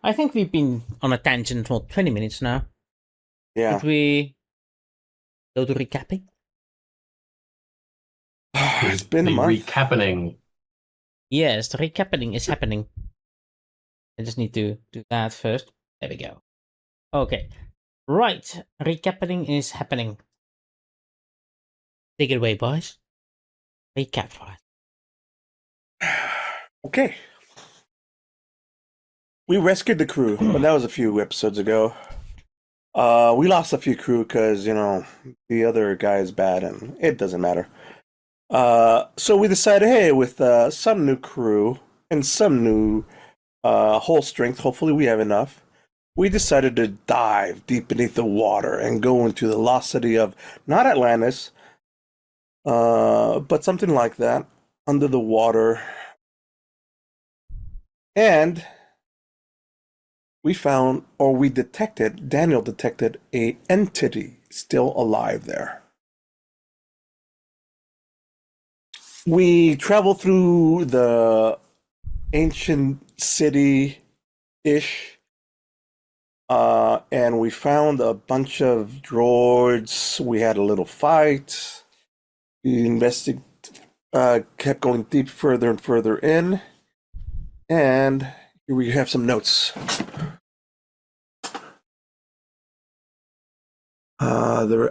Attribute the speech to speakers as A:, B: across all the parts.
A: I think we've been on a tangent for 20 minutes now.
B: Yeah.
A: Should we go to recapping?
B: It's been a
C: The
B: month.
C: recapping.
A: Yes, the recapping is happening. I just need to do that first. There we go. Okay. Right. Recapping is happening. Take it away, boys. Recap for us.
B: Okay. We rescued the crew, but that was a few episodes ago. We lost a few crew because, the other guy is bad and it doesn't matter. So we decided, hey, with some new crew and some new hull strength, hopefully we have enough, we decided to dive deep beneath the water and go into the lost city of, not Atlantis, but something like that, under the water. And Daniel detected a entity still alive there. We traveled through the ancient city-ish, and we found a bunch of droids. We had a little fight. We kept going deep further and further in, and here we have some notes.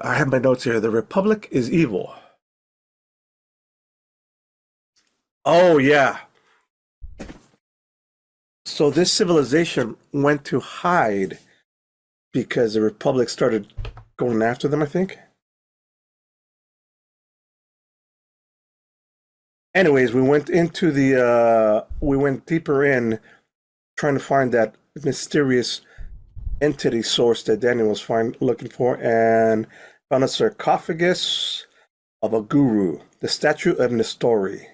B: I have my notes here. The Republic is evil. Oh, yeah. So this civilization went to hide because the Republic started going after them, I think. Anyways, we went deeper in, trying to find that mysterious entity source that Daniel was looking for, and found a sarcophagus of a guru, the statue of Nestori,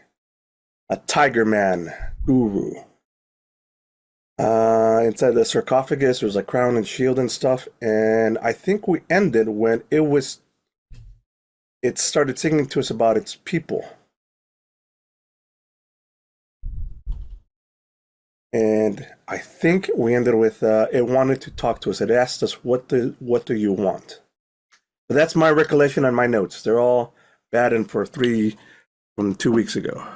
B: a tiger man guru. Inside the sarcophagus, there was a crown and shield and stuff, and I think we ended when it started singing to us about its people. And I think we ended with it wanted to talk to us. It asked us, what do you want? But that's my recollection and my notes. They're all bad and from 2 weeks ago.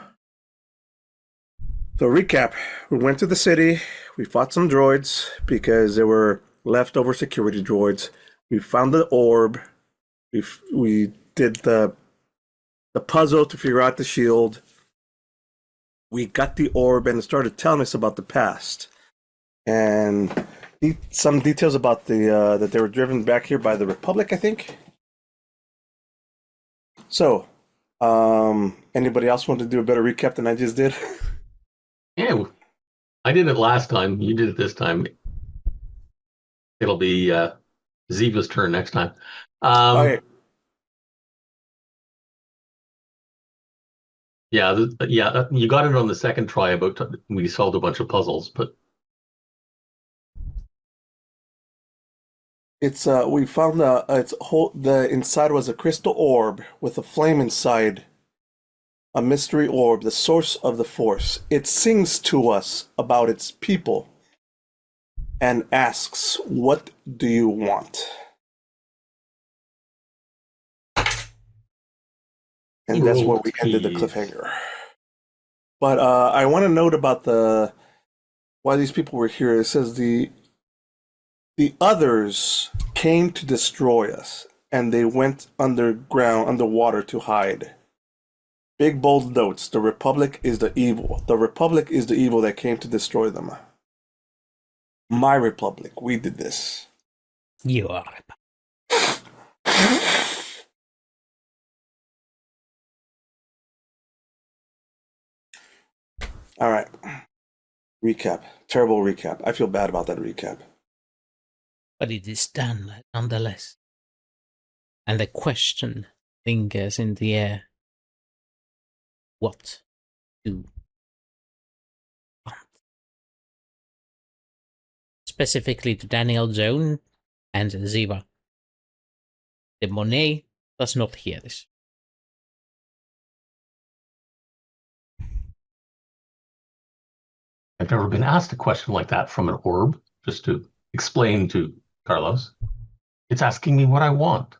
B: So recap, we went to the city, we fought some droids because there were leftover security droids. We found the orb. We did the puzzle to figure out the shield. We got the orb and it started telling us about the past. And some details about that they were driven back here by the Republic, I think. So, anybody else want to do a better recap than I just did?
C: Yeah, I did it last time. You did it this time. It'll be Zeva's turn next time.
B: All right.
C: Yeah, you got it on the second try. We solved a bunch of puzzles, but
B: It's we found the inside was a crystal orb with a flame inside. A mystery orb, the source of the Force. It sings to us about its people and asks, what do you want? And that's where we ended the cliffhanger. But I want to note about why these people were here. It says the others came to destroy us, and they went underwater to hide. Big bold notes. The Republic is the evil. The Republic is the evil that came to destroy them. My Republic. We did this.
A: You are.
B: All right. Recap. Terrible recap. I feel bad about that recap.
A: But it is done nonetheless. And the question lingers in the air. What do you want? Specifically to Daniel, Joan, and Zeva. The Monet does not hear this.
C: I've never been asked a question like that from an orb. just to explain to Carlos. It's asking me what I want.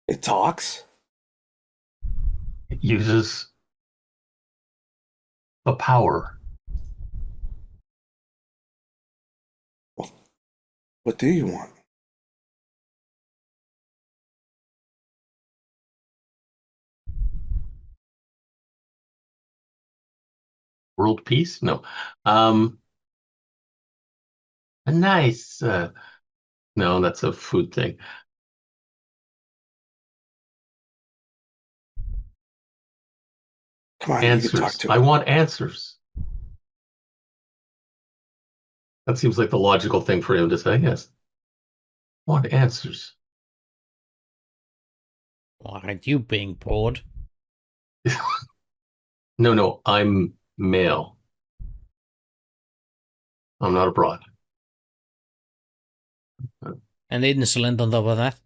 B: It talks.
C: It uses the power.
B: What do you want?
C: World peace? No. A nice. No, that's a food thing.
B: Come on, you can talk
C: Answers.
B: to
C: I
B: it.
C: want answers. That seems like the logical thing for him to say. Yes. I want answers.
A: Aren't you being bored?
C: No, I'm male. I'm not abroad.
A: And insolent on top of that.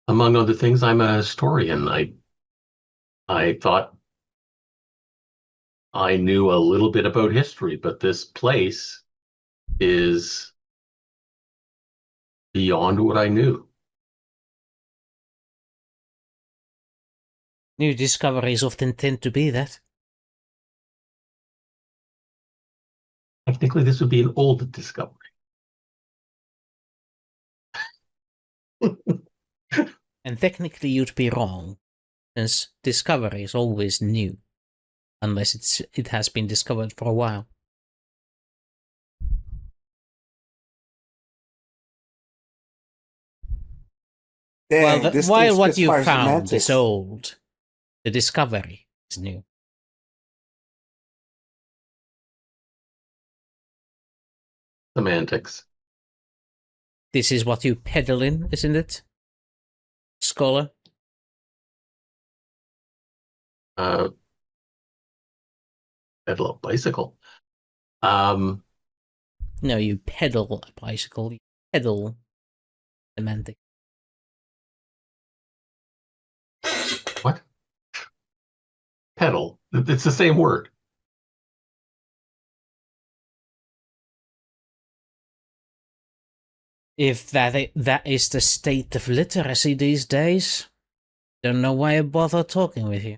C: Among other things, I'm a historian. I thought I knew a little bit about history, but this place is beyond what I knew.
A: New discoveries often tend to be that.
C: Technically, this would be an old discovery.
A: And technically you'd be wrong, since discovery is always new. Unless it has been discovered for a while.
B: Dang, this
A: While
B: thing
A: what
B: spits
A: you
B: fire
A: found is
B: semantics.
A: old, the discovery is new.
C: Semantics.
A: This is what you peddle in, isn't it? Scholar?
C: Pedal a bicycle.
A: No, you pedal a bicycle. You pedal semantic.
C: What? Pedal. It's the same word.
A: If that is the state of literacy these days, don't know why I bother talking with you.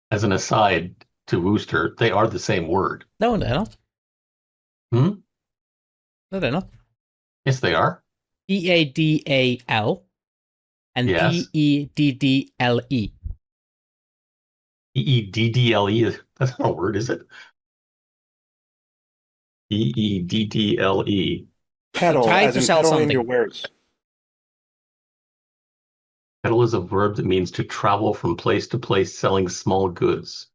C: As an aside to Wooster, they are the same word.
A: No, they're not.
C: Hmm?
A: No, they're not.
C: Yes, they are.
A: Eadal and
C: Yes.
A: Peddle.
C: Eeddle. That's not a word, is it? Eeddle.
B: Pedal,
A: Try
B: as
A: to
B: in
A: sell
B: peddling your
A: something.
B: wares.
C: Pedal is a verb that means to travel from place to place selling small goods.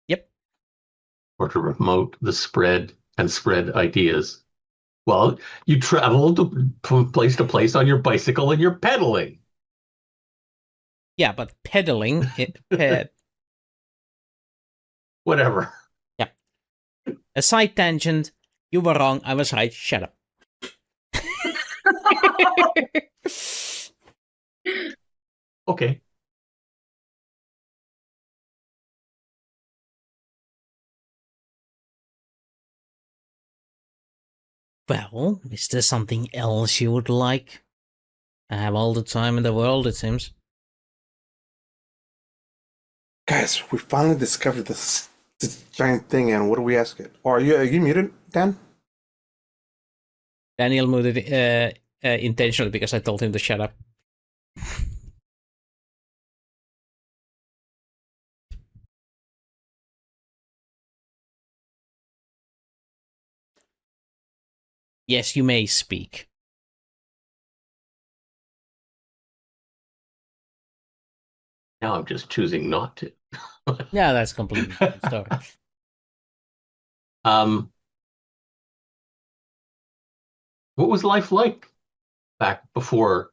A: Yep.
C: Or to promote the spread and spread ideas. Well, you travel from place to place on your bicycle and you're pedaling.
A: Yeah, but peddling,
C: Whatever.
A: yeah. A side tangent. You were wrong. I was right. Shut up.
C: Okay.
A: Well, is there something else you would like? I have all the time in the world, it seems.
B: Guys, we finally discovered this giant thing, and what do we ask it? Or are you muted, Dan?
A: Daniel muted intentionally because I told him to shut up. Yes, you may speak.
C: Now I'm just choosing not to.
A: Yeah, that's completely different story.
C: What was life like back before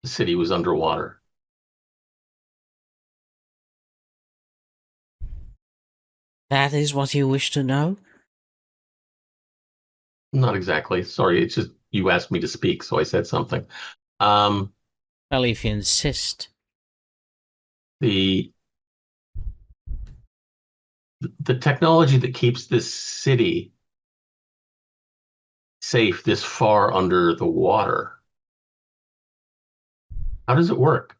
C: the city was underwater?
A: That is what you wish to know?
C: Not exactly. Sorry, it's just you asked me to speak, so I said something. Um,
A: Well, if you insist.
C: the the technology that keeps this city safe this far under the water. How does it work?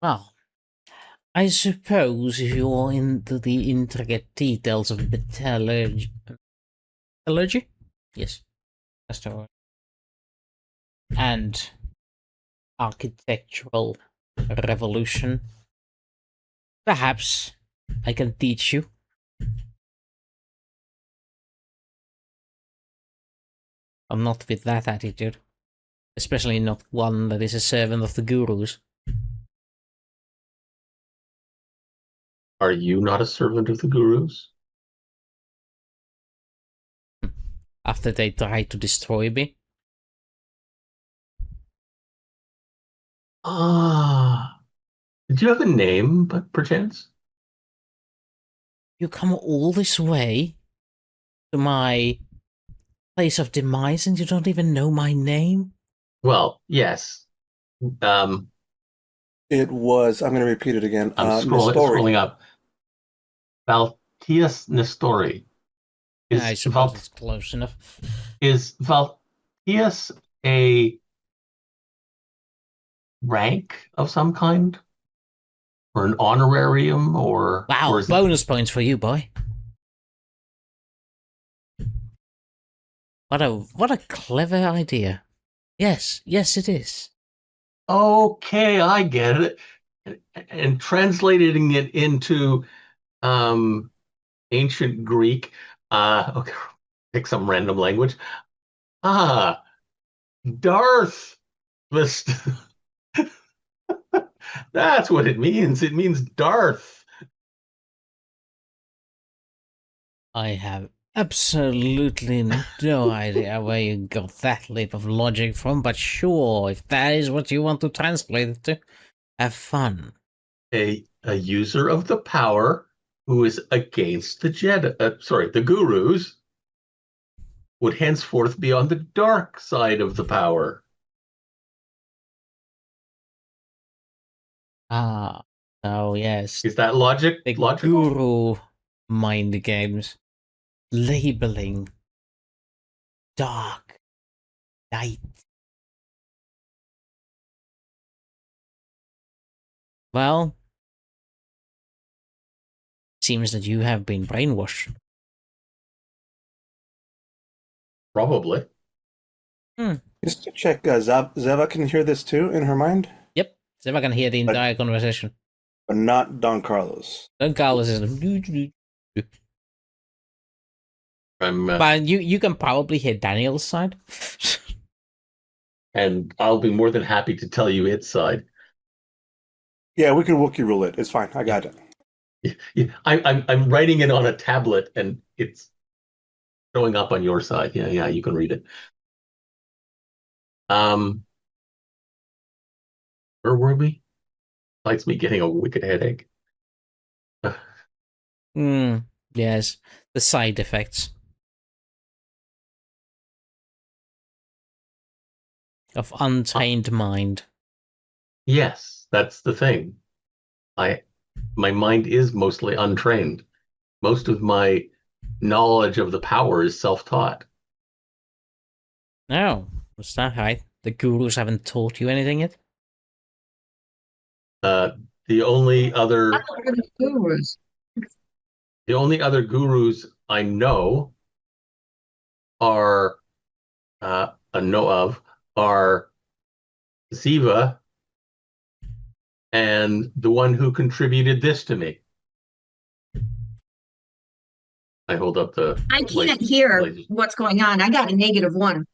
A: Well, I suppose if you're into the intricate details of metallurgy. Metallurgy? Yes, that's the word. And architectural revolution. Perhaps I can teach you. I'm not with that attitude. Especially not one that is a servant of the gurus.
C: Are you not a servant of the gurus?
A: After they tried to destroy me.
C: Ah, did you have a name, but perchance?
A: You come all this way to my place of demise and you don't even know my name?
C: Well, yes. Um,
B: It was. I'm going to repeat it again.
C: I'm
B: Nestori.
C: scrolling up. Valtias Nestori.
A: Yeah, I suppose it's close enough.
C: Is Valtias a rank of some kind? Or an honorarium? Or
A: Wow, bonus points for you, boy. What a clever idea. Yes, it is.
C: Okay, I get it. And translating it into ancient Greek, okay, pick some random language. Ah, Darth. That's what it means. It means Darth.
A: I have absolutely no idea where you got that leap of logic from, but sure, if that is what you want to translate it to, have fun.
C: A user of the power who is against the Jedi, the gurus, would henceforth be on the dark side of the power.
A: Ah, oh yes.
C: Is that logical?
A: Guru mind games. Labeling. Dark. Light. Well, seems that you have been brainwashed.
C: Probably.
B: Just to check, Zeva can hear this too in her mind?
A: Yep. Zeva can hear the entire conversation.
B: But not Don Carlos.
A: Don Carlos is... But you can probably hear Daniel's side.
C: And I'll be more than happy to tell you its side.
B: Yeah, we can Wookiee rule it. It's fine. I got it.
C: Yeah, I'm writing it on a tablet and it's showing up on your side. Yeah, you can read it. Where were we? Likes me getting a wicked headache.
A: Yes, the side effects of untrained mind.
C: Yes, that's the thing. My mind is mostly untrained. Most of my knowledge of the power is self-taught.
A: Oh, was that right? The gurus haven't taught you anything yet?
C: The only other gurus I know are are Zeva and the one who contributed this to me. I hold up the.
D: I can't hear what's going on. I got a -1.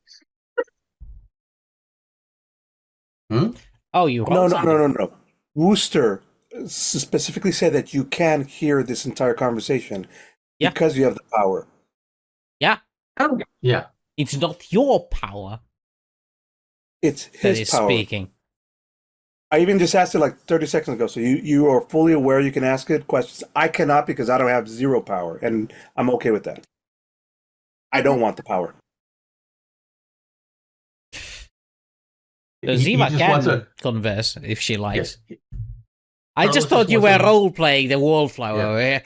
A: Oh, you
B: No. Wooster specifically said that you can hear this entire conversation because you have the power.
A: Yeah.
D: Oh.
C: Yeah.
A: It's not your power.
B: It's his
A: that is
B: power.
A: Speaking.
B: I even just asked it like 30 seconds ago. So you are fully aware you can ask it questions. I cannot because I don't have zero power, and I'm okay with that. I don't want the power.
A: So
C: He
A: Zeva
C: just wants
A: can
C: a
A: converse if she likes.
C: yes.
A: I just
C: Carlos
A: thought
C: just
A: you were
C: wants a-
A: role-playing the wallflower over here.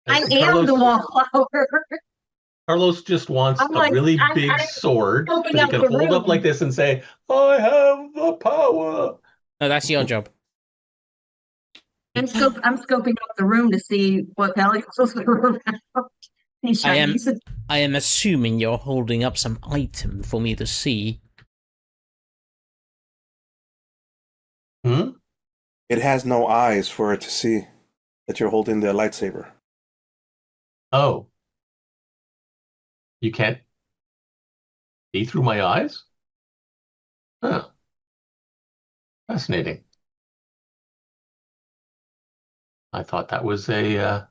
D: I am
C: Carlos,
D: the wallflower.
C: Carlos just wants
D: I'm
C: a
D: like,
C: really
D: I'm
C: big sword
D: scoping
C: that he
D: out
C: can
D: the
C: hold up
D: room.
C: like this and say, "I have the power."
A: No, that's your job.
D: I'm scoping out the room to see what valuables are around. These
A: I am-
D: Chinese.
A: I am assuming you're holding up some item for me to see.
C: Hmm?
B: It has no eyes for it to see that you're holding the lightsaber.
C: Oh, you can't see through my eyes? Huh. Fascinating. I thought that was a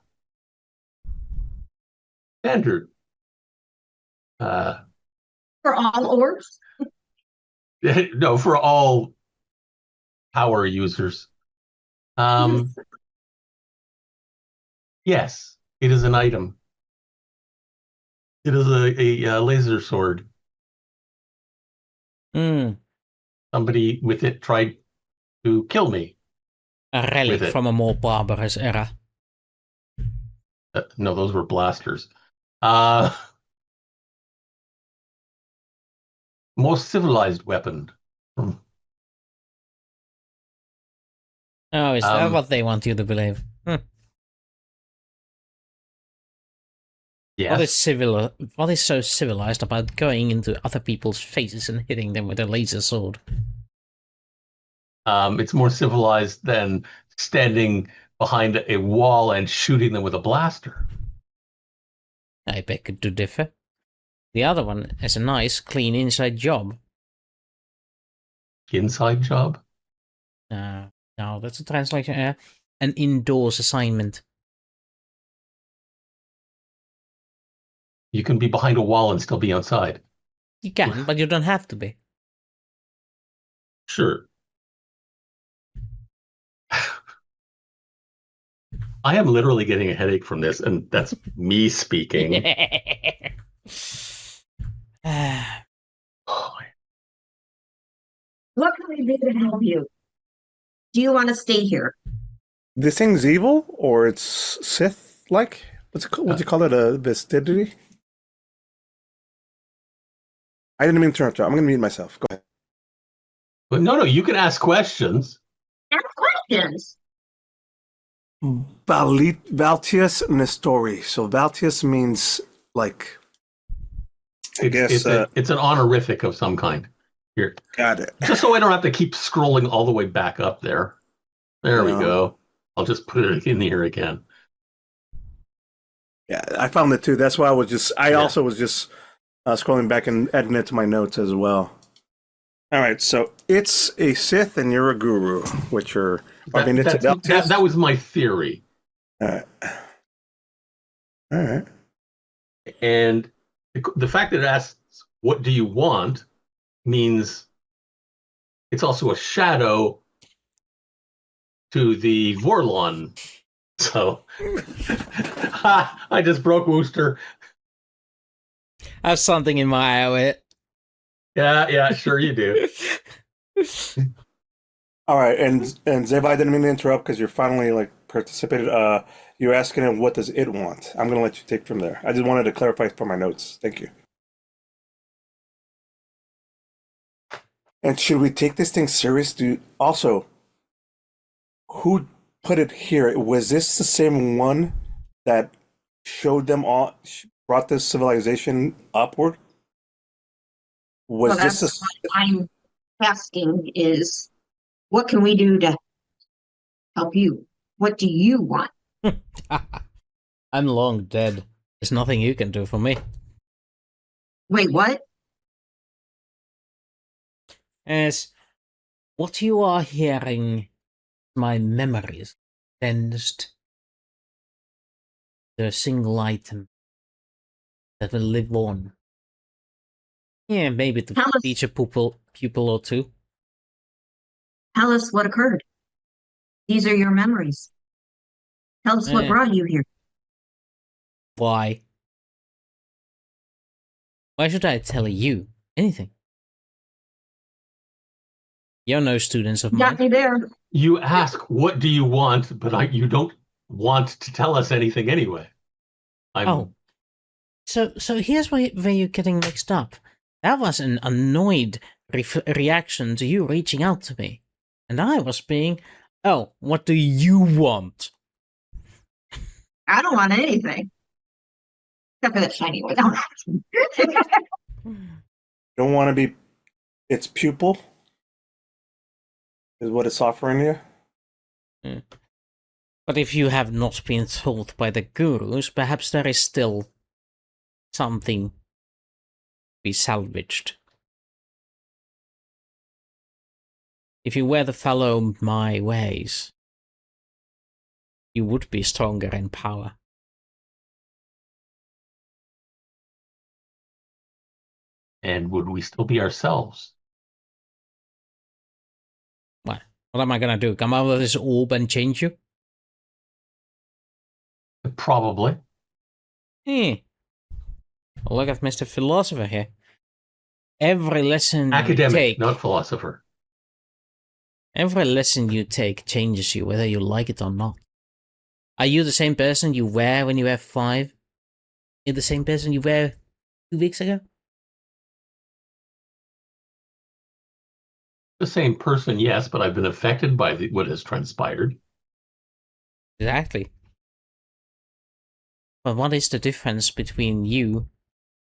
C: standard.
D: For all orbs?
C: No, for all power users. Yes, it is an item. It is a laser sword.
A: Hmm.
C: Somebody with it tried to kill me.
A: A relic
C: With it.
A: from a more barbarous era.
C: No, those were blasters. Most civilized weapon.
A: Oh, is that what they want you to believe?
C: Yes.
A: What is so civilized about going into other people's faces and hitting them with a laser sword?
C: It's more civilized than standing behind a wall and shooting them with a blaster.
A: I beg to differ. The other one has a nice, clean inside job.
C: Inside job?
A: No, that's a translation. An indoors assignment.
C: You can be behind a wall and still be outside.
A: You can, but you don't have to be.
C: Sure. I am literally getting a headache from this, and that's me speaking.
D: What can we do to help you? Do you want to stay here?
B: This thing's evil, or it's Sith-like? What's you call it? A vestidity? I didn't mean to interrupt you. I'm going to mute myself. Go ahead.
C: But no, you can ask questions.
D: Ask questions.
B: Valtias Nestori. So Valtias means like.
C: It's an honorific of some kind. Here,
B: Got it.
C: just so I don't have to keep scrolling all the way back up there. There we
B: No.
C: go. I'll just put it in here again.
B: Yeah, I found it too. That's why I also was just scrolling back and adding it to my notes as well. All right, so it's a Sith and you're a guru, which are
C: That was my theory.
B: All right. All right.
C: And the fact that it asks, what do you want, means it's also a shadow to the Vorlon. So, I just broke Wooster.
A: I have something in my eye with it.
C: Yeah, sure you do.
B: All right, and Zeva, I didn't mean to interrupt because you're finally like participated. You're asking him what does it want. I'm gonna let you take from there. I just wanted to clarify for my notes. Thank you. And should we take this thing serious? Also, who put it here? Was this the same one that showed them all, brought this civilization upward? Was
D: Well,
B: this
D: that's what I'm asking is, what can we do to help you? What do you want?
A: I'm long dead. There's nothing you can do for me.
D: Wait, what?
A: As what you are hearing, my memories condensed to a single item that will live on. Yeah, maybe to
D: Tell us-
A: teach a pupil or two.
D: Tell us what occurred. These are your memories. Tell us what
A: Eh.
D: brought you here.
A: Why? Why should I tell you anything? You're no students of
D: Got
A: mine.
D: me there.
C: You ask, what do you want? But you don't want to tell us anything anyway.
A: Oh. So here's where you're getting mixed up. That was an annoyed reaction to you reaching out to me. And I was being, oh, what do you want?
D: I don't want anything. Except for that shiny one.
B: Don't want to be its pupil, is what it's offering you.
A: Yeah. But if you have not been told by the gurus, perhaps there is still something to be salvaged. If you were to follow my ways, you would be stronger in power.
C: And would we still be ourselves?
A: What? What am I gonna do? Come out of this orb and change you?
C: Probably.
A: Well, look at Mr. Philosopher here. Every lesson
C: Academic,
A: you take,
C: not philosopher.
A: every lesson you take changes you, whether you like it or not. Are you the same person you were when you were 5? You're the same person you were 2 weeks ago?
C: The same person, yes, but I've been affected by what has transpired.
A: Exactly. But what is the difference between you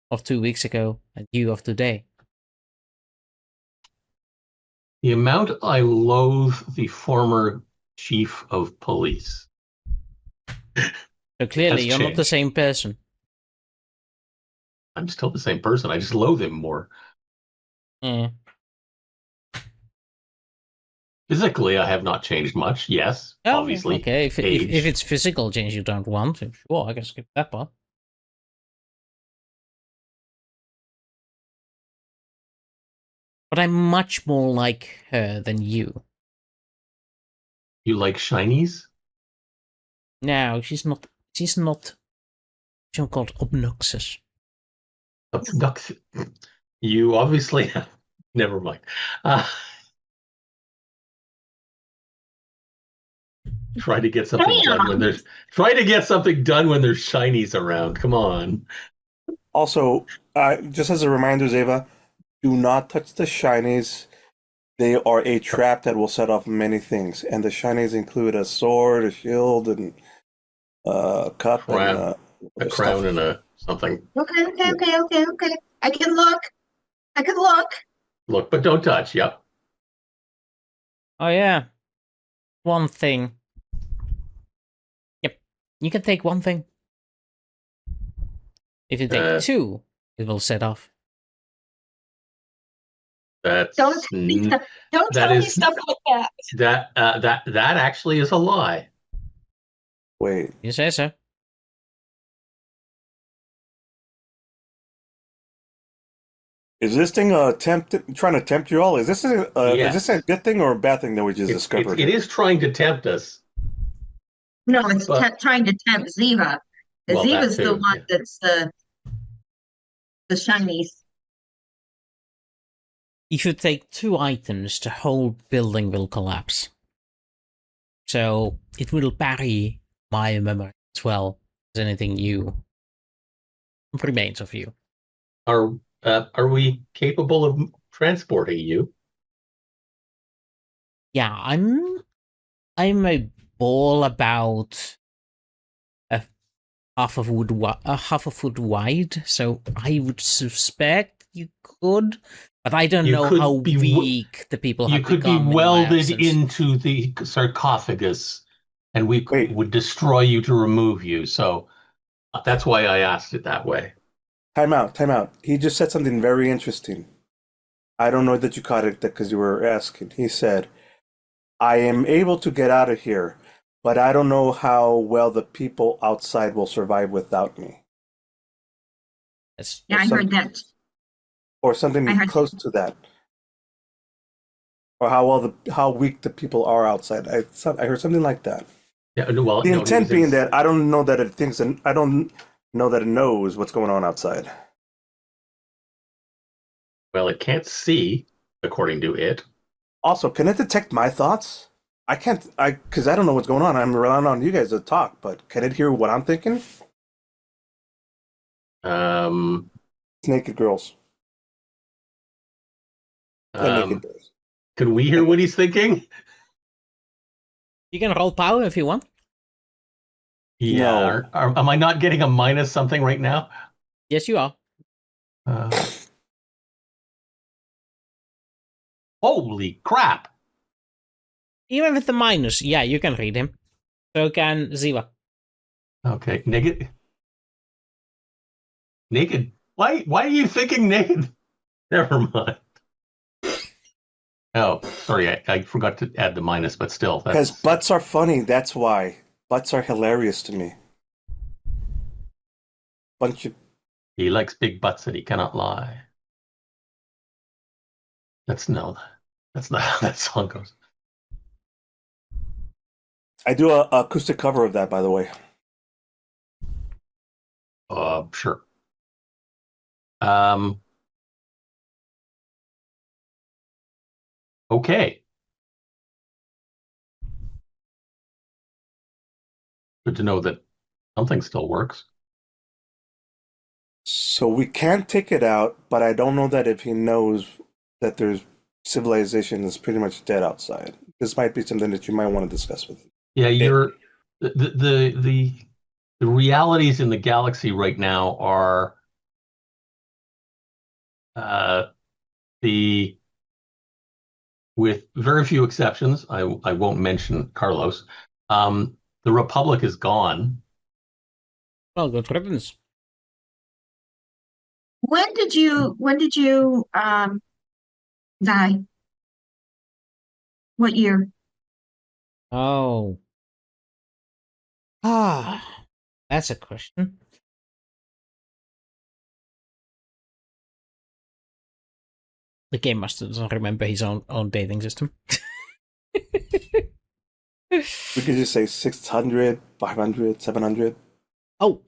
A: of 2 weeks ago and you of today?
C: The amount I loathe the former chief of police.
A: So clearly
C: Has
A: you're not the
C: changed.
A: same person.
C: I'm still the same person. I just loathe him more.
A: Yeah.
C: Physically, I have not changed much. Yes,
A: Oh,
C: obviously.
A: okay. If
C: age.
A: it's physical change you don't want, sure, I can skip that part. But I'm much more like her than you.
C: You like shinies?
A: No, she's not called obnoxious.
C: You obviously have. Never mind. Try to get something done when there's shinies around. Come on.
B: Also, just as a reminder, Zeva, do not touch the shinies. They are a trap that will set off many things, and the shinies include a sword, a shield, and a cup, and
C: A
B: other
C: crown
B: stuff.
C: and a something.
D: Okay. I can look.
C: Look, but don't touch. Yep.
A: Oh yeah. One thing. Yep. You can take one thing. If you take 2, it will set off.
C: That's
D: Don't tell me stuff like that.
C: that actually is a lie.
B: Wait,
A: You say so.
B: is this thing trying to tempt you all? Is this
C: Yes.
B: is this a good thing or a bad thing that we just discovered?
C: It is trying to tempt us.
D: No, it's
C: But-
D: trying to tempt Zeva.
C: Well, that
D: Zeva's the
C: too,
D: one
C: yeah.
D: that's the shinies.
A: If you take 2 items, the whole building will collapse. So it will parry my memory as well as anything you remains of you.
C: Are we capable of transporting you?
A: Yeah, I'm a ball about half a foot wide, so I would suspect you could, but I don't
C: You
A: know
C: could
A: how
C: be
A: weak the people
C: You
A: have
C: could be
A: become in my
C: welded
A: absence.
C: into the sarcophagus, and we
B: Wait.
C: would destroy you to remove you. So that's why I asked it that way.
B: Time out. He just said something very interesting. I don't know that you caught it because you were asking. He said, I am able to get out of here, but I don't know how well the people outside will survive without me.
A: Yes.
D: Yeah, I heard that.
B: Or something
D: I heard-
B: close to that. or how weak the people are outside. I heard something like that.
C: Yeah, well,
B: The
C: no, he
B: intent
C: was
B: being that I don't know that it thinks, and I don't know that it knows what's going on outside.
C: well, it can't see, according to it.
B: Also, can it detect my thoughts? I can't, because I don't know what's going on. I'm relying on you guys to talk, but can it hear what I'm thinking?
C: Um,
B: It's naked girls and naked
C: um,
B: boys.
C: can we hear what he's thinking?
A: You can roll power if you want.
C: Yeah.
B: No.
C: Am I not getting a minus something right now?
A: Yes, you are.
C: Holy crap!
A: Even with the minus, yeah, you can read him. So can Zeva.
C: Okay, naked. Naked. Why are you thinking naked? Never mind. Oh, sorry, I forgot to add the minus, but still,
B: Because
C: that's
B: butts are funny, that's why. Butts are hilarious to me. Bunch of
C: he likes big butts that he cannot lie. That's not how that song goes.
B: I do a acoustic cover of that, by the way.
C: Sure. Um, okay. Good to know that something still works.
B: So we can take it out, but I don't know that if he knows that there's civilization is pretty much dead outside. This might be something that you might want to discuss with him.
C: Yeah, you're the realities in the galaxy right now are uh, the with very few exceptions. I won't mention Carlos. The Republic is gone.
A: Well, good riddance.
D: When did you die? What year?
A: Oh. Ah, that's a question. The game master doesn't remember his own dating system.
B: We could just say 600, 500, 700.
A: Oh.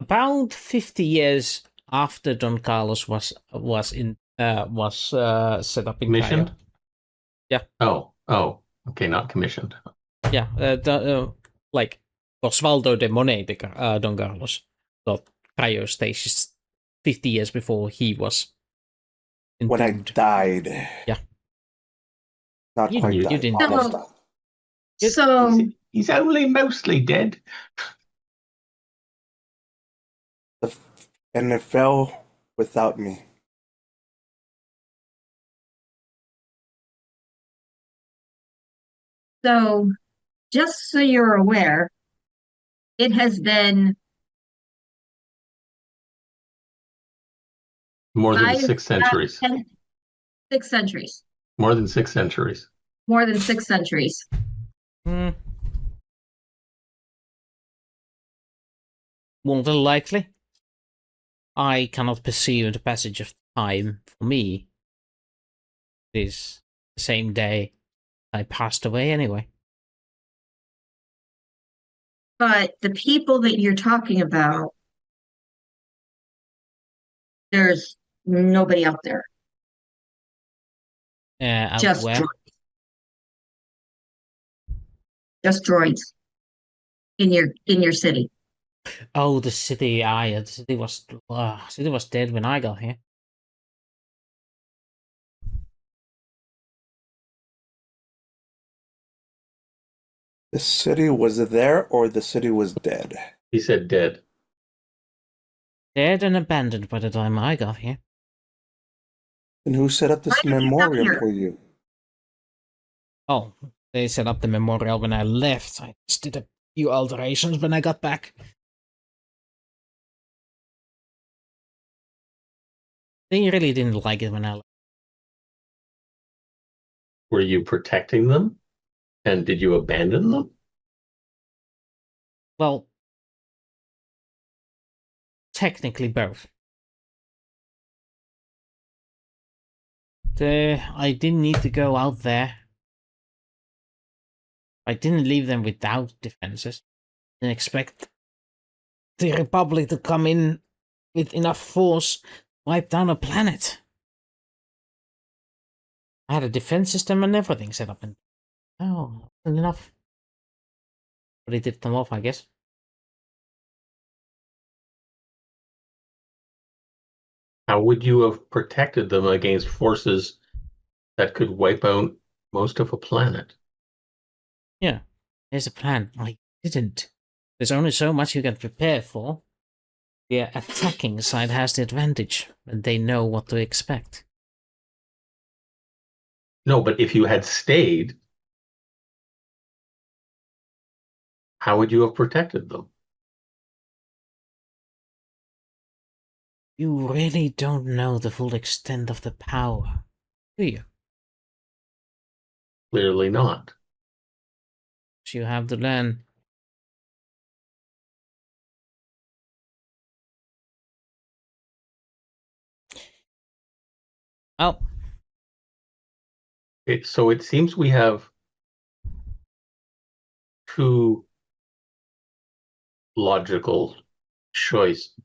A: About 50 years after Don Carlos was set up in Cairo.
C: Commissioned?
A: Yeah.
C: Oh. Okay, not commissioned.
A: Yeah, like Osvaldo de Monet Don Carlos got Cairo stations 50 years before he was
B: When I
A: entombed.
B: died.
A: Yeah.
B: Not
A: You
B: quite
A: knew,
B: died.
A: you didn't
B: Almost
D: know.
B: died.
D: So
C: He's only mostly dead.
B: And it fell without me.
D: so just so you're aware, it has been
C: More than
D: five,
C: 6 centuries.
D: 6 centuries.
C: More than 6 centuries.
D: More than 6 centuries.
A: Hmm. More than likely. I cannot perceive the passage of time. For me, it is the same day I passed away anyway.
D: But the people that you're talking about, there's nobody out there.
A: Out
D: Just
A: where?
D: droids. Just droids in your city.
A: Oh, the city. Yeah, the city was dead when I got here.
B: The city was there or the city was dead?
C: He said dead.
A: Dead and abandoned by the time I got here.
B: And who set up this
D: Why did you come
B: memorial
D: here?
B: for you?
A: Oh, they set up the memorial when I left. I just did a few alterations when I got back. They really didn't like it when I left.
C: Were you protecting them? And did you abandon them?
A: Well, technically both. I didn't need to go out there. I didn't leave them without defenses. Didn't expect the Republic to come in with enough force, wipe down a planet. I had a defense system and everything set up, and wasn't enough. But it tipped them off, I guess.
C: How would you have protected them against forces that could wipe out most of a planet?
A: Yeah, there's a plan. I didn't. There's only so much you can prepare for. The attacking side has the advantage, and they know what to expect.
C: No, but if you had stayed, how would you have protected them?
A: You really don't know the full extent of the power, do you?
C: Clearly not.
A: So you have to learn. Oh,
C: So it seems we have two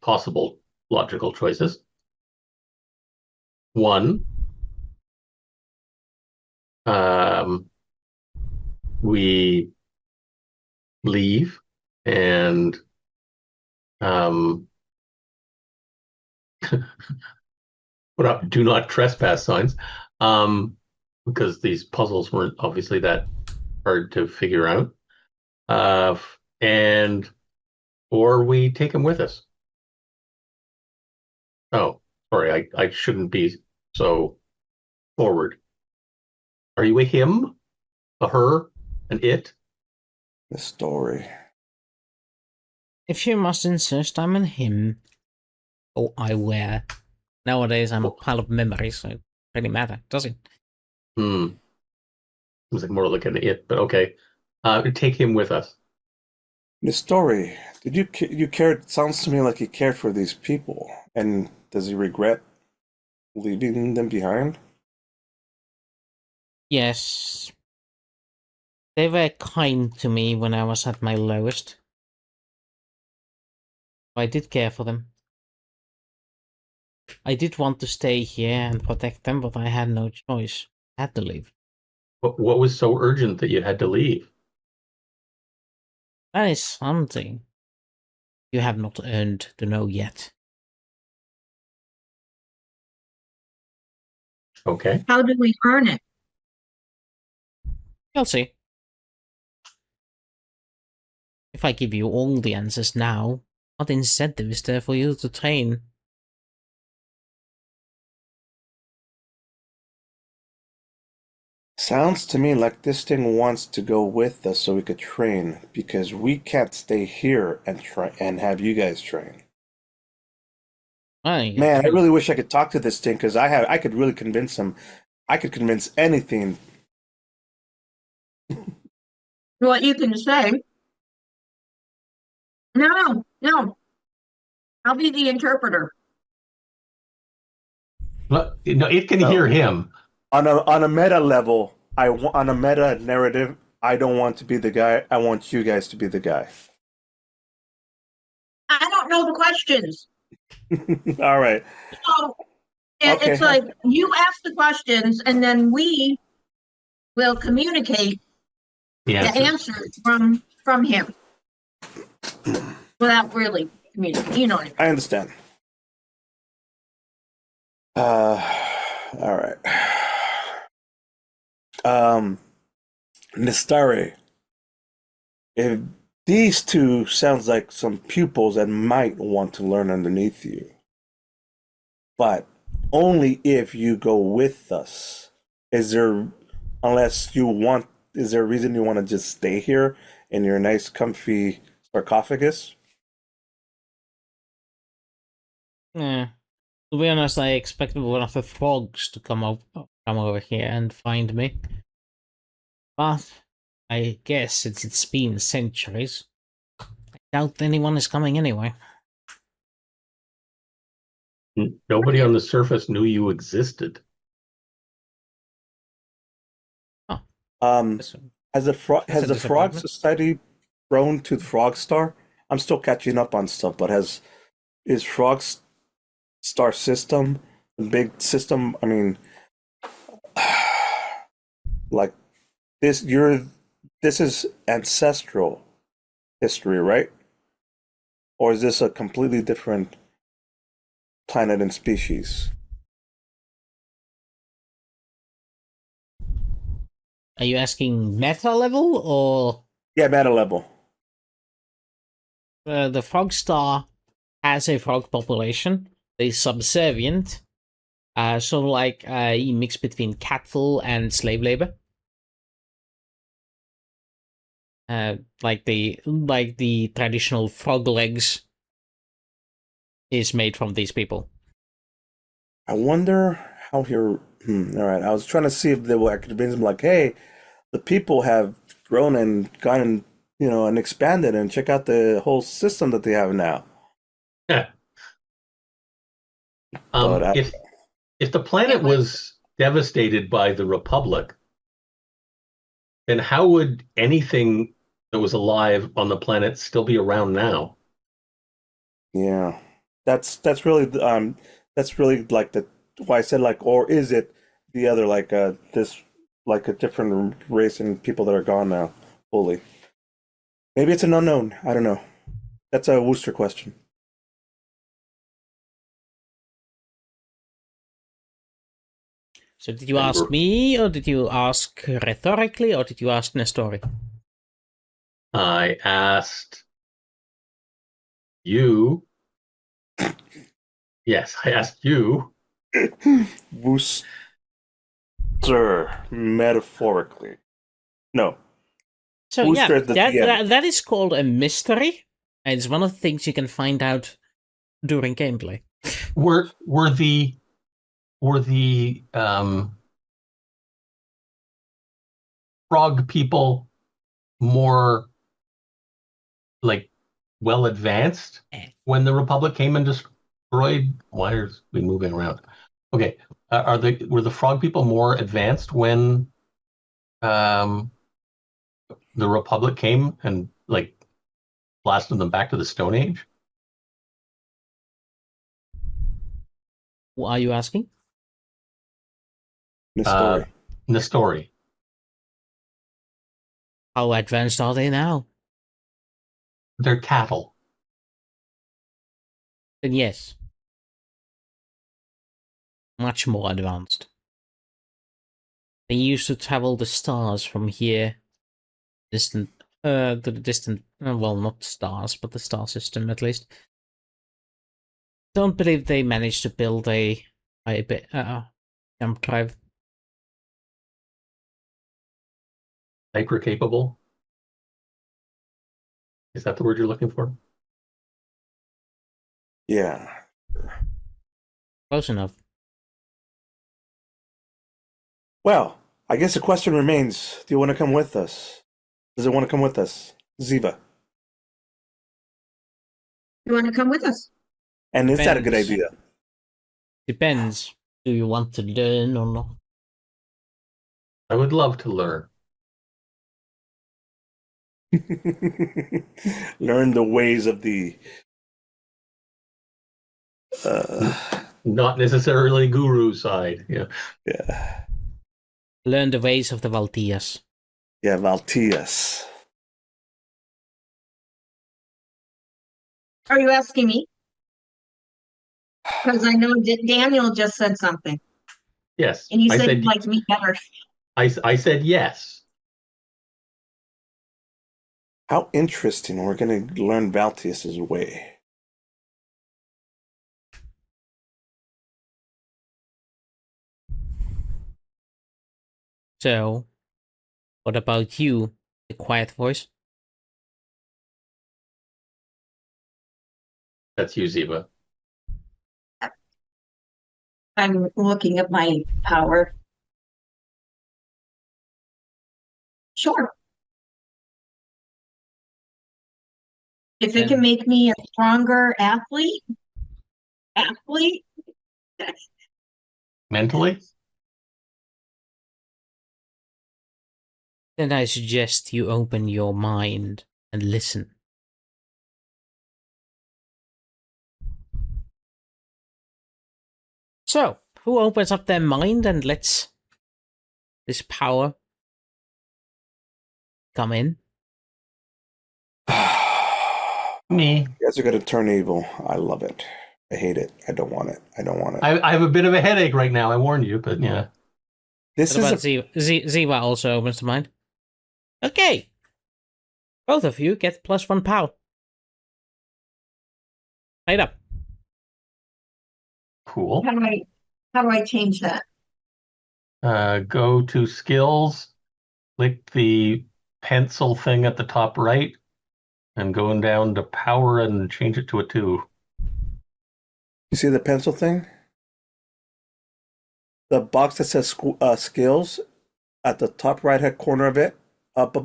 C: possible logical choices. One, we leave and put up do not trespass signs, because these puzzles weren't obviously that hard to figure out. Or we take him with us. Oh, sorry, I shouldn't be so forward. Are you a him, a her, an it?
B: Nestori.
A: if you must insist, I'm in him. Oh, I wear. Nowadays, I'm a pile of memories, so it doesn't really matter, does it?
C: Seems like more like an it, but okay. Take him with us.
B: Nestori, did you care? It sounds to me like you cared for these people. And does he regret leaving them behind?
A: Yes. They were kind to me when I was at my lowest. I did care for them. I did want to stay here and protect them, but I had no choice. I had to leave.
C: What was so urgent that you had to leave?
A: That is something you have not earned to know yet.
C: Okay.
D: How do we earn it?
A: You'll see. If I give you all the answers now, what incentive is there for you to train?
B: Sounds to me like this thing wants to go with us so we could train, because we can't stay here and try and have you guys train. Man, I really wish I could talk to this thing, because I could really convince him. I could convince anything.
D: What you can say. No. I'll be the interpreter.
C: No, it can
B: No.
C: hear him.
B: On a meta level, on a meta narrative, I don't want to be the guy. I want you guys to be the guy.
D: I don't know the questions.
B: All right.
D: So
B: Okay.
D: it's like you ask the questions and then we will communicate the answer from him without really communicating. You know what I mean?
B: I understand. All right. Nestori, if these two sounds like some pupils that might want to learn underneath you, but only if you go with us. Is there a reason you want to just stay here in your nice comfy sarcophagus?
A: Yeah. To be honest, I expected one of the frogs to come over here and find me. But I guess since it's been centuries, I doubt anyone is coming anyway.
C: Nobody on the surface knew you existed.
A: That's,
B: Has
A: a
B: the Frog
A: disappointment.
B: Society grown to Frog Star? I'm still catching up on stuff, but is Frog Star system a big system? I mean, like this is ancestral history, right? Or is this a completely different planet and species?
A: Are you asking meta level or
B: Yeah, meta level.
A: the frog star has a frog population? They're subservient. Sort of like a mix between cattle and slave labor. Like the traditional frog legs is made from these people.
B: I wonder how here. All right, I was trying to see if I could convince them, like, hey, the people have grown and gone and and expanded, and check out the whole system that they have now.
C: Yeah.
B: But
C: If the planet was devastated by the Republic, then how would anything that was alive on the planet still be around now?
B: yeah, that's really like the why I said, like, or is it the other, like this, like a different race and people that are gone now fully? Maybe it's an unknown. I don't know. That's a Wooster question.
A: So did you
C: And
A: ask me, or did you ask rhetorically, or did you ask Nestori?
C: I asked you. Yes, I asked you.
B: Wooster, metaphorically. No,
A: So
B: Wooster
A: yeah,
B: is the DM.
A: that is called a mystery, and it's one of the things you can find out during gameplay.
C: Were the frog people more like well advanced when the Republic came and destroyed? Why are we moving around? Okay, were the frog people more advanced when um, the Republic came and like blasted them back to the Stone Age?
A: What are you asking?
B: Nestori.
C: Nestori.
A: How advanced are they now?
C: They're cattle.
A: Then yes. Much more advanced. They used to travel the stars from here, to the distant, well, not stars, but the star system at least. Don't believe they managed to build a jump drive.
C: Hyper capable. Is that the word you're looking for?
B: Yeah.
A: Close enough.
B: Well, I guess the question remains: do you want to come with us? Does it want to come with us, Zeva?
D: You want to come with us?
B: And is that a good
A: Depends.
B: idea?
A: Depends. Do you want to learn or not?
C: I would love to learn.
B: Learn the ways of the.
C: Not necessarily guru side. Yeah.
B: Yeah.
A: Learn the ways of the Valtias.
B: Yeah, Valtias.
D: Are you asking me? Because I know that Daniel just said something,
C: Yes.
D: and he said he'd like me better.
C: I said yes.
B: How interesting. We're going to learn Valtias's way.
A: So, what about you, the quiet voice?
C: That's you, Zeva.
D: I'm looking at my power. Sure. If it can make me a stronger athlete,
C: Mentally?
A: Then I suggest you open your mind and listen. So, who opens up their mind and lets this power come in?
C: Me.
B: You guys are going to turn evil. I love it. I hate it. I don't want it. I don't want it.
C: I have a bit of a headache right now. I warned you, but yeah.
B: This
A: What
B: is
A: about Zeva also opens the mind? Okay. Both of you get +1 power. Right up.
C: Cool.
D: How do I change that?
C: Go to skills, click the pencil thing at the top right, and going down to power and change it to a 2.
B: You see the pencil thing? The box that says skills at the top right hand corner of it, up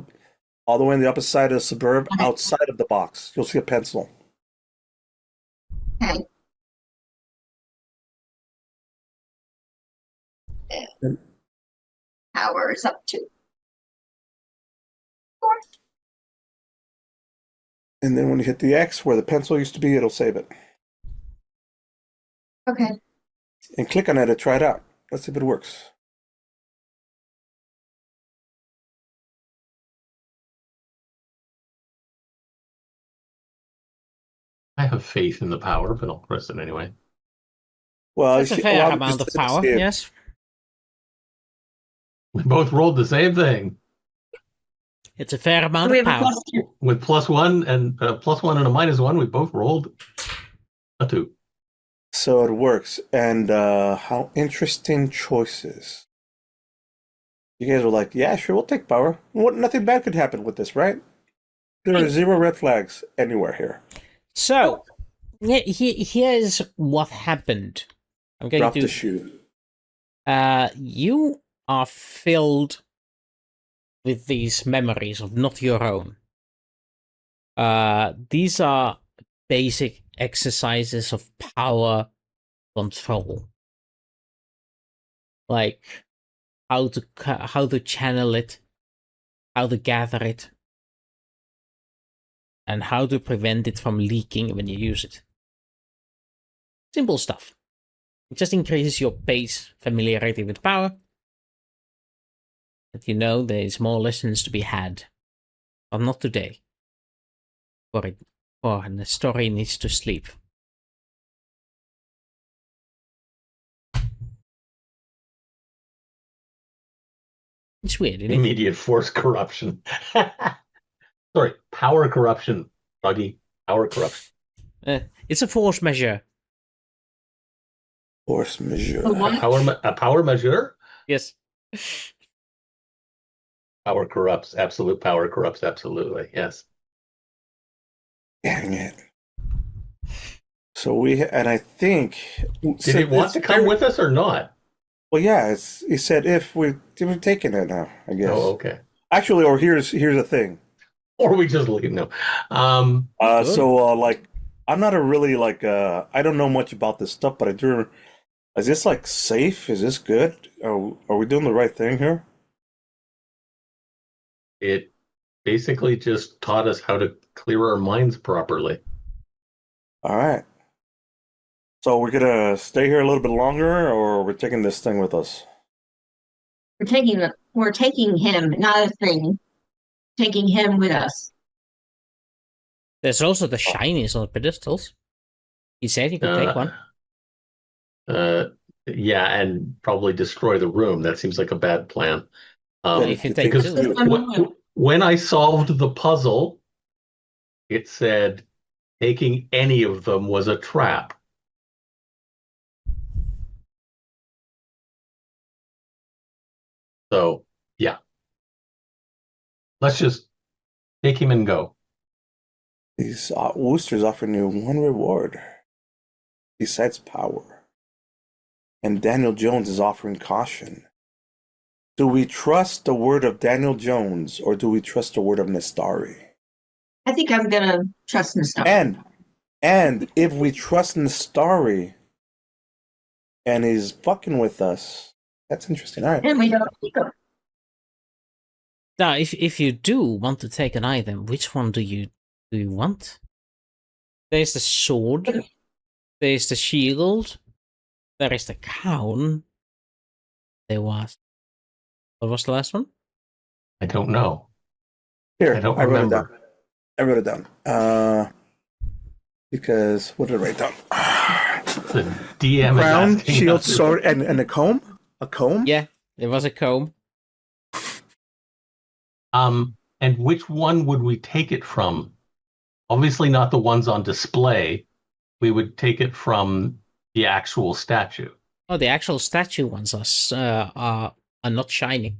B: all the way on the upper side of the suburb, outside of the box, you'll see a pencil.
D: Okay. Power is up to 4.
B: And then when you hit the X where the pencil used to be, it'll save it.
D: Okay.
B: And click on it and try it out. Let's see if it works.
C: I have faith in the power, but I'll press it anyway.
B: Well,
A: That's a fair amount of power,
B: save.
A: yes.
C: We both rolled the same thing
A: It's a fair amount
D: Do we
A: of
D: have a
A: power.
D: question?
C: with +1 and +1 and a -1. We both rolled a 2.
B: So it works. And how interesting choices. You guys were like, yeah, sure, we'll take power. Nothing bad could happen with this, right? There are 0 red flags anywhere here.
A: So, here's what happened. I'm going
B: Drop
A: to
B: the shoe.
A: you are filled with these memories of not your own. These are basic exercises of power control, like how to channel it, how to gather it, and how to prevent it from leaking when you use it. Simple stuff. It just increases your base familiarity with power. But you know there's more lessons to be had. But not today. For Nestori needs to sleep. It's weird, isn't it?
C: Immediate force corruption. Sorry, power corruption, Doggy. Power corruption.
A: It's a force measure.
B: Force majeure.
C: A power measure.
A: Yes.
C: Power corrupts. Absolute power corrupts absolutely. Yes.
B: Dang it. So and I think...
C: Did he want to come with us or not?
B: Well, yeah, he said if we're taking it now, I guess.
C: Oh, okay.
B: Actually, or here's the thing.
C: Or we just leave. No.
B: Like, I'm not a really, like, I don't know much about this stuff, but I do... Is this, like, safe? Is this good? Are we doing the right thing here?
C: It basically just taught us how to clear our minds properly.
B: All right. So we're gonna stay here a little bit longer, or we're taking this thing with us?
D: We're taking him, not a thing. Taking him with us.
A: There's also the shinies on the pedestals. He said he could take one.
C: Yeah, and probably destroy the room. That seems like a bad plan.
A: If you take
C: Because
A: two.
C: when I solved the puzzle, it said taking any of them was a trap. So, yeah. Let's just take him and go.
B: These Woosters offering you 1 reward besides power. And Daniel Jones is offering caution. Do we trust the word of Daniel Jones, or do we trust the word of Nestori?
D: I think I'm gonna trust Nestori.
B: And if we trust Nestori and he's fucking with us, that's interesting. All right.
D: And we don't keep him.
A: Now, if you do want to take an item, which one do you want? There's the sword. There's the shield. There is the crown. There was. What was the last one?
C: I don't know.
B: Here,
C: I don't
B: wrote it down.
C: remember.
B: I wrote it down. Because what did I write down?
C: The DM
B: Crown,
C: is asking
B: shield,
C: us-
B: sword, and a comb. A comb.
A: Yeah, there was a comb.
C: And which one would we take it from? Obviously not the ones on display. We would take it from the actual statue.
A: Oh, the actual statue ones are not shiny.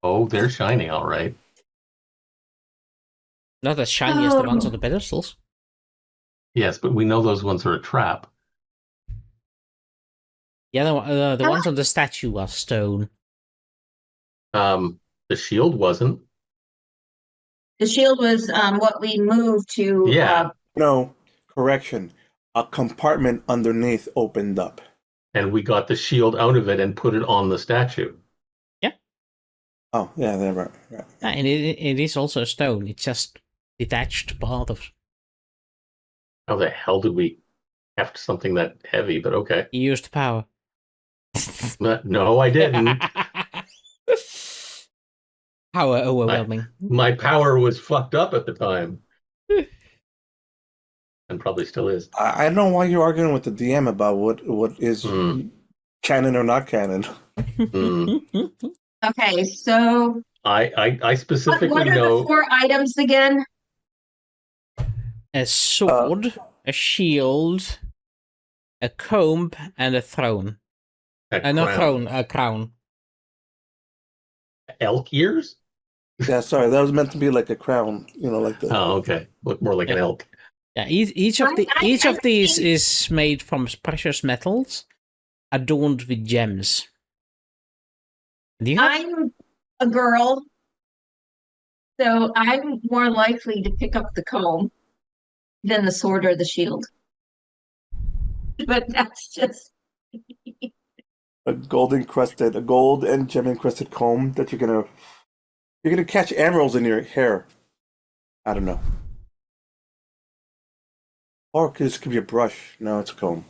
C: Oh, they're shiny, all right.
A: Not as shiny as the ones on the pedestals.
C: Yes, but we know those ones are a trap.
A: Yeah, the ones on the statue are stone.
C: The shield wasn't.
D: The shield was what we moved to.
C: Yeah.
B: No, correction. A compartment underneath opened up.
C: And we got the shield out of it and put it on the statue.
B: Oh, yeah, they're right.
A: Yeah, and it is also stone. It's just detached part of.
C: How the hell did we heft something that heavy? But okay.
A: You used power.
C: No, I didn't.
A: Power overwhelming.
C: My power was fucked up at the time. And probably still is.
B: I don't know why you're arguing with the DM about what is canon or not canon.
D: Okay, so
C: I specifically
D: what are
C: know
D: the 4 items again?
A: A sword, a shield, a comb, and a throne. Not throne, a crown.
C: Elk ears?
B: Yeah, sorry, that was meant to be like a crown, like the.
C: Oh, okay. Look more like an elk.
A: Yeah, each of these is made from precious metals, adorned with gems. Do you have?
D: I'm a girl, so I'm more likely to pick up the comb than the sword or the shield. But that's just
B: A gold and gem encrusted comb that you're gonna catch emeralds in your hair. I don't know. Or this could be a brush. No, it's a comb.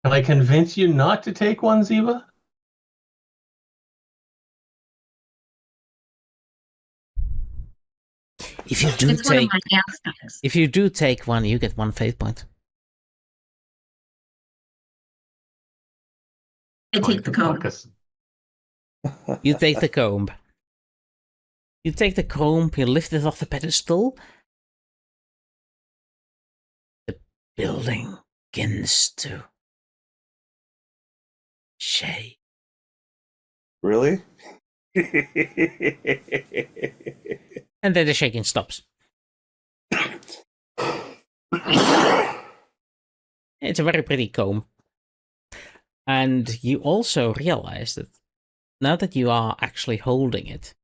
C: Can I convince you not to take one, Zeva?
A: If you do
D: it's one of
A: take,
D: my aspects.
A: if you do take one, you get 1 fate point.
D: I take the comb.
A: You take the comb. You take the comb. You lift it off the pedestal. The building begins to shake.
B: Really?
A: And then the shaking stops. It's a very pretty comb. And you also realize that now that you are actually holding it,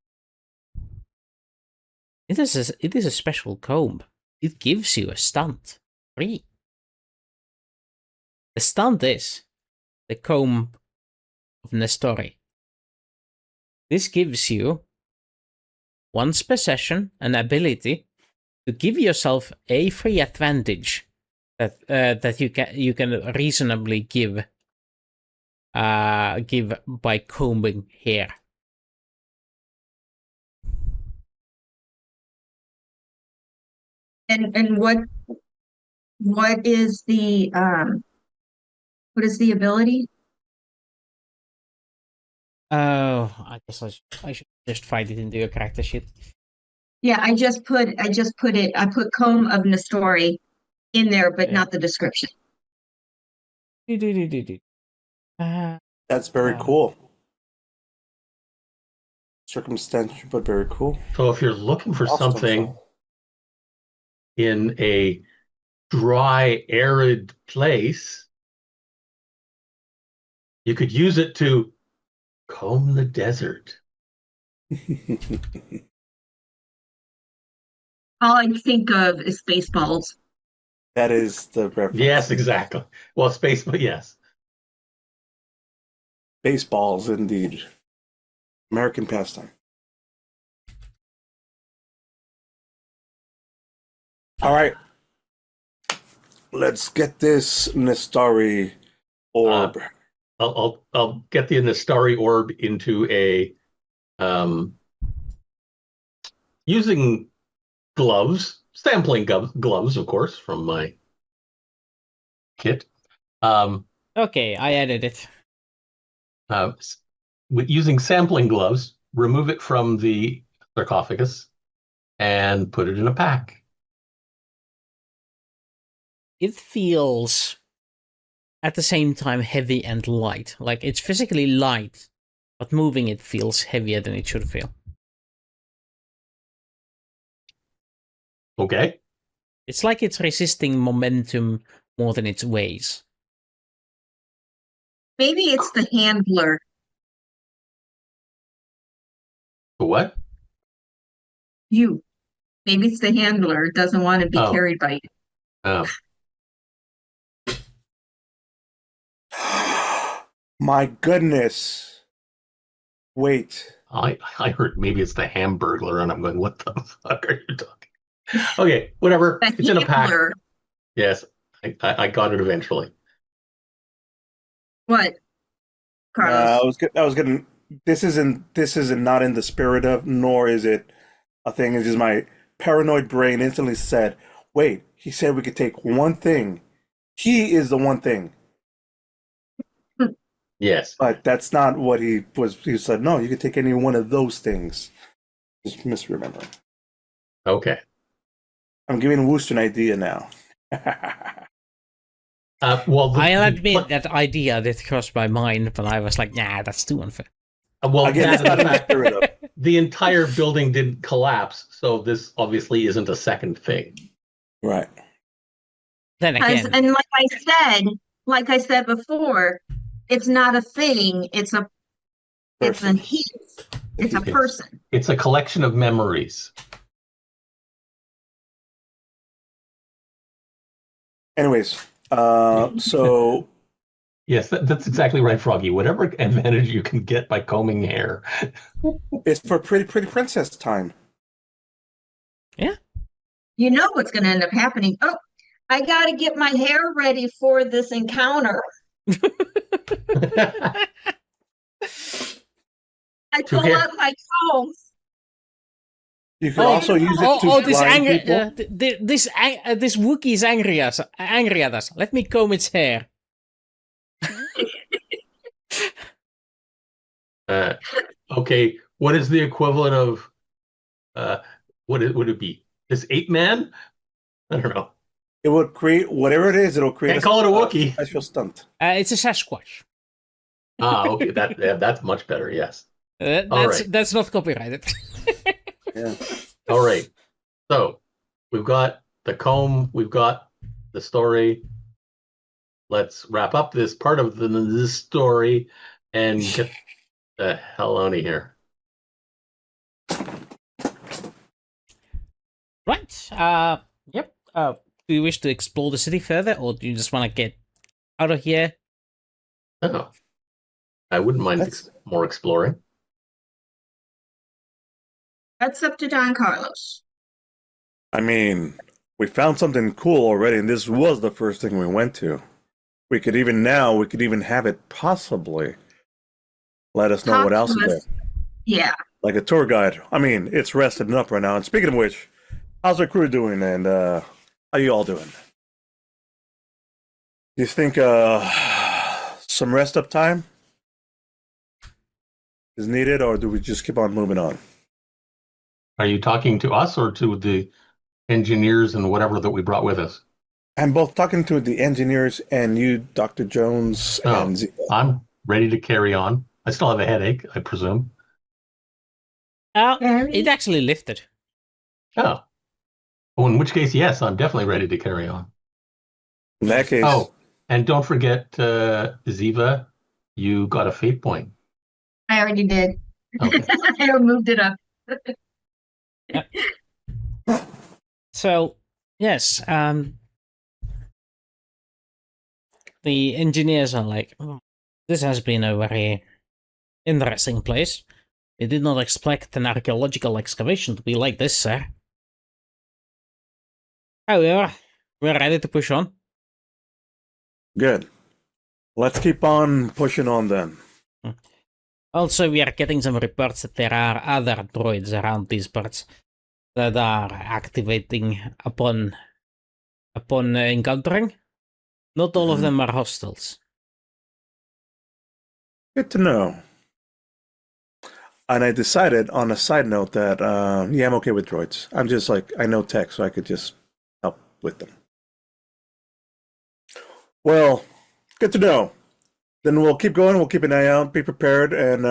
A: it is a special comb. It gives you a stunt. Free. The stunt is the comb of Nestori. This gives you once per session an ability to give yourself a free advantage that you can reasonably give by combing hair.
D: And what is the ability?
A: Oh, I guess I should just find it into your character sheet.
D: Yeah, I put comb of Nestori in there, but
A: Yeah.
D: not the description.
B: That's very cool. Circumstantial, but very cool.
C: So if you're looking for
B: Awesome.
C: something in a dry, arid place, you could use it to comb the desert.
D: All I think of is Spaceballs.
B: That is the reference.
C: Yes, exactly. Well, space, but yes.
B: Baseballs, indeed. American pastime. All right. Let's get this Nestori orb.
C: I'll get the Nestori orb into a using gloves, sampling gloves, of course, from my kit.
A: Okay, I added it.
C: With using sampling gloves, remove it from the sarcophagus and put it in a pack.
A: It feels at the same time heavy and light. Like it's physically light, but moving it feels heavier than it should feel.
C: Okay.
A: It's like it's resisting momentum more than its weighs.
D: Maybe it's the handler.
C: What?
D: You. Maybe it's the handler. It doesn't want to be
C: Oh.
D: carried by you.
C: Oh.
B: My goodness. Wait.
C: I heard maybe it's the Hamburglar, and I'm going, what the fuck are you talking? Okay, whatever.
D: The
C: It's in a pack.
D: handler.
C: Yes, I got it eventually.
D: What? Carlos.
B: I was getting. This isn't not in the spirit of, nor is it a thing. It's just my paranoid brain instantly said, "Wait, he said we could take one thing. He is the one thing."
C: Yes.
B: But that's not what he was. He said, "No, you could take any one of those things." Just misremembering.
C: Okay.
B: I'm giving Wooster an idea now.
C: Well,
A: I'll admit that idea did cross my mind, but I was like, nah, that's too unfair.
C: well,
B: Again,
C: that
B: it's not
C: and
B: in
C: the
B: the
C: fact
B: spirit of.
C: the entire building didn't collapse, so this obviously isn't a second thing.
B: Right.
A: Then again,
D: And like I said before, it's not a thing. It's a
B: Person.
D: he. It's a
C: Yes.
D: person.
C: It's a collection of memories.
B: Anyways, so
C: Yes, that's exactly right, Froggy. Whatever advantage you can get by combing hair.
B: it's for pretty princess time.
D: You know what's going to end up happening. Oh, I got to get my hair ready for this encounter. I pull
C: hair.
D: out my combs.
B: You can also use it to
A: this
B: blind
A: angry,
B: people.
A: this Wookiee is angry at us. Let me comb its hair.
C: Okay, what is the equivalent of what would it be? This ape man? I don't know.
B: It would create whatever it is. It'll create
C: Can't call it a Wookiee.
B: special stunt.
A: It's a Sasquatch.
C: Okay, that's much better. Yes.
A: That's not copyrighted.
B: Yeah.
C: All right. So we've got the comb. We've got the story. Let's wrap up this part of this story and get the hell out of here.
A: Right. Yep. Do you wish to explore the city further, or do you just want to get out of here?
C: Oh, I wouldn't mind more exploring.
D: That's up to Don Carlos.
B: I mean, we found something cool already, and this was the first thing we went to. We could even have it possibly let us know what else is there.
D: Yeah.
B: Like a tour guide. I mean, it's rested up right now. And speaking of which, how's our crew doing? And how you all doing? You think some rest up time is needed, or do we just keep on moving on?
C: Are you talking to us or to the engineers and whatever that we brought with us?
B: I'm both talking to the engineers and you, Dr. Jones, and Zeva.
C: I'm ready to carry on. I still have a headache, I presume.
A: It actually lifted.
C: Oh. Well, in which case, yes, I'm definitely ready to carry on.
B: In that case,
C: Oh, and don't forget, Zeva, you got a fate point.
D: I already did.
C: Okay.
D: I moved it up.
A: So, yes, the engineers are like, oh, this has been a very interesting place. We did not expect an archaeological excavation to be like this, sir. However, we're ready to push on.
B: Good. Let's keep on pushing on then.
A: Also, we are getting some reports that there are other droids around these parts that are activating upon encountering. Not all of them are hostiles.
B: Good to know. And I decided, on a side note, that yeah, I'm okay with droids. I'm just like, I know tech, so I could just help with them. Well, good to know. Then we'll keep going. We'll keep an eye out. Be prepared. And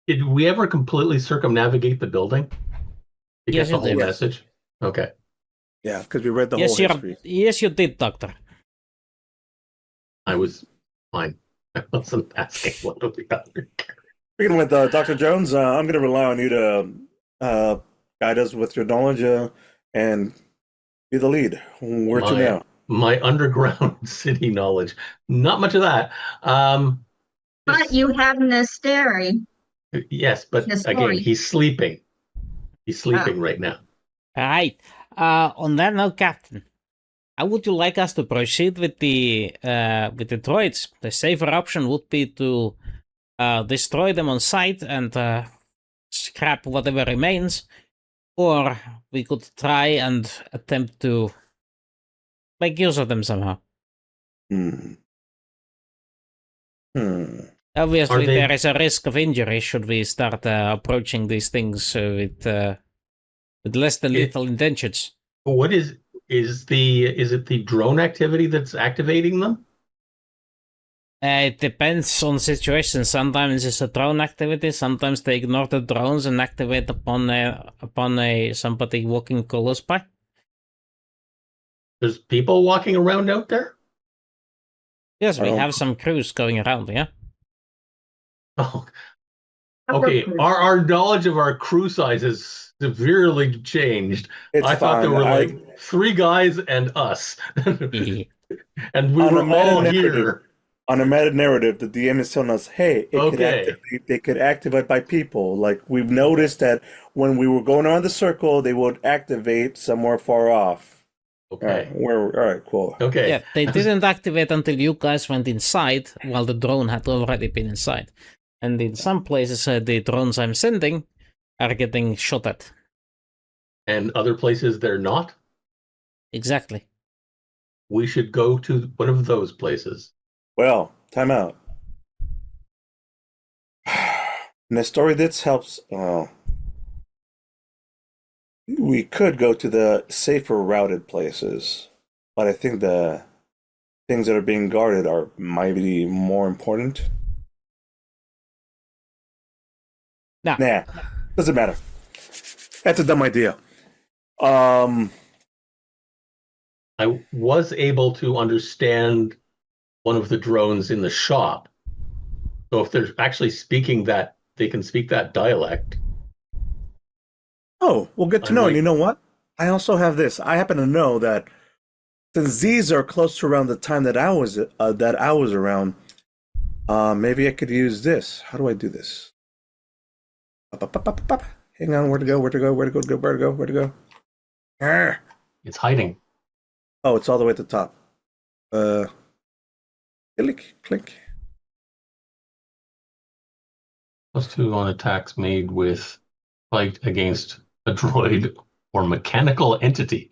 C: Did we ever completely circumnavigate the building to
A: Yes,
C: get the
A: you
C: whole
A: did.
C: message? Okay.
B: yeah, because we read the
A: Yes,
B: whole history.
A: yes, you did, Doctor.
C: I was fine. I wasn't asking what do we got.
B: Speaking with Dr. Jones, I'm going to rely on you to guide us with your knowledge and be the lead. Where to now?
C: My underground city knowledge. Not much of that.
D: But you have Nestori.
C: Yes, but
D: Nestori.
C: again, he's sleeping. He's sleeping right now.
A: Alright. On that note, Captain, how would you like us to proceed with the droids? The safer option would be to destroy them on sight and scrap whatever remains, or we could try and attempt to make use of them somehow. Obviously, there is a risk of injury should we start approaching these things with less than lethal intentions.
C: What is it the drone activity that's activating them?
A: It depends on situations. Sometimes it's a drone activity. Sometimes they ignore the drones and activate upon somebody walking close by.
C: There's people walking around out there?
A: Yes, we have some crews going around. Yeah.
C: Oh, okay. Our knowledge of our crew size has severely changed.
B: It's
C: I thought there
B: fine.
C: were like 3 guys and us, and we
B: On
C: were
B: a meta
C: all
B: narrative-
C: here.
B: On a meta narrative, the DM is telling us, hey, they could activate by people. Like, we've noticed that when we were going around the circle, they would activate somewhere far off.
C: Okay.
B: All right, cool.
C: Okay.
A: Yeah, they didn't activate until you guys went inside, while the drone had already been inside. And in some places, the drones I'm sending are getting shot at.
C: And other places they're not?
A: Exactly.
C: We should go to one of those places.
B: Well, time out. Nestori, this helps. We could go to the safer routed places, but I think the things that are being guarded are mighty more important. Nah, doesn't matter. That's a dumb idea.
C: I was able to understand one of the drones in the shop. So if they're actually speaking that, they can speak that dialect.
B: Oh, well, good to know. And you know what? I also have this. I happen to know that since these are close to around the time that I was around, maybe I could use this. How do I do this? Hang on, where to go? Arr.
C: It's hiding.
B: Oh, it's all the way at the top. Click.
C: +2 on attacks made with fight against a droid or mechanical entity.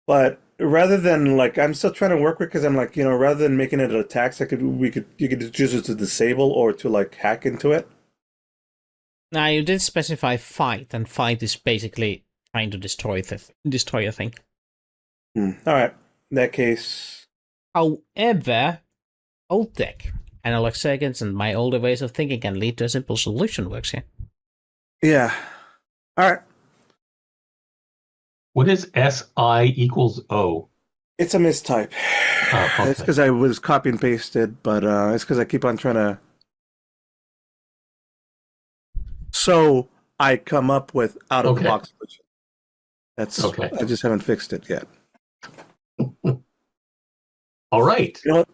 B: But rather than like, I'm still trying to work with, because I'm like, rather than making it attacks, you could choose it to disable or to like hack into it.
A: Now you did specify fight, and fight is basically trying to destroy a thing.
B: All right. In that case,
A: however, old tech, analog seconds, and my older ways of thinking can lead to a simple solution works here.
B: Yeah. All right.
C: What is SI equals O?
B: It's a mistype.
C: Okay.
B: It's because I was copy and pasted, but it's because I keep on trying to. So I come up with out of the box solution. That's okay. I just haven't fixed it yet.
C: All right.
B: You know what?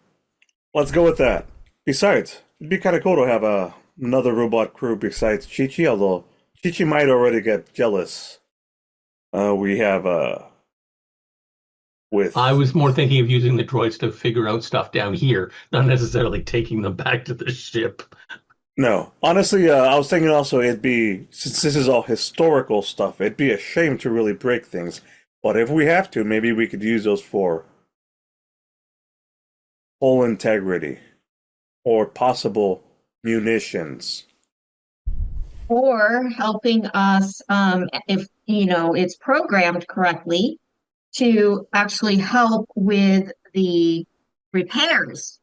B: Let's go with that. Besides, it'd be kind of cool to have a another robot crew besides Chi-Chi, although Chi-Chi might already get jealous. We have with
C: I was more thinking of using the droids to figure out stuff down here, not necessarily taking them back to the ship.
B: No, honestly, I was thinking also it'd be, since this is all historical stuff, it'd be a shame to really break things. But if we have to, maybe we could use those for hull integrity or possible munitions.
D: Or helping us, if it's programmed correctly, to actually help with the repairs.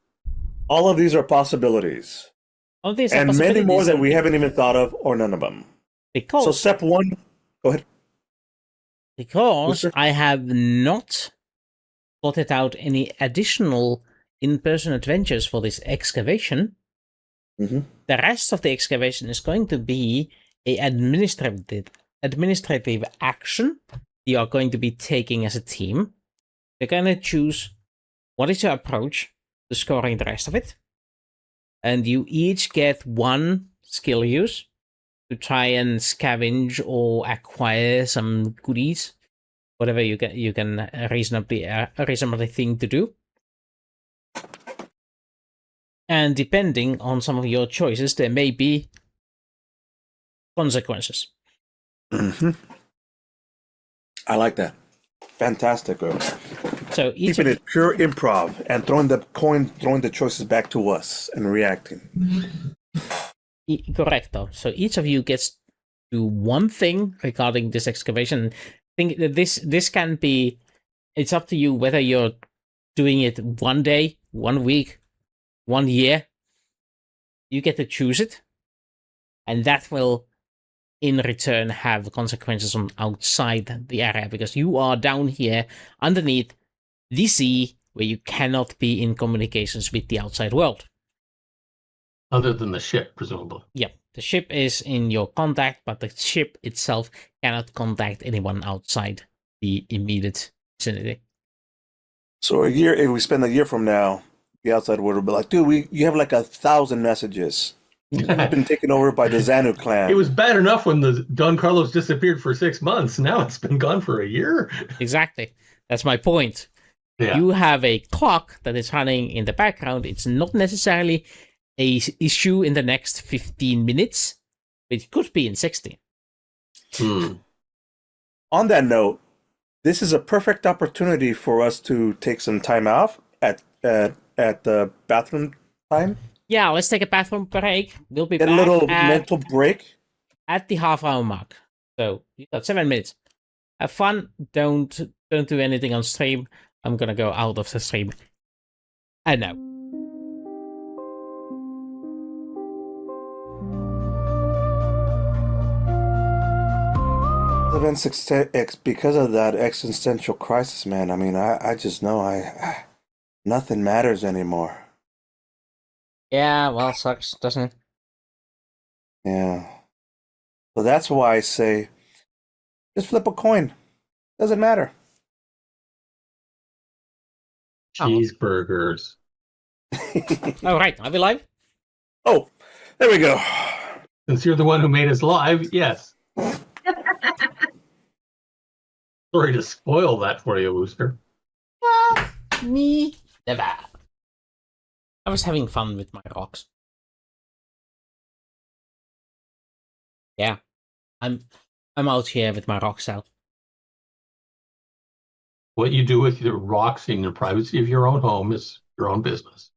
B: All of these are possibilities.
A: All these are
B: And many more
A: possibilities
B: that we haven't even thought of, or none of them.
A: because
B: So step one, go ahead.
A: because
B: Wooster?
A: I have not plotted out any additional in-person adventures for this excavation.
B: Mm-hmm.
A: The rest of the excavation is going to be a administrative action you are going to be taking as a team. You're going to choose what is your approach to scoring the rest of it. And you each get one skill use to try and scavenge or acquire some goodies, whatever you can reasonably think to do. And depending on some of your choices, there may be consequences.
B: Mm-hmm. I like that. Fantastic.
A: So each
B: Keeping
A: of
B: it pure improv and throwing the choices back to us and reacting.
A: correcto. So each of you gets to do one thing regarding this excavation. I think that this can be. It's up to you whether you're doing it 1 day, 1 week, 1 year. You get to choose it, and that will, in return, have consequences on outside the area because you are down here underneath the sea where you cannot be in communications with the outside world.
C: Other than the ship, presumably.
A: Yep, the ship is in your contact, but the ship itself cannot contact anyone outside the immediate vicinity.
B: So if we spend a year from now, the outside world will be like, dude, you have like 1,000 messages. You've been taken over by the Xanu clan.
C: It was bad enough when the Don Carlos disappeared for 6 months. Now it's been gone for a year.
A: Exactly. That's my point.
C: Yeah.
A: You have a clock that is running in the background. It's not necessarily a issue in the next 15 minutes, but it could be in 60.
B: On that note, this is a perfect opportunity for us to take some time off at the bathroom time.
A: Yeah, let's take a bathroom break. We'll be
B: Get
A: back
B: a little
A: at,
B: mental break.
A: at the half-hour mark. So you got 7 minutes. Have fun. Don't do anything on stream. I'm gonna go out of the stream. And now.
B: Because of that existential crisis, man. I mean, I just know nothing matters anymore.
A: Yeah, well, sucks, doesn't it?
B: Yeah. So that's why I say, just flip a coin. Doesn't matter.
C: Cheeseburgers.
A: All right, are we live?
B: Oh, there we go.
C: Since you're the one who made us live, yes. Sorry to spoil that for you, Wooster.
A: Me never. I was having fun with my rocks. Yeah, I'm out here with my rock cell.
C: What you do with your rocks in the privacy of your own home is your own business.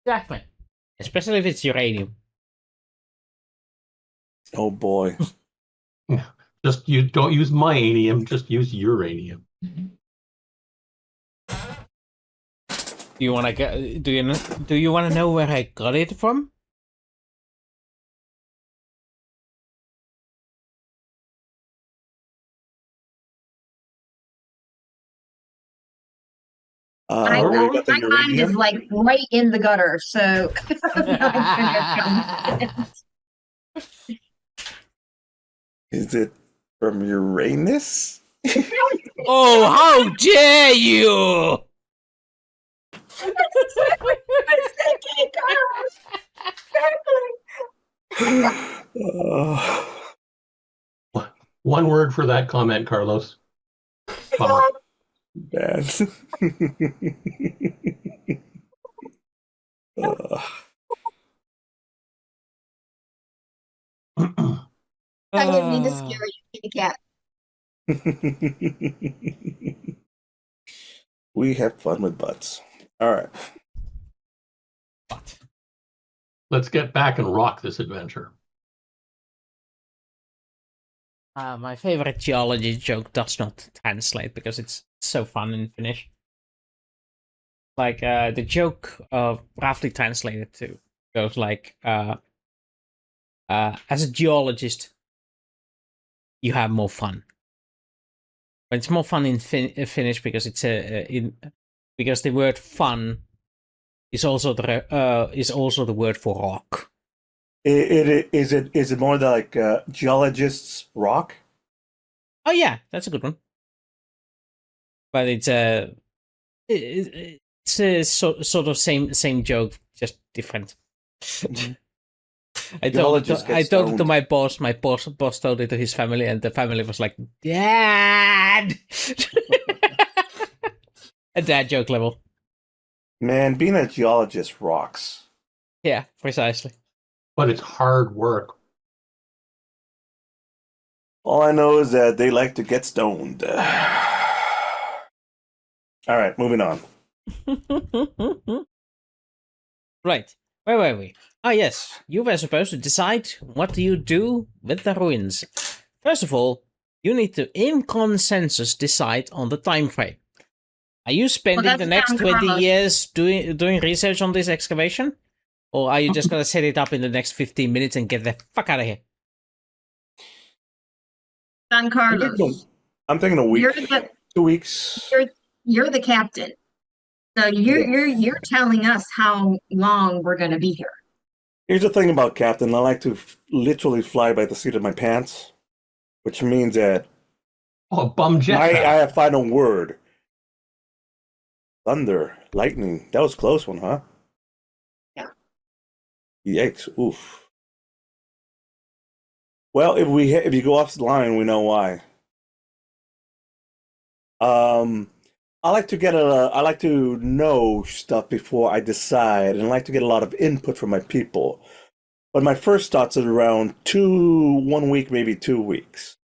A: Exactly. Especially if it's uranium.
B: Oh boy.
C: Just you don't use myanium, just use uranium.
A: Do you want to get? Do you want to know where I got it from?
D: My mind is like right in the gutter, so
B: Is it from Uranus?
A: Oh, how dare you!
C: One word for that comment, Carlos. Bummer.
B: Bad.
D: I didn't mean to scare you, kitty cat.
B: We have fun with butts. All right.
A: But
C: Let's get back and rock this adventure.
A: my favorite geology joke does not translate because it's so fun in Finnish. Like the joke roughly translated to goes like as a geologist you have more fun. But it's more fun in Finnish because it's because the word fun is also the word for rock.
B: Is it more like geologists rock?
A: Oh yeah, that's a good one. But it's it's a sort of same joke, just different. I told it to my boss. My boss told it to his family, and the family was like, "Dad!" A dad joke level.
B: Man, being a geologist rocks.
A: Yeah, precisely.
C: But it's hard work.
B: All I know is that they like to get stoned. All right, moving on.
A: Right. Where were we? Ah, yes. You were supposed to decide what do you do with the ruins. First of all, you need to, in consensus, decide on the time frame. Are you spending the next 20 years doing research on this excavation? Or are you just going to set it up in the next 15 minutes and get the fuck out of here?
D: Don Carlos.
B: I'm thinking a week. 2 weeks.
D: You're the captain. So you're telling us how long we're going to be here.
B: Here's the thing about Captain. I like to literally fly by the seat of my pants, which means that
C: bum jet.
B: I have final word. Thunder, lightning. That was a close one, huh?
D: Yeah.
B: Yikes! Oof. Well, if you go off the line, we know why. I like to know stuff before I decide, and I like to get a lot of input from my people. But my first thoughts are around 1 week, maybe 2 weeks.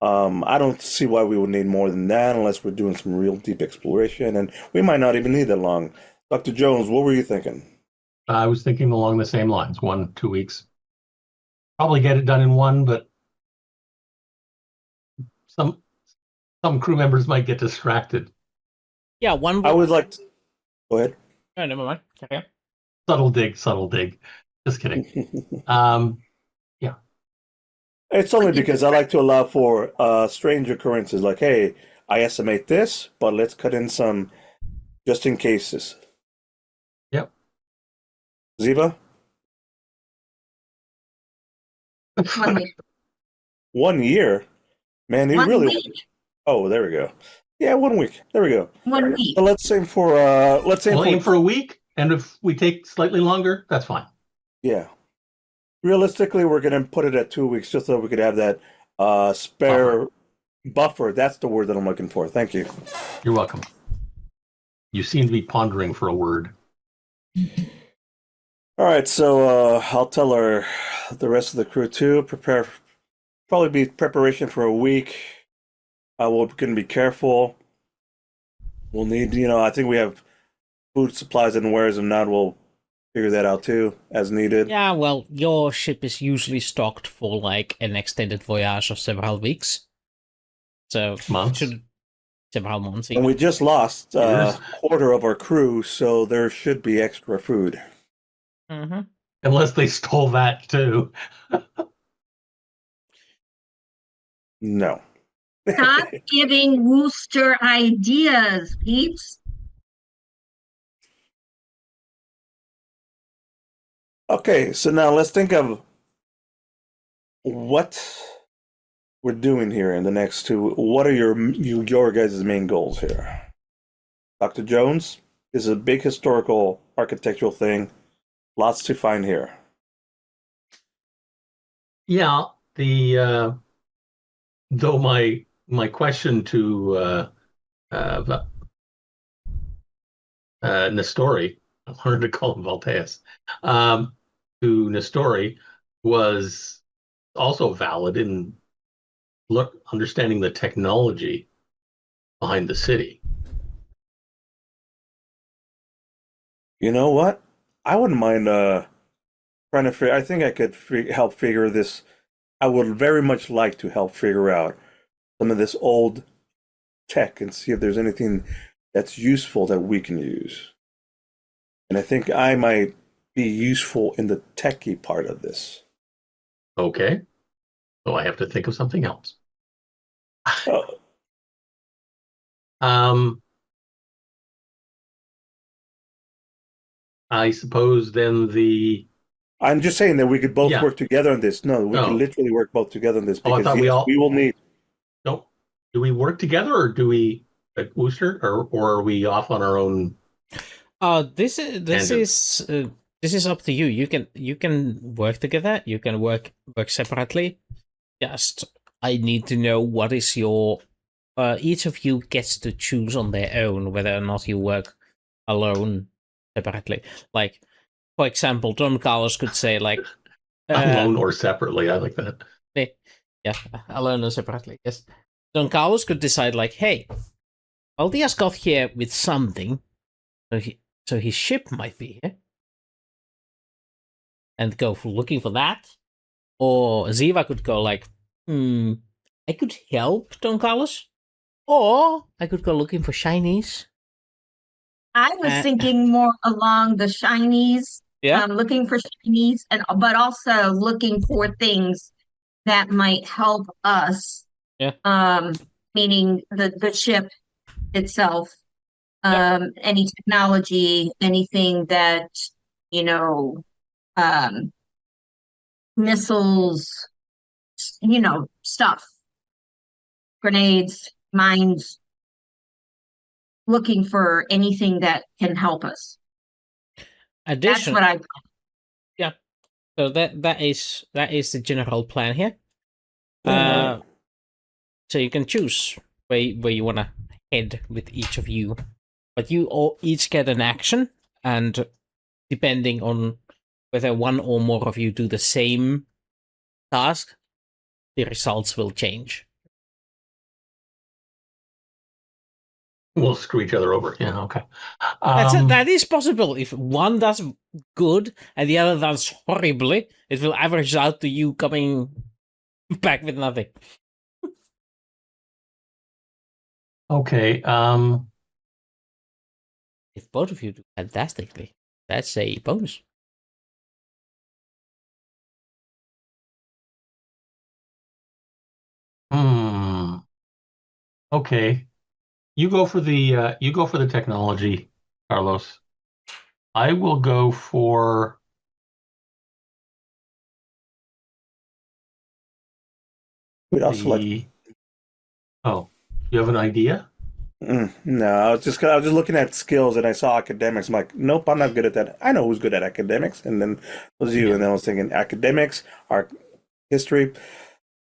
B: I don't see why we would need more than that unless we're doing some real deep exploration, and we might not even need that long. Dr. Jones, what were you thinking?
C: I was thinking along the same lines, 1, 2 weeks. Probably get it done in one, but some crew members might get distracted.
A: Yeah, one.
B: I would like to... Go ahead.
A: Oh, never mind. Okay.
C: Subtle dig. Just kidding. Yeah.
B: It's only because I like to allow for strange occurrences. Like, hey, I estimate this, but let's cut in some just in cases.
C: Yep.
B: Zeva?
D: 1 week.
B: 1 year? Man, you
D: 1
B: really...
D: week.
B: Oh, there we go. Yeah, 1 week. There we go.
D: 1 week.
B: So let's aim for
C: We'll aim for a week, and if we take slightly longer, that's fine.
B: Yeah. Realistically, we're going to put it at 2 weeks just so we could have that spare buffer. That's the word that I'm looking for. Thank you.
C: You're welcome. You seem to be pondering for a word.
B: All right, so I'll tell the rest of the crew too. Probably be preparation for a week. We're going to be careful. We'll need, I think we have food supplies and wares, and now we'll figure that out too, as needed.
A: Yeah, well, your ship is usually stocked for like an extended voyage of several weeks. So
C: months.
A: Several months.
B: And we just lost a quarter of our crew, so there should be extra food.
A: Mm-hmm.
C: Unless they stole that too.
B: No.
D: Stop giving Wooster ideas, peeps.
B: Okay, so now let's think of what we're doing here in the next two. What are your guys' main goals here? Dr. Jones, this is a big historical architectural thing. Lots to find here.
C: Yeah, the though my question to uh, Nestori, I wanted to call him Valtias, to Nestori was also valid in understanding the technology behind the city.
B: You know what? I wouldn't mind trying to figure. I think I could help figure this. I would very much like to help figure out some of this old tech and see if there's anything that's useful that we can use. And I think I might be useful in the techie part of this.
C: Okay, so I have to think of something else.
B: Oh,
C: Um, I suppose then the
B: I'm just saying that we could both
C: yeah.
B: work together on this. No, we could
C: Oh,
B: literally work both together on this
C: oh, I
B: because
C: thought we
B: yes,
C: all
B: we will need.
C: don't. Do we work together or do we at Wooster or are we off on our own
A: This is
C: tangents?
A: this is up to you. You can work together. You can work separately. Just I need to know what is your. Each of you gets to choose on their own whether or not you work alone separately. Like, for example, Don Carlos could say like,
C: Alone or separately? I like that.
A: yeah, alone or separately. Yes, Don Carlos could decide like, hey, Valtias got here with something, so his ship might be here, and go for looking for that. Or Zeva could go like, I could help Don Carlos, or I could go looking for shinies.
D: I was thinking more along the shinies,
A: Yeah,
D: looking for shinies, but also looking for things that might help us.
A: Yeah.
D: Meaning the ship itself,
A: yeah.
D: any technology, anything that, you know, um, missiles, stuff, grenades, mines, looking for anything that can help us. That's
A: Addition,
D: what I.
A: yeah. So that is the general plan here.
B: Yeah.
A: So you can choose where you wanna head with each of you, but you all each get an action, and depending on whether one or more of you do the same task, the results will change.
C: We'll screw each other over. Yeah, okay.
A: That is possible. If one does good and the other does horribly, it will average out to you coming back with nothing.
C: Okay.
A: If both of you do fantastically, that's a bonus.
C: Okay. You go for the technology, Carlos. I will go for
B: We'd also like.
C: the. Oh, you have an idea?
B: No, I was just looking at skills and I saw academics. I'm like, nope, I'm not good at that. I know who's good at academics, and then it was you.
C: Yeah.
B: And then I was thinking academics, art, history.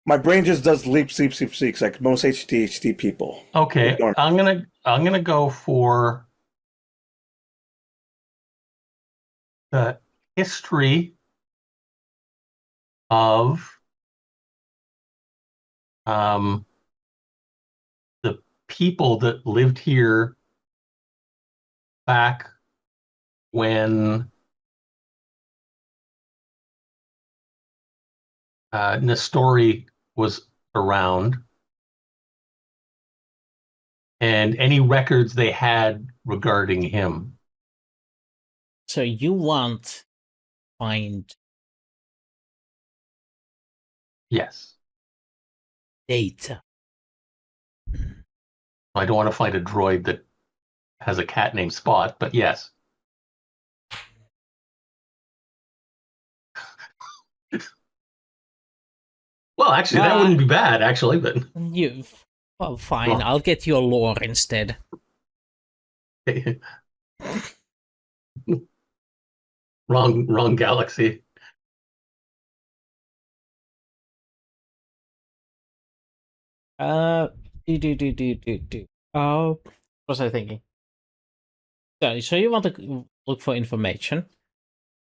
B: My brain just does leap, sleep, sleep, sleeps like most HDHD people.
C: Okay.
B: Ignore me.
C: I'm gonna go for the history of um the people that lived here back when Nestori was around and any records they had regarding him.
A: So you want to find
C: Yes.
A: data.
C: I don't want to find a droid that has a cat named Spot, but yes. Well, actually, that wouldn't be bad, actually, but
A: Well, fine. I'll get your lore instead.
C: wrong galaxy.
A: What was I thinking? So you want to look for information?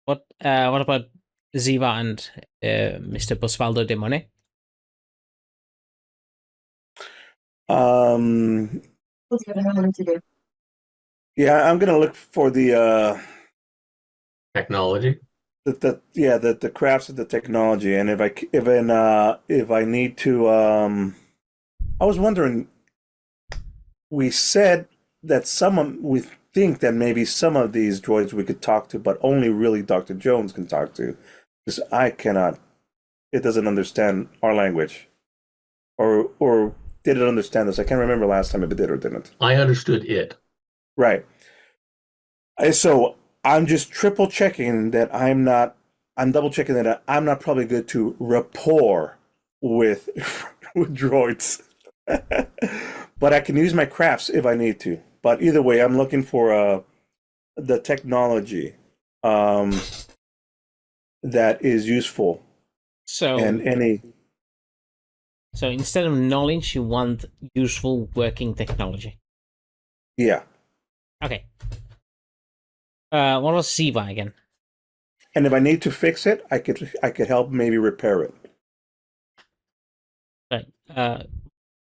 A: What about Zeva and Mr. Bosvaldo Demone?
D: What's what I wanted to do.
B: Yeah, I'm gonna look for the
C: Technology.
B: the crafts of the technology, and if I need to, I was wondering. We said that we think that maybe some of these droids we could talk to, but only really Dr. Jones can talk to, because I cannot. It doesn't understand our language, or did it understand us? I can't remember last time if it did or didn't.
C: I understood it.
B: Right. So I'm just triple checking that I'm not. I'm double checking that I'm not probably good to rapport with with droids. But I can use my crafts if I need to. But either way, I'm looking for the technology that is useful.
A: So So instead of knowledge, you want useful working technology.
B: Yeah.
A: Okay. What was Zeva again?
B: And if I need to fix it, I could help maybe repair it.
A: Right.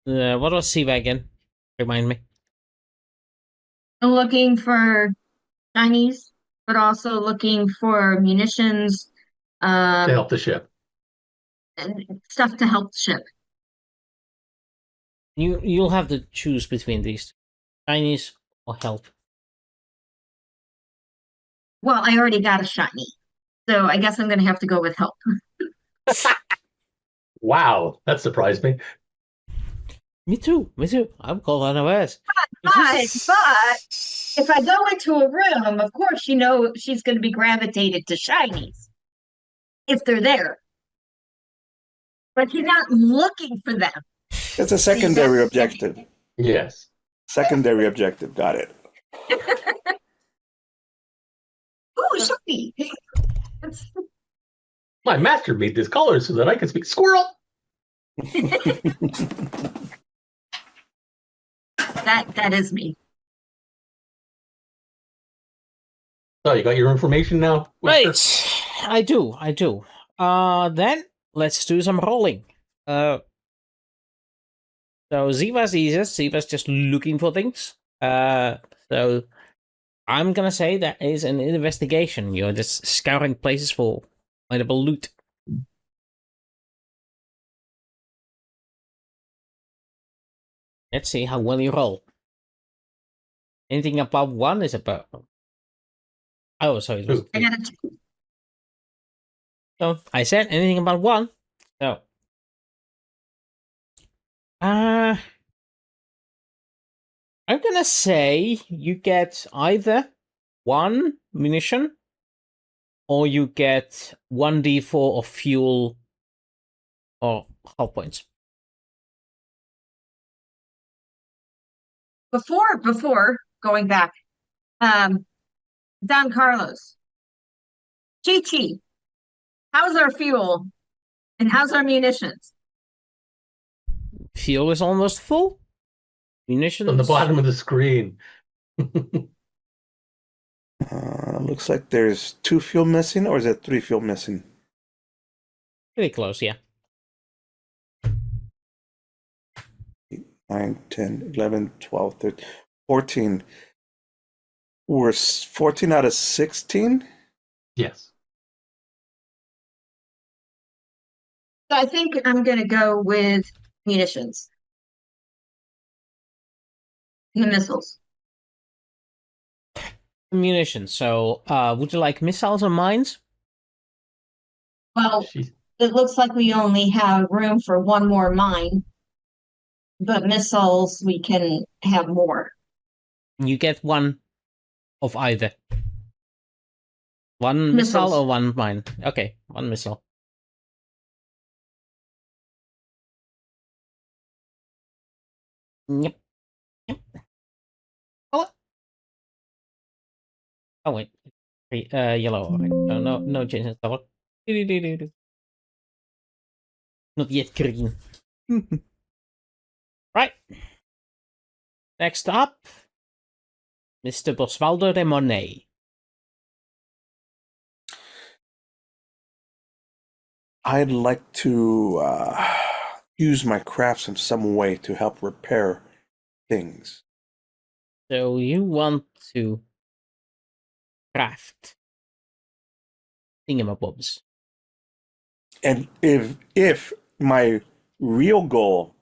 A: What was Zeva again? Remind me.
D: I'm looking for Chinese, but also looking for munitions,
C: To help the ship.
D: and stuff to help the ship.
A: You'll have to choose between these, Chinese or help.
D: Well, I already got a shiny, so I guess I'm going to have to go with help.
C: Wow, that surprised me.
A: Me too. I'm called unawares.
D: But if I go into a room, of course, she's going to be gravitated to shinies if they're there. But she's not looking for them.
B: It's a secondary objective.
C: Yes.
B: Secondary objective. Got it.
D: Ooh, shiny!
C: My master made this color so that I can speak squirrel.
D: That is me.
C: So you got your information now?
A: Right. I do. Then let's do some rolling. So Zeva's easiest. Zeva's just looking for things. So I'm gonna say that is an investigation. You're just scouring places for findable loot. Let's see how well you roll. Anything above 1 is above. Oh, sorry. It was
D: I got a 2.
A: So I said anything about 1. So I'm gonna say you get either 1 munition or you get 1d4 of fuel or hull points.
D: Before going back, Don Carlos, Chi, how's our fuel and how's our munitions?
A: Fuel is almost full. Munitions
C: On the bottom of the screen.
B: Looks like there's 2 fuel missing, or is it 3 fuel missing?
A: Pretty close, yeah.
B: 9, 10, 11, 12, 13, 14. We're 14 out of 16?
C: Yes.
D: So I think I'm going to go with munitions. The missiles.
A: Munitions. So, would you like missiles or mines?
D: Well,
C: She's-
D: it looks like we only have room for 1 more mine, but missiles we can have more.
A: You get 1 of either. 1 missile
D: Missiles.
A: or 1 mine. Okay, 1 missile. Yep. Oh wait. Yellow. Okay. No change in color. Not yet green. Right. Next up, Mr. Bosvaldo de Monet.
B: I'd like to use my crafts in some way to help repair things.
A: So you want to craft thingamabobs.
B: And if my real goal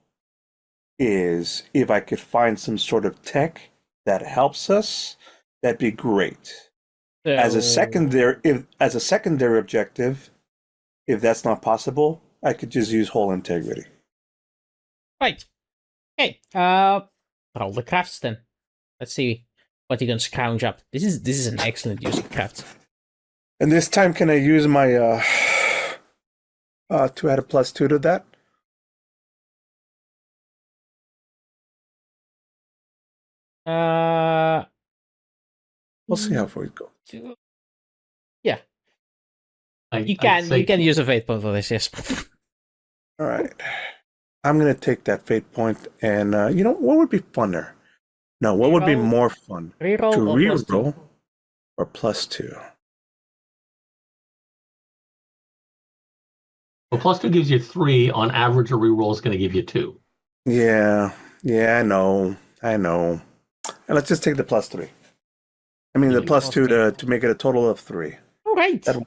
B: is if I could find some sort of tech that helps us, that'd be great.
A: So,
B: As a secondary objective, if that's not possible, I could just use whole integrity.
A: right. Okay. Roll the crafts then. Let's see what you can scrounge up. This is an excellent use of crafts.
B: And this time, can I use my to add a +2 to that? We'll see how far we go.
A: Yeah, you
C: I'd say
A: can use a fate point for this. Yes.
B: All right. I'm going to take that fate point, and what would be funner? No, what would be
A: Reroll?
B: more fun?
A: Reroll
B: To
A: or +2?
B: reroll or +2?
C: well, +2 gives you 3. On average, a reroll is going to give you 2.
B: Yeah, I know. And let's just take the +3. I mean, the +2 to make it a total of 3.
A: All right.
B: That'll-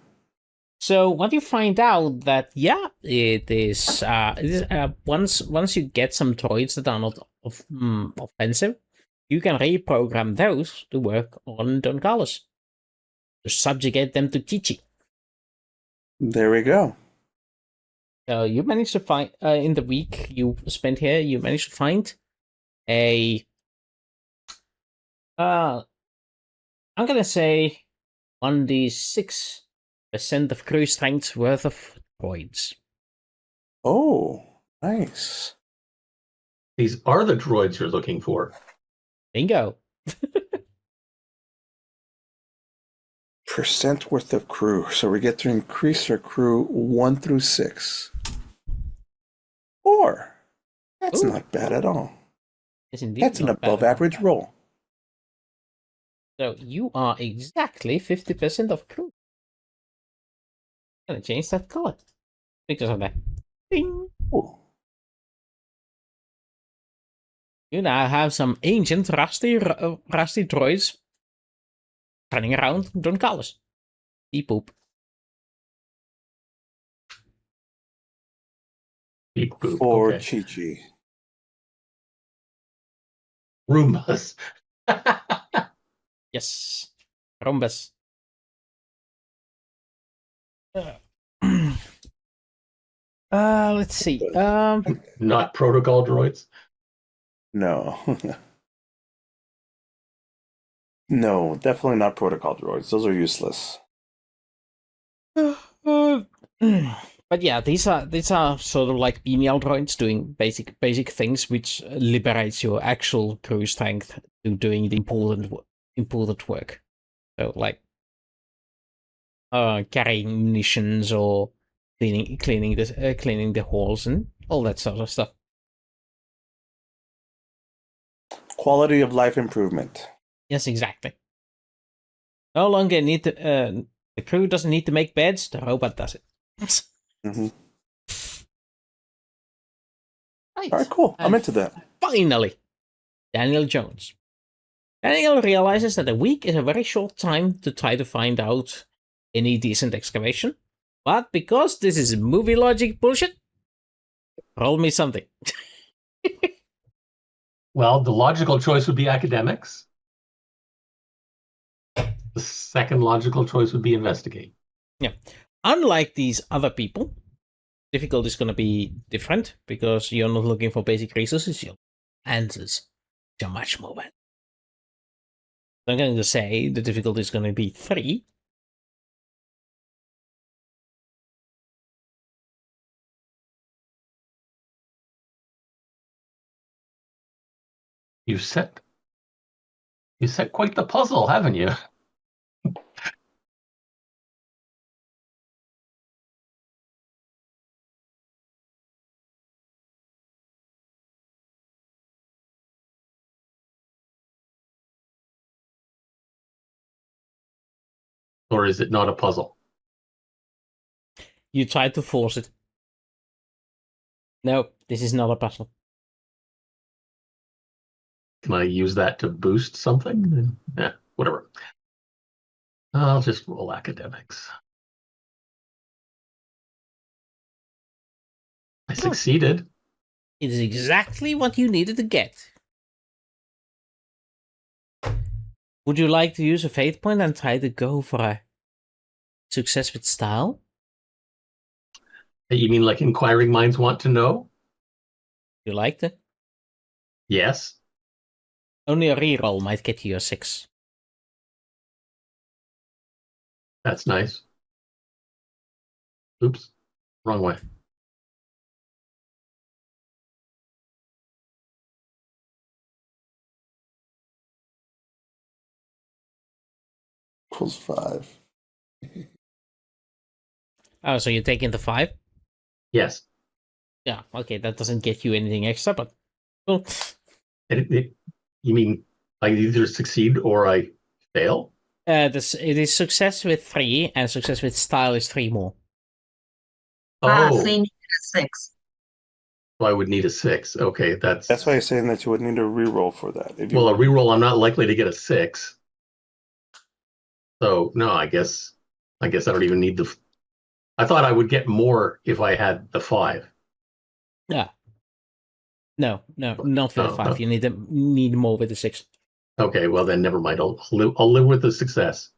A: So what you find out that it is once you get some droids that are not offensive, you can reprogram those to work on Don Carlos to subjugate them to Chichi.
B: There we go.
A: You managed to find in the week you spent here. You managed to find a I'm gonna say 1d6% of crew strength worth of droids.
B: Oh, nice.
C: These are the droids you're looking for.
A: Bingo.
B: Percent worth of crew. So we get to increase our crew 1 through 6. 4. That's
A: Ooh.
B: not bad at all.
A: Yes, indeed.
B: That's an
A: not bad
B: above
A: at all.
B: average roll.
A: So you are exactly 50% of crew. I'm gonna change that color because of that. Ding.
B: Ooh.
A: You now have some ancient rusty droids running around Don Carlos. Beep boop.
C: Beep boop.
B: For
C: Okay.
B: Chi-Chi.
C: Roombas.
A: Yes. Rhombus. Let's see.
C: Not protocol droids.
B: No. No, definitely not protocol droids. Those are useless.
A: But yeah, these are sort of like email droids doing basic things, which liberates your actual crew strength to doing the important work. So like carrying munitions or cleaning the halls and all that sort of stuff.
B: Quality of life improvement.
A: Yes, exactly. No longer need to. The crew doesn't need to make beds. The robot does it.
B: Mm-hmm.
A: Right.
B: All right, cool. I'm
A: And
B: into that.
A: Finally, Daniel Jones. Daniel realizes that a week is a very short time to try to find out any decent excavation. But because this is movie logic bullshit, roll me something.
C: Well, the logical choice would be academics. The second logical choice would be investigate.
A: Yeah. Unlike these other people, difficulty is going to be different because you're not looking for basic resources, your answers are much more bad. I'm going to say the difficulty is going to be 3.
C: You set quite the puzzle, haven't you? Or is it not a puzzle?
A: You tried to force it. No, this is not a puzzle.
C: Can I use that to boost something? Yeah, whatever. I'll just roll academics. I succeeded.
A: It is exactly what you needed to get. Would you like to use a fate point and try to go for a success with style?
C: You mean like inquiring minds want to know?
A: You liked it?
C: Yes.
A: Only a reroll might get you a 6.
C: That's nice. Oops. Wrong way.
B: Equals 5.
A: Oh, so you're taking the 5?
C: Yes.
A: Yeah, okay, that doesn't get you anything extra, but... Well,
C: You mean I either succeed or I fail?
A: it is success with 3, and success with style is 3 more.
C: Oh,
D: So you need a 6.
C: so I would need a 6. Okay,
B: That's why I'm saying that you would need a reroll for that. If you
C: Well, a reroll, I'm not likely to get a 6. So no, I guess I don't even need the. I thought I would get more if I had the 5.
A: Yeah. No, not with the 5.
C: Oh.
A: You need more with the 6.
C: Okay, well then never mind. I'll live with the success.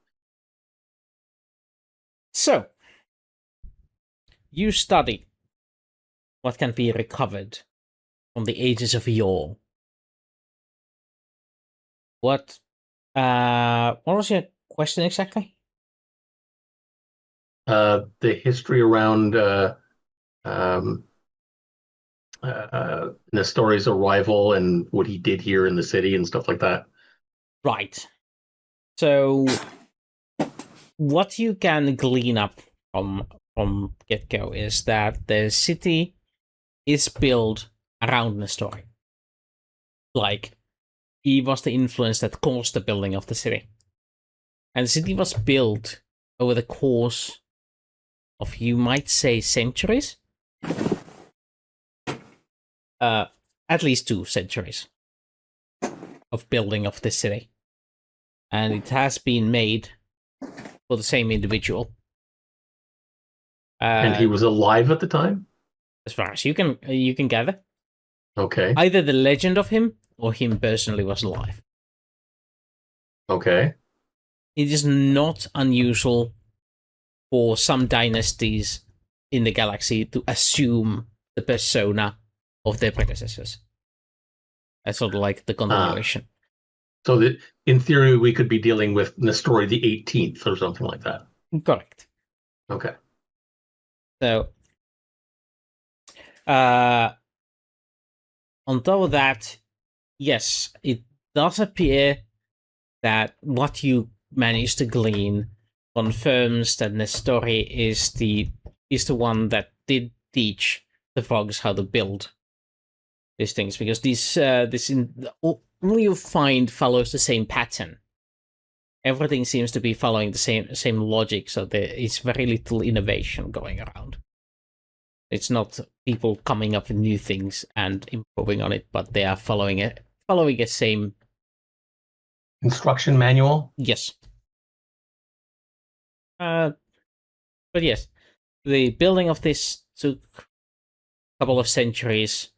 A: So, you study what can be recovered from the ages of yore. What was your question exactly?
C: The history around Nestori's arrival and what he did here in the city and stuff like that.
A: Right. So, what you can glean up from get-go is that the city is built around Nestori. Like, he was the influence that caused the building of the city. And the city was built over the course of, you might say, centuries. At least 2 centuries of building of the city. And it has been made for the same individual.
C: And he was alive at the time?
A: As far as you can gather.
C: Okay.
A: Either the legend of him or him personally was alive.
C: Okay.
A: It is not unusual for some dynasties in the galaxy to assume the persona of their predecessors. That's sort of like the continuation.
C: So that in theory we could be dealing with Nestori the 18th or something like that.
A: Correct.
C: Okay.
A: So, on top of that, yes, it does appear that what you managed to glean confirms that Nestori is the one that did teach the frogs how to build these things, because all you find follows the same pattern. Everything seems to be following the same logic, so there is very little innovation going around. It's not people coming up with new things and improving on it, but they are following a same
C: instruction manual.
A: Yes. But yes, the building of this took a couple of centuries,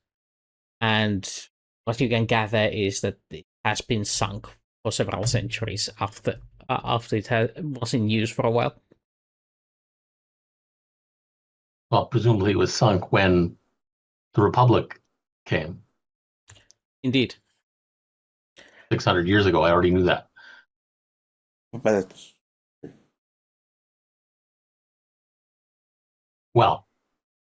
A: and what you can gather is that it has been sunk for several centuries after it was in use for a while.
C: Well, presumably it was sunk when the Republic came.
A: Indeed.
C: 600 years ago, I already knew that.
B: But
C: Well,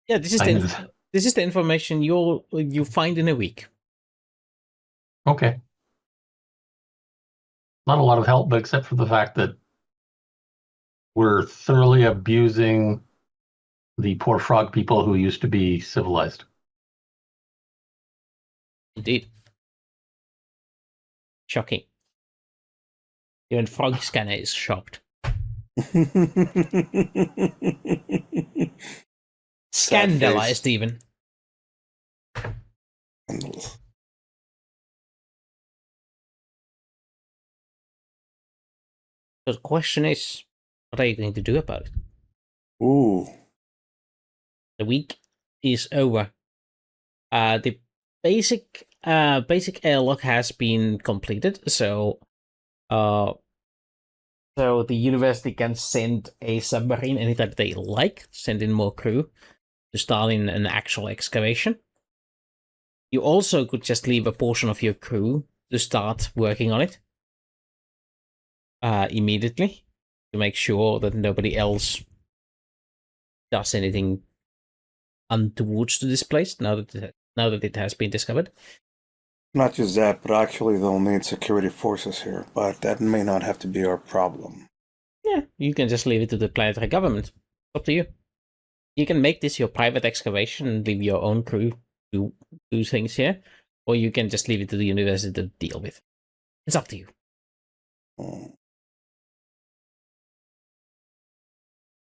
A: yeah, this is the information you find in a week.
C: Okay. Not a lot of help, but except for the fact that we're thoroughly abusing the poor frog people who used to be civilized.
A: Indeed. Shocking. Even Frog Scanner is shocked.
B: Sad
A: Scandalized
B: face.
A: even. So the question is, what are you going to do about it?
B: Ooh.
A: The week is over. The basic airlock has been completed, so so the university can send a submarine anytime they like, send in more crew to start in an actual excavation. You also could just leave a portion of your crew to start working on it immediately to make sure that nobody else does anything untowards to this place now that it has been discovered.
B: Not just that, but actually they'll need security forces here, but that may not have to be our problem.
A: Yeah, you can just leave it to the planetary government. Up to you. You can make this your private excavation and leave your own crew to do things here, or you can just leave it to the university to deal with. It's up to you.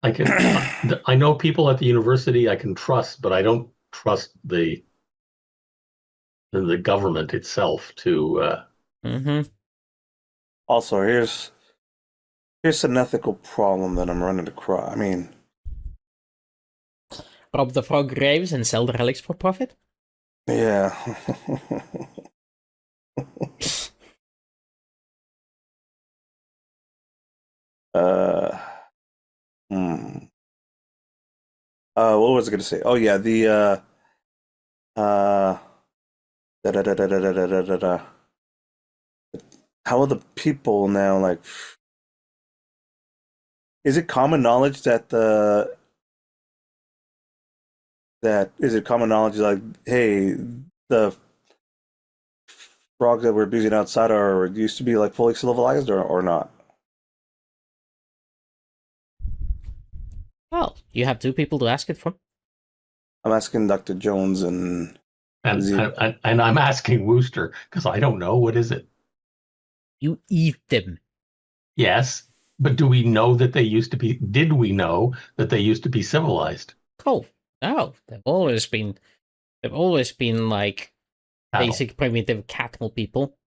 C: I know people at the university I can trust, but I don't trust the government itself to.
B: Also, here's an ethical problem that I'm running across. I mean,
A: Rob the frog graves and sell the relics for profit?
B: yeah. What was I going to say? Oh yeah, the da da da da da da da da da. How are the people now? Like, is it common knowledge that like, hey, the frogs that we're abusing outside are used to be like fully civilized or not?
A: Well, you have two people to ask it from.
B: I'm asking Dr. Jones and
C: I'm asking Wooster because I don't know, what is it.
A: You eat them.
C: Yes, but do we know that they used to be? Did we know that they used to be civilized?
A: Oh, no, they've always been like
C: Cattle.
A: basic primitive cattle people.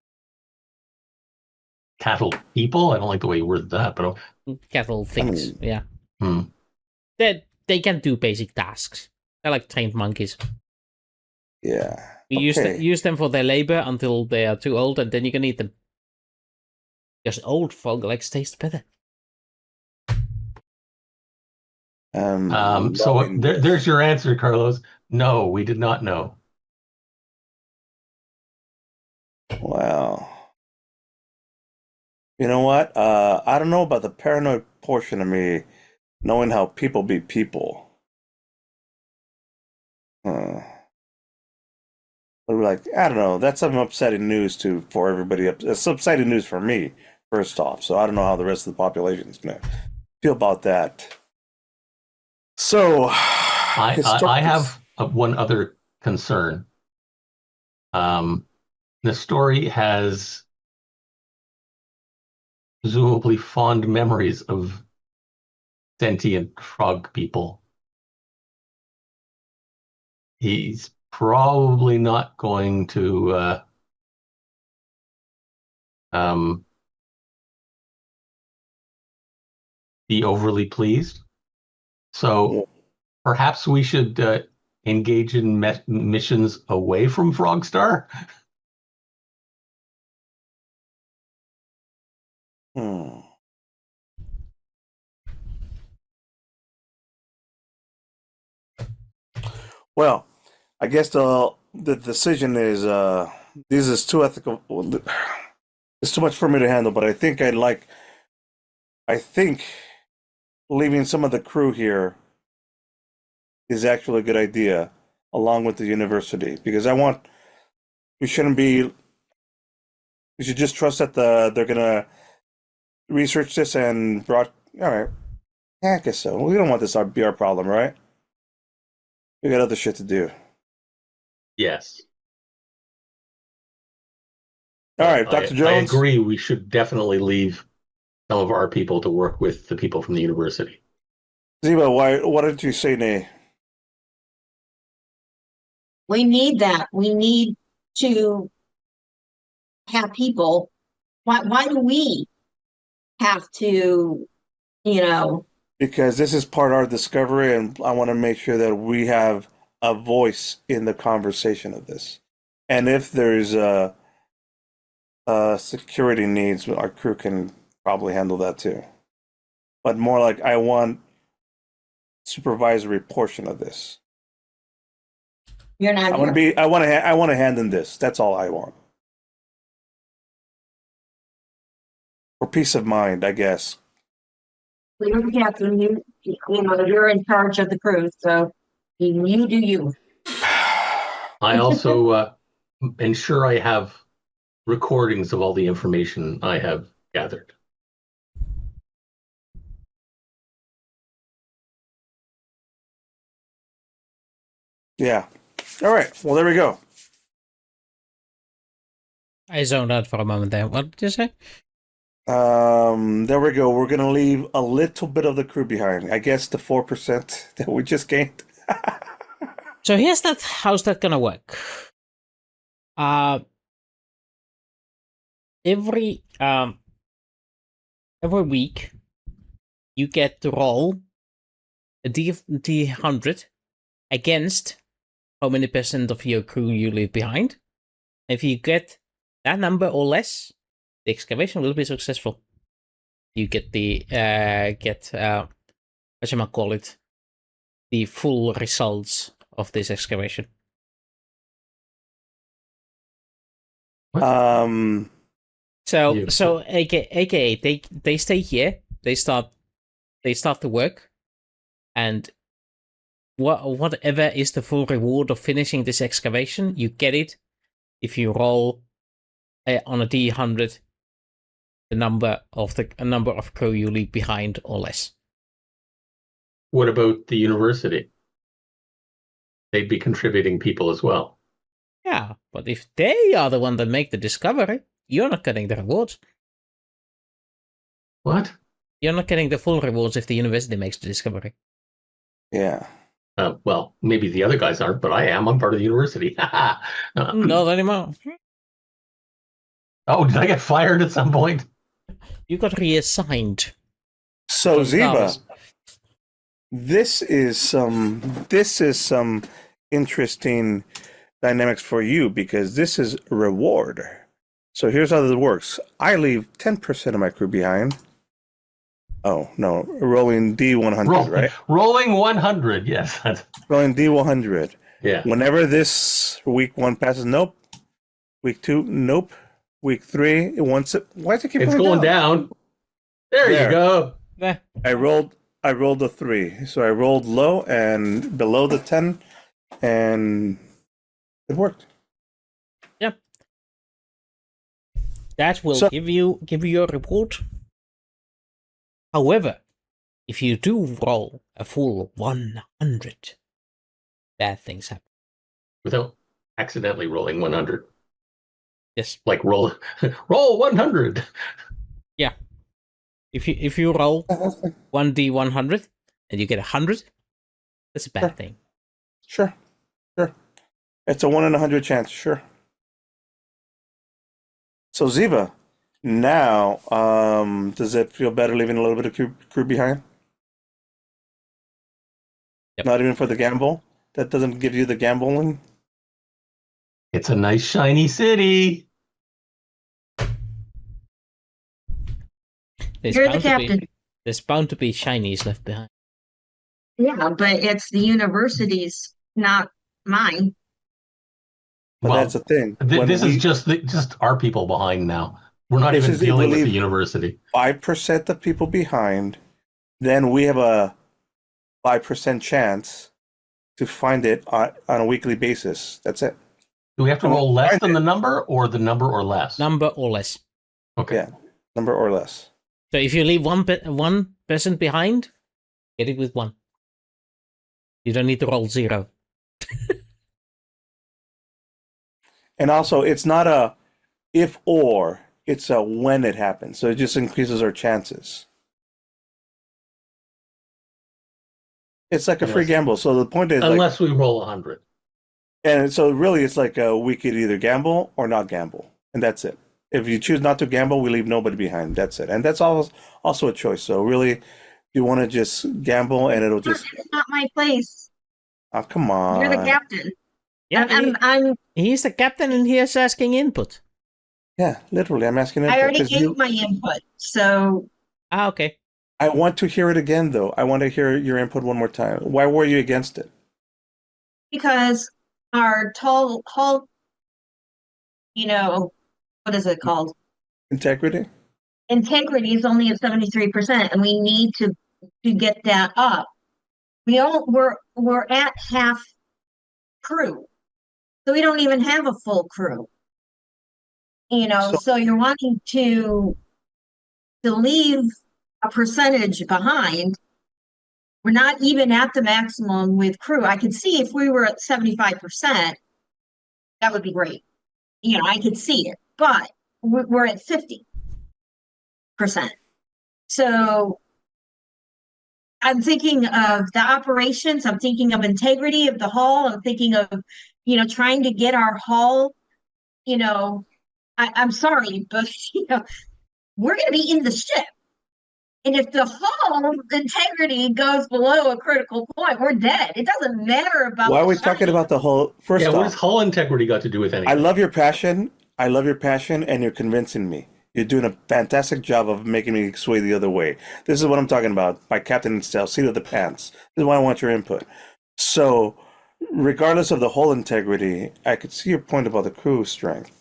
C: Cattle people? I don't like the way you worded that, but
A: Cattle things, yeah.
C: Hmm.
A: They can do basic tasks. They're like trained monkeys.
B: Yeah.
A: You use them for their labor until they are too old, and then you can eat them. Because old frog legs taste better.
C: So there's your answer, Carlos. No, we did not know.
B: Wow. You know what? I don't know about the paranoid portion of me knowing how people be people. But like, I don't know. That's some upsetting news for everybody. It's upsetting news for me, first off. So I don't know how the rest of the population is going to feel about that. So
C: I have one other concern. Nestori has presumably fond memories of sentient frog people. He's probably not going to be overly pleased. So perhaps we should engage in missions away from Frogstar.
B: Well, I guess the decision is this is too ethical. It's too much for me to handle, but I think leaving some of the crew here is actually a good idea, along with the university, because we should just trust that they're gonna research this and all right. Yeah, I guess so. We don't want this to be our problem, right? We got other shit to do.
C: Yes.
B: All right, Dr. Jones.
C: I agree. We should definitely leave some of our people to work with the people from the university.
B: Zeva, why didn't you say nay?
D: We need that. We need to have people. Why do we have to,
B: Because this is part of our discovery, and I want to make sure that we have a voice in the conversation of this. And if there's security needs, our crew can probably handle that too. But more like I want supervisory portion of this.
D: you're not
B: I want to
D: here.
B: be. I want a hand in this. That's all I want. For peace of mind, I guess.
D: You're the captain. You're in charge of the crew, so you do you.
C: I also ensure I have recordings of all the information I have gathered.
B: Yeah. All right. Well, there we go.
A: I zoned out for a moment there. What did you say?
B: There we go. We're gonna leave a little bit of the crew behind. I guess the 4% that we just gained.
A: So how's that gonna work? Every week you get to roll a D100 against how many percent of your crew you leave behind. If you get that number or less, the excavation will be successful. You get the whatchamacallit, the full results of this excavation. So aka they stay here, they start the work, and whatever is the full reward of finishing this excavation, you get it if you roll on a D100 the number of crew you leave behind or less.
C: What about the university? They'd be contributing people as well.
A: Yeah, but if they are the one that make the discovery, you're not getting the rewards.
C: What?
A: You're not getting the full rewards if the university makes the discovery.
B: Yeah.
C: Well, maybe the other guys aren't, but I am. I'm part of the university.
A: Not anymore.
C: Oh, did I get fired at some point?
A: You got reassigned.
B: So
A: $12.
B: Zeva, this is some interesting dynamics for you because this is reward. So here's how this works. I leave 10% of my crew behind. Oh, no. Rolling D100, right?
C: Rolling 100, yes.
B: Rolling D100.
C: Yeah.
B: Whenever this week 1 passes, nope. Week 2, nope. Week 3, why does it keep
C: It's
B: going
C: going down. There you go.
A: There.
B: I rolled a 3. So I rolled low and below the 10, and it worked.
A: Yep. That will give you your reward. However, if you do roll a full 100, bad things happen.
C: Without accidentally rolling 100.
A: Yes.
C: Like roll 100.
A: Yeah. If you roll 1D100 and you get 100, that's a bad thing.
B: Sure. It's a 1 in 100 chance, sure. So Zeva, now, does it feel better leaving a little bit of crew behind?
A: Yep.
B: Not even for the gamble? That doesn't give you the gambling?
C: It's a nice shiny city.
D: You're the captain.
A: There's bound to be shinies left behind.
D: Yeah, but it's the university's, not mine.
B: But
C: Well,
B: that's the thing.
C: This is just our people behind now. We're not even dealing with the university.
B: 5% of people behind, then we have a 5% chance to find it on a weekly basis. That's it.
C: Do we have to roll less than the number or the number or less?
A: Number or less.
C: Okay.
B: Yeah, number or less.
A: So if you leave one person behind, get it with 1. You don't need to roll 0.
B: And also, it's not a if or. It's when it happens. So it just increases our chances. It's like a free
C: Yes.
B: gamble. So the point is, like,
C: Unless we roll 100.
B: and so really it's like we could either gamble or not gamble, and that's it. If you choose not to gamble, we leave nobody behind. That's it. And that's also a choice. So really, you want to just gamble and it'll just,
D: It's not my place.
B: oh, come on.
D: You're the captain.
A: Yeah,
D: I'm
A: he's the captain and he is asking input.
B: Yeah, literally, I'm asking
D: I
B: input,
D: already
B: 'cause
D: gave my input. So
A: Ah, okay.
B: I want to hear it again, though. I want to hear your input one more time. Why were you against it?
D: because our tall hull, what is it called?
B: Integrity?
D: Integrity is only at 73%, and we need to get that up. We're at half crew. So we don't even have a full crew.
B: So-
D: So you're wanting to leave a percentage behind. We're not even at the maximum with crew. I could see if we were at 75%, that would be great. I could see it, but we're at 50%. So I'm thinking of the operations. I'm thinking of integrity of the hull. I'm thinking of, trying to get our hull, I'm sorry, but, we're going to be in the ship. And if the hull integrity goes below a critical point, we're dead. It doesn't matter about
B: Why are we
D: the
B: talking about the whole? First
C: Yeah, what has
B: off,
C: hull integrity got to do with
B: I
C: anything?
B: love your passion. I love your passion, and you're convincing me. You're doing a fantastic job of making me sway the other way. This is what I'm talking about. My captain style, seat of the pants. This is why I want your input. So, regardless of the whole integrity, I could see your point about the crew strength.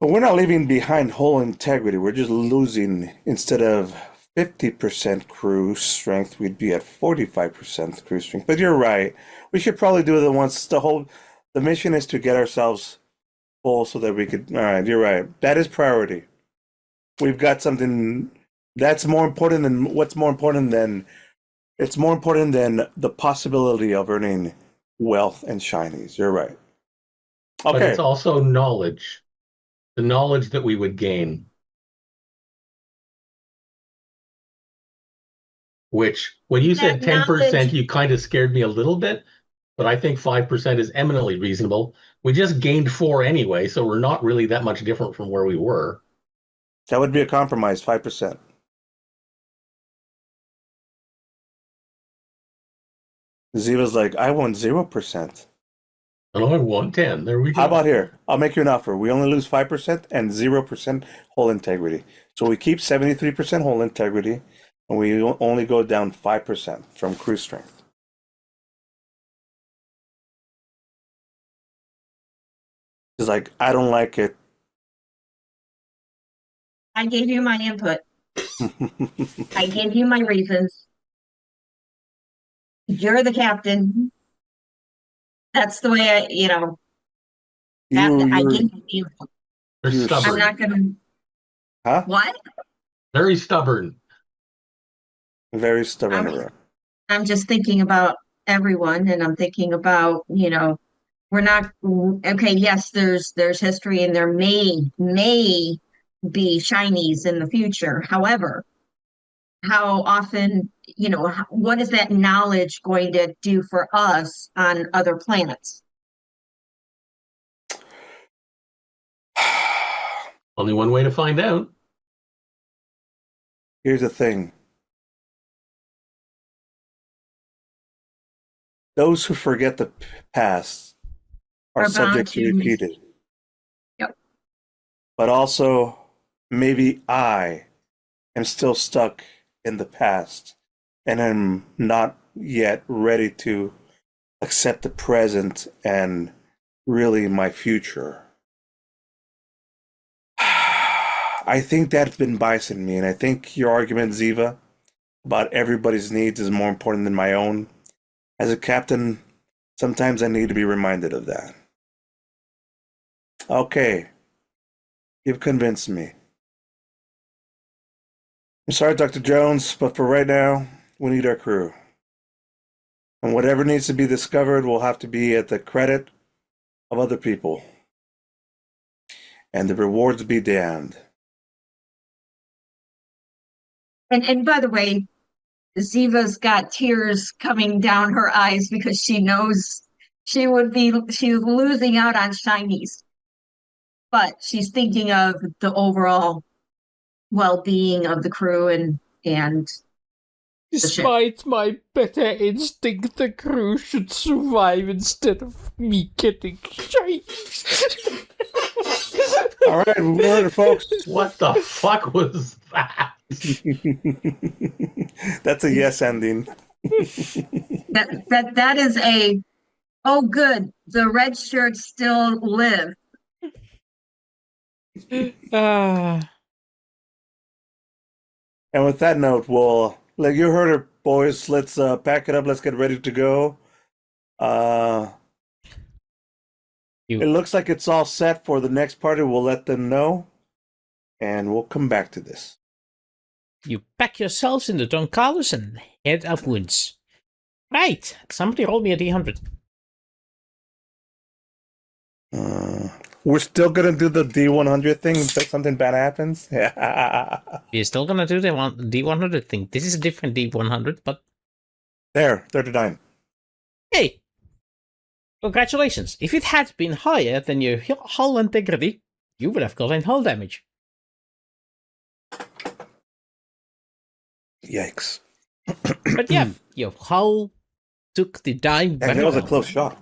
B: But we're not leaving behind whole integrity. We're just losing. Instead of 50% crew strength, we'd be at 45% crew strength. But you're right. We should probably do it once. The mission is to get ourselves full so that we could. All right, you're right. That is priority. We've got something that's more important than what's more important than. It's more important than the possibility of earning wealth and shinies. You're right.
C: But
B: Okay.
C: it's also knowledge. The knowledge that we would gain. Which, when you said
D: That
C: 10%,
D: knowledge-
C: you kind of scared me a little bit, but I think 5% is eminently reasonable. We just gained 4 anyway, so we're not really that much different from where we were.
B: That would be a compromise, 5%. Zeva's like, I want 0%.
C: Oh, I want 10. There we go.
B: How about here? I'll make you an offer. We only lose 5% and 0% whole integrity. So we keep 73% whole integrity, and we only go down 5% from crew strength. He's like, I don't like it.
D: I gave you my input. I gave you my reasons. You're the captain. That's the way I gave you the input.
C: They're
B: you're-
C: stubborn.
D: I'm not gonna.
B: Huh?
D: What?
C: Very stubborn.
B: Very stubborn.
D: I'm- I'm just thinking about everyone, and I'm thinking about, we're not okay. Yes, there's history, and there may be shinies in the future. However, how often, what is that knowledge going to do for us on other planets?
C: Only one way to find out.
B: Here's the thing. Those who forget the past are
D: Are bound
B: subject to
D: to-
B: repeat it.
D: Yep.
B: But also, maybe I am still stuck in the past and I'm not yet ready to accept the present and really my future. I think that's been biasing me, and I think your argument, Zeva, about everybody's needs is more important than my own. As a captain, sometimes I need to be reminded of that. Okay, you've convinced me. I'm sorry, Dr. Jones, but for right now, we need our crew. And whatever needs to be discovered will have to be at the credit of other people. And the rewards be damned.
D: And by the way, Ziva's got tears coming down her eyes because she knows she's losing out on shinies. But she's thinking of the overall well-being of the crew and
A: Despite my better instinct, the crew should survive instead of me getting shite.
B: All right, we heard it, folks.
C: What the fuck was that?
B: That's a yes ending.
D: that is a oh good, the red shirts still live.
A: Ah.
B: And with that note, we'll, like you heard it, boys. Let's pack it up. Let's get ready to go. It looks like it's all set for the next party. We'll let them know, and we'll come back to this.
A: You pack yourselves into Don Carlos and head upwards. Right, somebody roll me a D100.
B: We're still gonna do the D100 thing until something bad happens.
A: You're still gonna do the D100 thing. This is a different D100, but
B: There, 39.
A: hey, congratulations. If it had been higher than your hull integrity, you would have gotten hull damage.
B: Yikes!
A: But yeah, your hull took the dive
B: And
A: very
B: that was a
A: well.
B: close shot.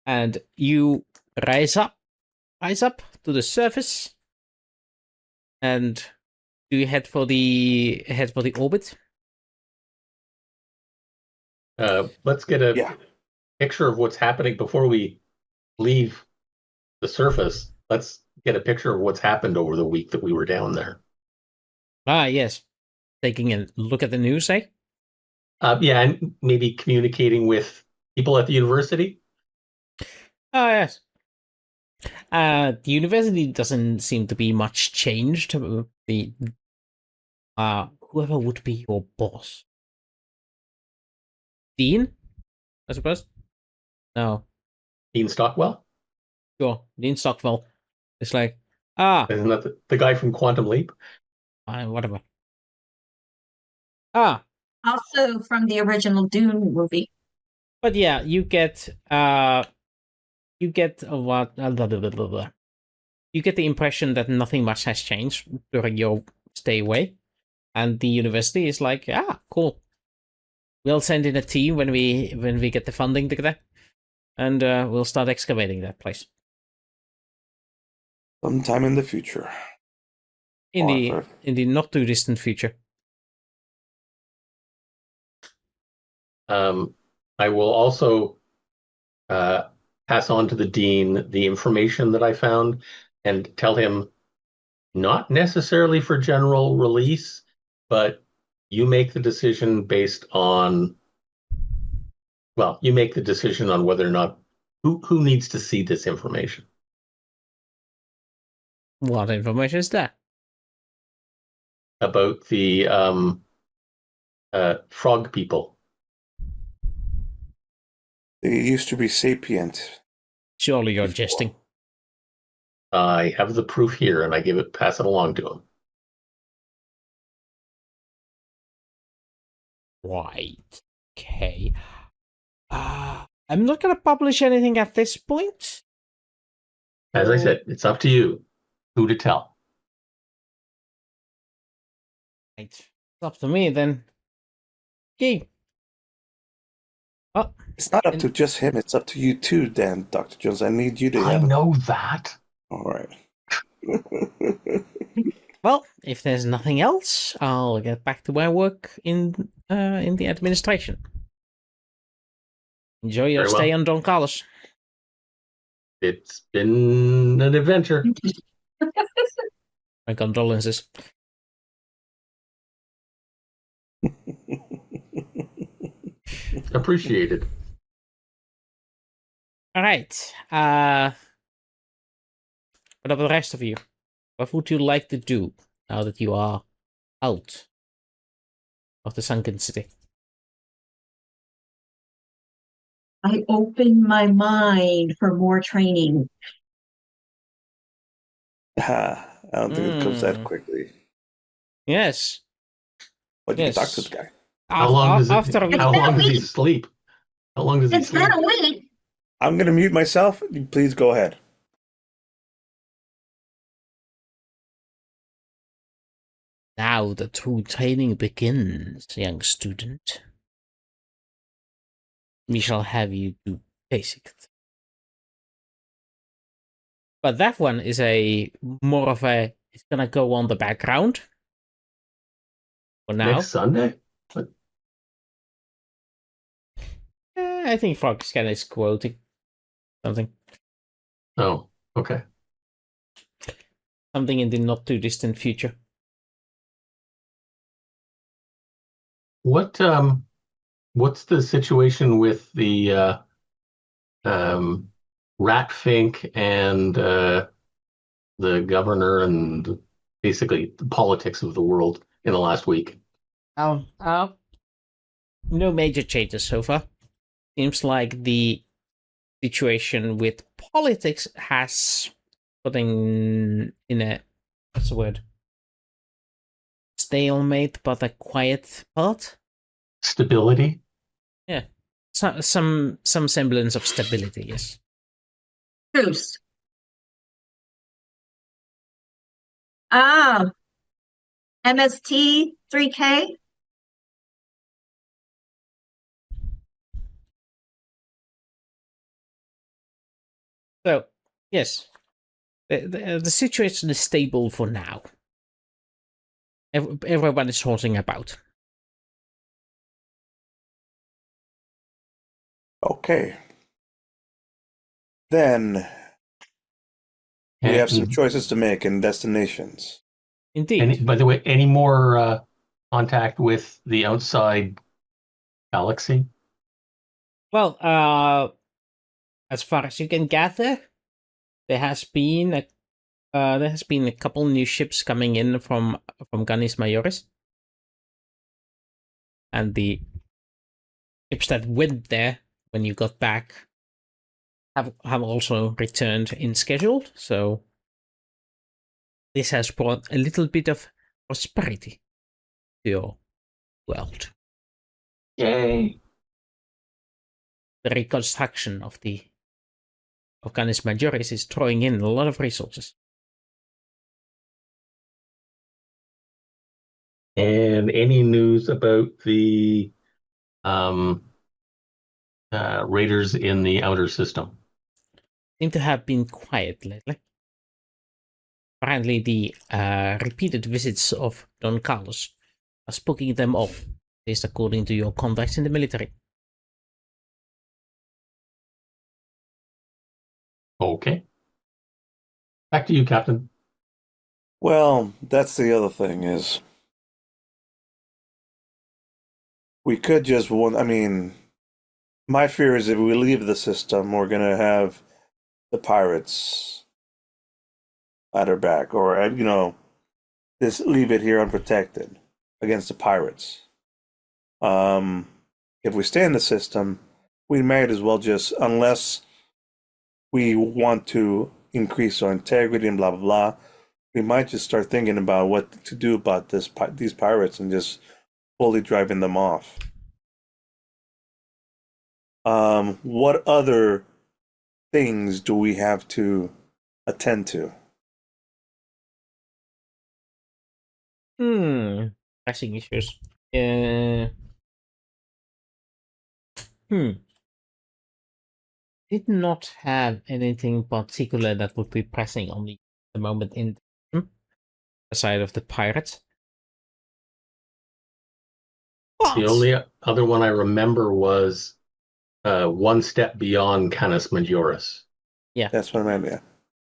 A: And you rise up to the surface, and do you head for the orbit?
C: Let's get a
B: Yeah.
C: picture of what's happening before we leave the surface. Let's get a picture of what's happened over the week that we were down there.
A: Ah, yes. Taking a look at the news, eh?
C: Yeah, and maybe communicating with people at the university.
A: Ah, yes. The university doesn't seem to be much changed. The whoever would be your boss, Dean, I suppose. No,
C: Dean Stockwell.
A: sure, Dean Stockwell. It's like
C: Isn't that the guy from Quantum Leap?
A: whatever.
D: Also from the original Dune movie.
A: But yeah, you get what you get the impression that nothing much has changed during your stay away, and the university is like, cool. We'll send in a team when we get the funding together, and we'll start excavating that place
B: Sometime in the future.
A: in the not too distant future.
C: I will also pass on to the dean the information that I found and tell him not necessarily for general release, but you make the decision based on, well, you make the decision on whether or not who needs to see this information.
A: What information is that?
C: About the frog people.
B: They used to be sapient.
A: Surely you're jesting.
C: I have the proof here, and I pass it along to him.
A: Right. Okay. I'm not going to publish anything at this point.
C: As I said, it's up to you who to tell.
A: Right. It's up to me then. Okay. Oh,
B: It's not up to just him. It's up to you too, Dan, Dr. Jones. I need you to
C: I
B: help.
C: know that.
B: All right.
A: well, if there's nothing else, I'll get back to my work in the administration. Enjoy your
C: Very well.
A: stay on Don Carlos.
C: It's been an adventure.
A: My condolences.
C: Appreciated.
A: All right. What about the rest of you? What would you like to do now that you are out of the sunken city?
D: I open my mind for more training.
B: I don't think it comes that quickly.
A: Yes.
B: But you can talk to
A: Yes.
B: the guy.
C: How long does
A: After we
C: How long does he sleep? How long does he
D: It's
C: sleep?
D: been a week.
B: I'm going to mute myself. Please go ahead.
A: Now the true training begins, young student. We shall have you do basic. But that one is more of a. It's gonna go on the background for now.
C: Next Sunday?
A: I think Foxcan is quoting something.
C: Oh, okay.
A: Something in the not too distant future.
C: What's the situation with the Ratfink and the governor and basically the politics of the world in the last week?
A: No major changes so far. Seems like the situation with politics has put in a, what's the word? Stalemate, but a quiet part.
C: Stability?
A: Yeah. Some semblance of stability, yes.
D: Truce. Ah, MST 3K.
A: So, yes. The situation is stable for now. Everyone is sorting about.
B: Okay. Then we have some choices to make and destinations.
A: Indeed.
C: By the way, any more contact with the outside galaxy?
A: Well, as far as you can gather, there has been a couple new ships coming in from Canis Majoris, and the ships that went there when you got back have also returned in schedule. So this has brought a little bit of prosperity to your world.
C: Yay!
A: The reconstruction of Canis Majoris is throwing in a lot of resources.
C: And any news about the raiders in the outer system?
A: Seem to have been quiet lately. Apparently, the repeated visits of Don Carlos are spooking them off, at least according to your contacts in the military.
C: Okay. Back to you, Captain.
B: Well, that's the other thing is we could just my fear is if we leave the system, we're going to have the pirates at our back, or, just leave it here unprotected against the pirates. If we stay in the system, we might as well just, unless we want to increase our integrity and blah, blah, blah, we might just start thinking about what to do about these pirates and just fully driving them off. What other things do we have to attend to?
A: Pressing issues. Did not have anything particular that would be pressing on the moment in the side of the pirates.
C: The only other one I remember was one step beyond Canis Majoris.
A: Yeah,
B: that's what I meant. Yeah,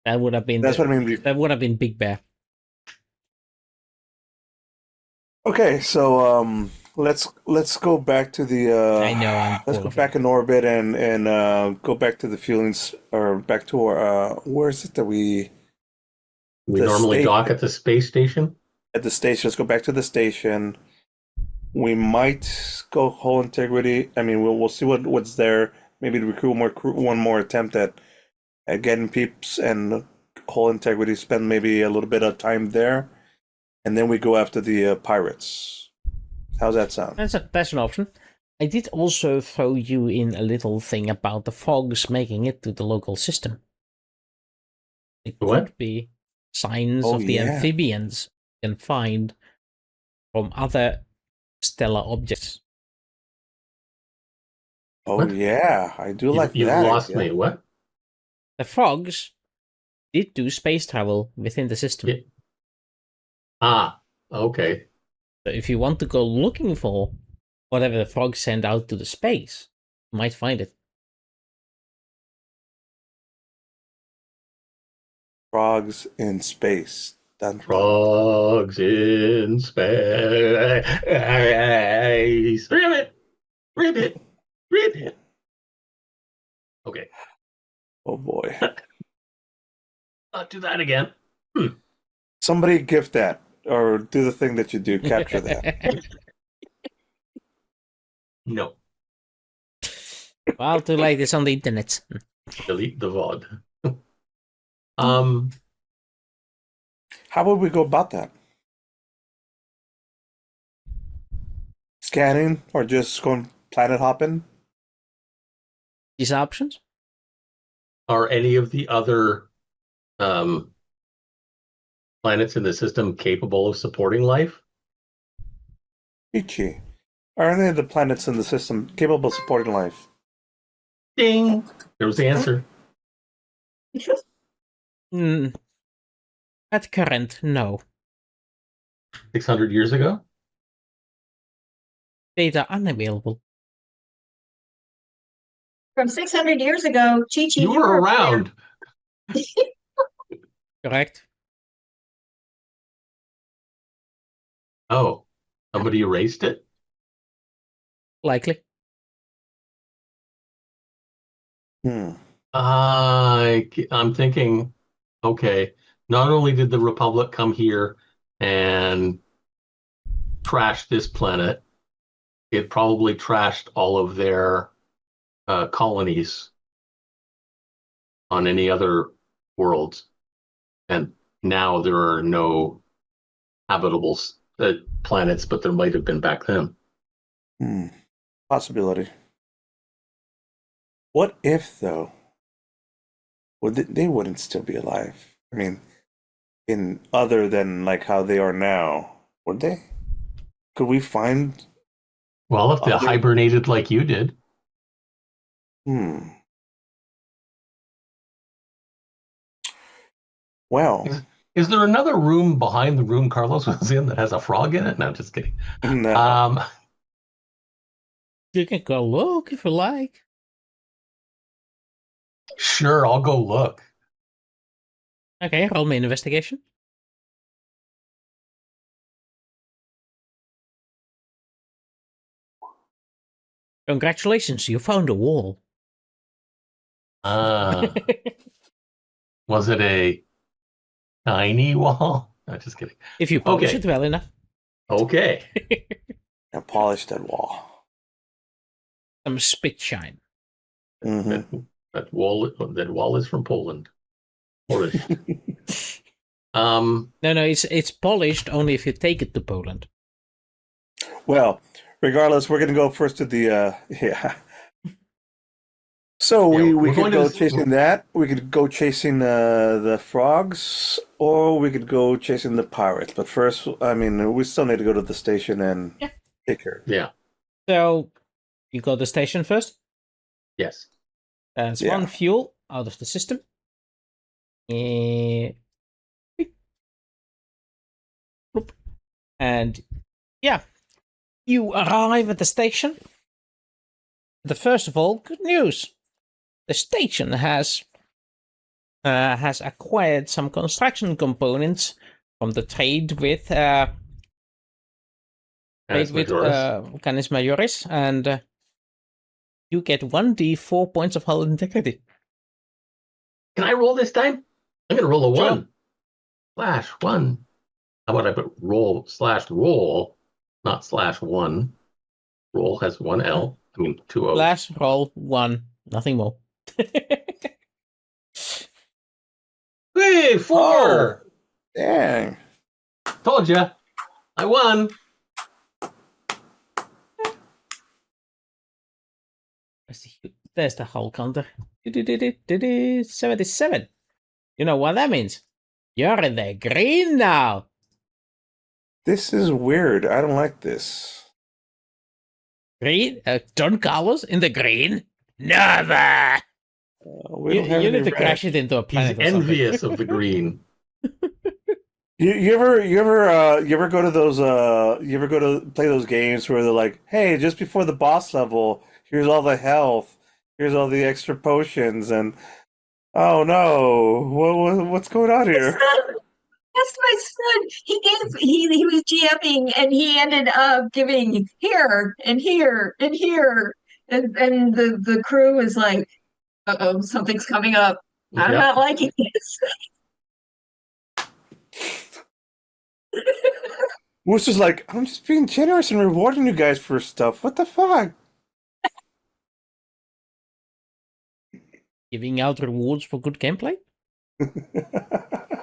A: that would have been.
B: That's what I mean.
A: That would have been Big Bear.
B: Okay, so let's go back to the.
A: I know.
B: Let's go back in orbit and go back to the feelings, or back to our. Where is it that we
C: normally dock at the space station?
B: At the station. Let's go back to the station. We might go whole integrity. I mean, we'll see what's there maybe one more attempt at getting peeps and whole integrity. Spend maybe a little bit of time there, and then we go after the pirates. How's that sound?
A: That's an option. I did also throw you in a little thing about the frogs making it to the local system. It
C: What?
A: could be signs
B: Oh,
A: of the
B: yeah.
A: amphibians you can find from other stellar objects.
B: Oh
C: What?
B: yeah, I do like
C: You've
B: that.
C: lost
B: idea.
C: me. What?
A: The frogs did do space travel within the system.
C: Yeah. Ah, okay.
A: So if you want to go looking for whatever the frogs send out to the space, you might find it.
B: Frogs in space. Dun, dun.
C: Frogs in space. Ribbit. Ribbit. Ribbit. Okay.
B: Oh boy.
C: Not do that again.
B: Somebody gift that or do the thing that you do. Capture that.
C: No.
A: Well, too late. It's on the internet.
C: Delete the VOD.
B: How would we go about that? Scanning or just going planet hopping?
A: These options?
C: Are any of the other planets in the system capable of supporting life?
B: Ichi. Are any of the planets in the system capable of supporting life?
C: Ding! There was the answer.
A: At current, no.
C: 600 years ago?
A: Data unavailable.
D: From 600 years ago, Chi-Chi,
C: You were around.
A: Correct?
C: Oh, somebody erased it?
A: Likely.
C: I'm thinking, okay, not only did the Republic come here and trash this planet, it probably trashed all of their colonies on any other worlds. And now there are no habitable planets, but there might have been back then.
B: Possibility. What if, though, they wouldn't still be alive? I mean, in other than like how they are now, would they? Could we find?
C: Well, if they hibernated like you did.
B: Well,
C: is there another room behind the room Carlos was in that has a frog in it? No, just kidding.
B: no.
A: You can go look if you like.
C: Sure, I'll go look.
A: Okay, roll me an investigation. Congratulations, you found a wall.
C: Was it a tiny wall? No, just kidding.
A: If you polish it well enough.
C: Okay.
B: And polish that wall.
A: Some spit shine.
B: Mm-hmm.
C: That wall is from Poland. Polish.
A: No, it's polished only if you take it to Poland.
B: Well, regardless, we're going to go first to the yeah. So we could go chasing that. We could go chasing the frogs, or we could go chasing the pirates. But first, I mean, we still need to go to the station and take her.
C: Yeah.
A: So you go to the station first.
C: Yes.
A: That's one fuel out of the system. And yeah, you arrive at the station. First of all, good news. The station has acquired some construction components from the trade with Canis Majoris, and you get 1d4 points of hull integrity.
C: Can I roll this time? I'm going to roll a
A: Sure.
C: 1. Slash 1. How about I put roll, not slash 1. Roll has one L. I mean, 2 O's.
A: Slash roll 1. Nothing more.
C: Hey, 4!
B: Dang.
C: Told ya. I won.
A: There's the whole counter. 77. You know what that means? You're in the green now.
B: This is weird. I don't like this.
A: Green? Don Carlos in the green? Never!
B: We don't have
A: You
B: any
A: need to
B: red.
A: crash it into a
C: He's
A: planet or something.
C: envious of the green.
B: You ever go to those you ever go to play those games where they're like, hey, just before the boss level, here's all the health, here's all the extra potions, and oh no, what's going on here?
D: That's my son. He was GMing and he ended up giving here and here and here. And the crew was like, uh-oh, something's coming up. I'm
C: Yep.
D: not liking this.
B: Wooster's like, I'm just being generous and rewarding you guys for stuff. What the fuck?
A: Giving out rewards for good gameplay?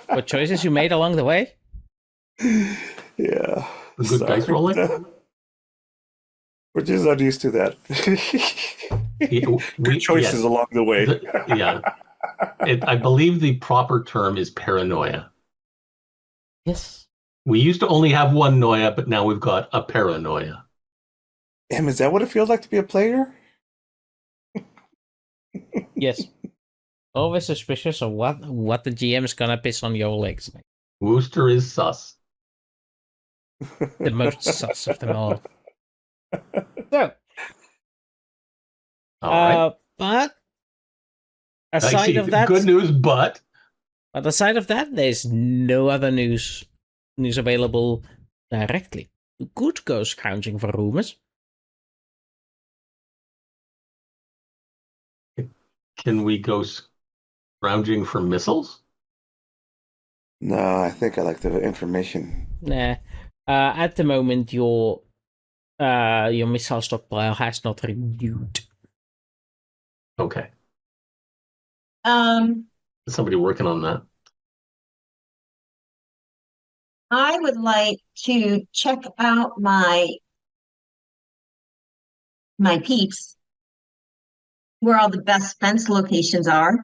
A: What choices you made along the way?
B: Yeah.
C: The good dice rolling?
B: We're just not used to that. Good choices
C: yes.
B: along the way.
C: Yeah. I believe the proper term is paranoia.
A: Yes.
C: We used to only have one noia, but now we've got a paranoia.
B: Damn, is that what it feels like to be a player?
A: Yes. Always suspicious of what the GM is gonna piss on your legs.
C: Wooster is sus.
A: The most sus of them all. So,
C: All right.
A: but
C: I
A: aside
C: see.
A: of that,
C: Good news, but
A: aside of that, there's no other news available directly. You could go scrounging for rumors.
C: can we go scrounging for missiles?
B: No, I think I like the information.
A: Nah. At the moment, your missile stockpile has not renewed.
C: Okay.
D: Um,
C: Somebody working on that.
D: I would like to check out my peeps where all the best fence locations are.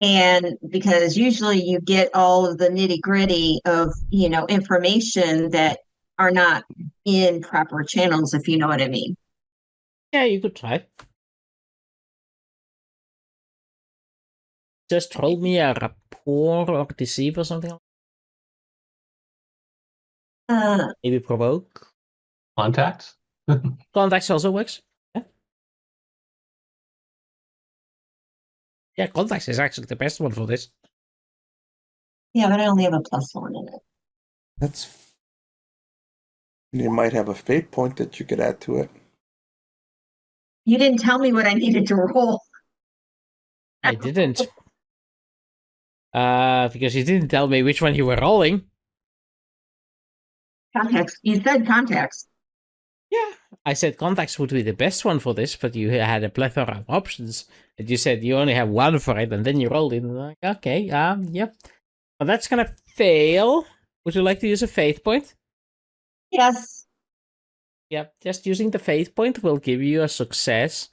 D: And because usually you get all of the nitty gritty of, information that are not in proper channels, if you know what I mean.
A: Yeah, you could try. Just roll me a rapport or deceive or something. Maybe provoke.
C: Contacts?
A: Contacts also works. Yeah. Yeah, contacts is actually the best one for this.
D: Yeah, but I only have a +1 in it.
B: That's. You might have a fate point that you could add to it.
D: You didn't tell me what I needed to roll.
A: I didn't. Because you didn't tell me which one you were rolling.
D: Contacts. You said contacts.
A: Yeah, I said contacts would be the best one for this, but you had a plethora of options. And you said you only have one for it, and then you rolled it. And I'm like, okay, yep. Well, that's gonna fail. Would you like to use a faith point?
D: Yes.
A: Yep, just using the faith point will give you a success.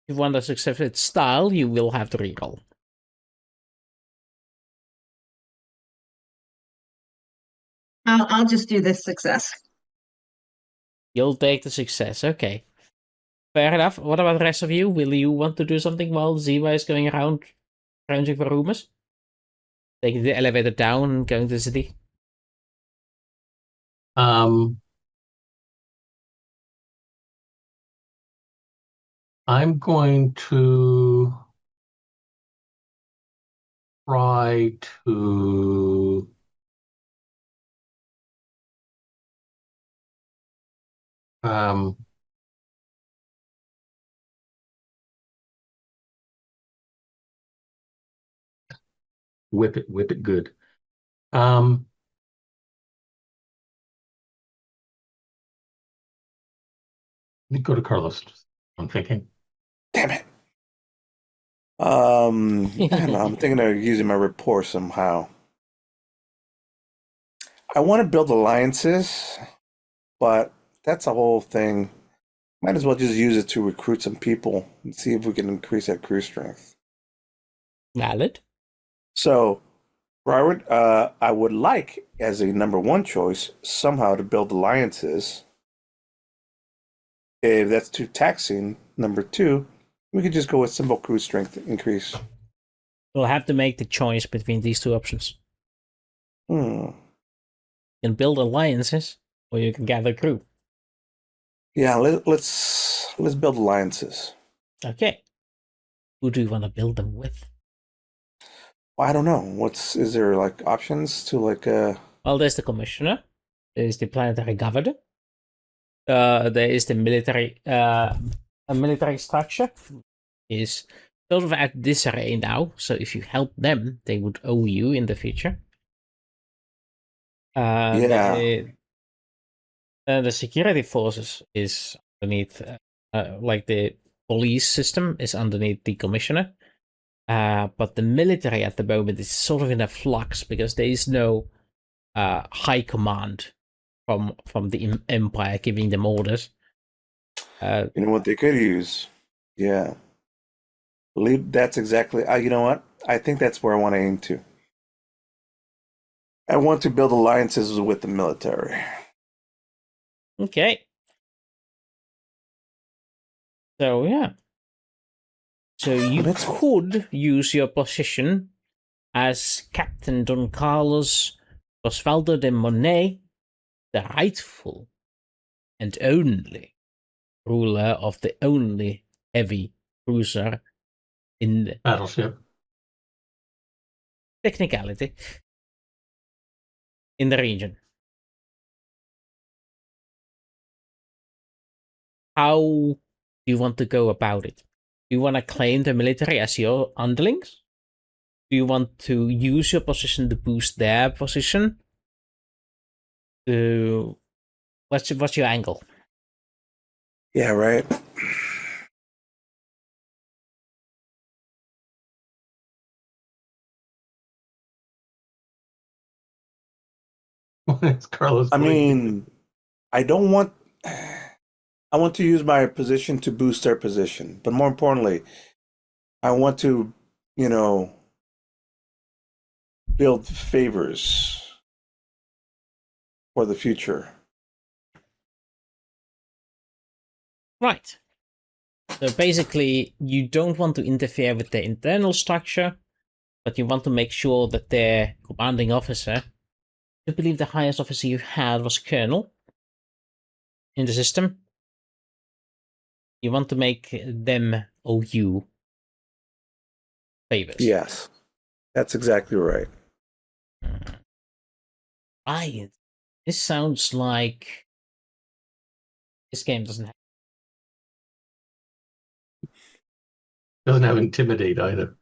A: If you want a successive style, you will have to reroll.
D: I'll just do this success.
A: You'll take the success, okay. Fair enough. What about the rest of you? Will you want to do something while Zeva is going around scrounging for rumors? Taking the elevator down and going to the city?
C: I'm going to try to whip it good. Let me go to Carlos. I'm thinking.
B: Damn it. I don't know. I'm thinking of using my rapport somehow. I want to build alliances, but that's a whole thing. Might as well just use it to recruit some people and see if we can increase that crew strength.
A: Valid.
B: So, I would like, as a number one choice, somehow to build alliances. If that's too taxing, number two, we could just go with simple crew strength increase.
A: We'll have to make the choice between these two options.
B: Hmm.
A: You can build alliances, or you can gather crew.
B: Yeah, let's build alliances.
A: Okay. Who do you want to build them with?
B: Well, I don't know. Is there like options to like
A: Well, there's the commissioner. There's the planetary governor. There is the military a military structure is sort of at disarray now, so if you help them, they would owe you in the future.
B: Yeah.
A: The security forces is underneath, like the police system is underneath the commissioner. But the military at the moment is sort of in a flux because there is no high command from the empire giving them orders.
B: You know what they could use? Yeah. Believe that's exactly. You know what? I think that's where I want to aim to. I want to build alliances with the military.
A: Okay. So yeah. So you could use your position as Captain Don Carlos Osvaldo de Monet, the rightful and only ruler of the only heavy cruiser in the
C: Battleship.
A: technicality in the region. How do you want to go about it? Do you want to claim the military as your underlings? Do you want to use your position to boost their position? What's your angle?
B: Yeah, right.
C: It's Carlos.
B: I mean, I don't want. I want to use my position to boost their position, but more importantly, I want to, you know, build favors for the future.
A: Right. So basically, you don't want to interfere with the internal structure, but you want to make sure that their commanding officer, I believe the highest officer you had was colonel in the system. You want to make them owe you favors.
B: Yes, that's exactly right.
A: Right. This sounds like this game doesn't
C: Doesn't have intimidate either.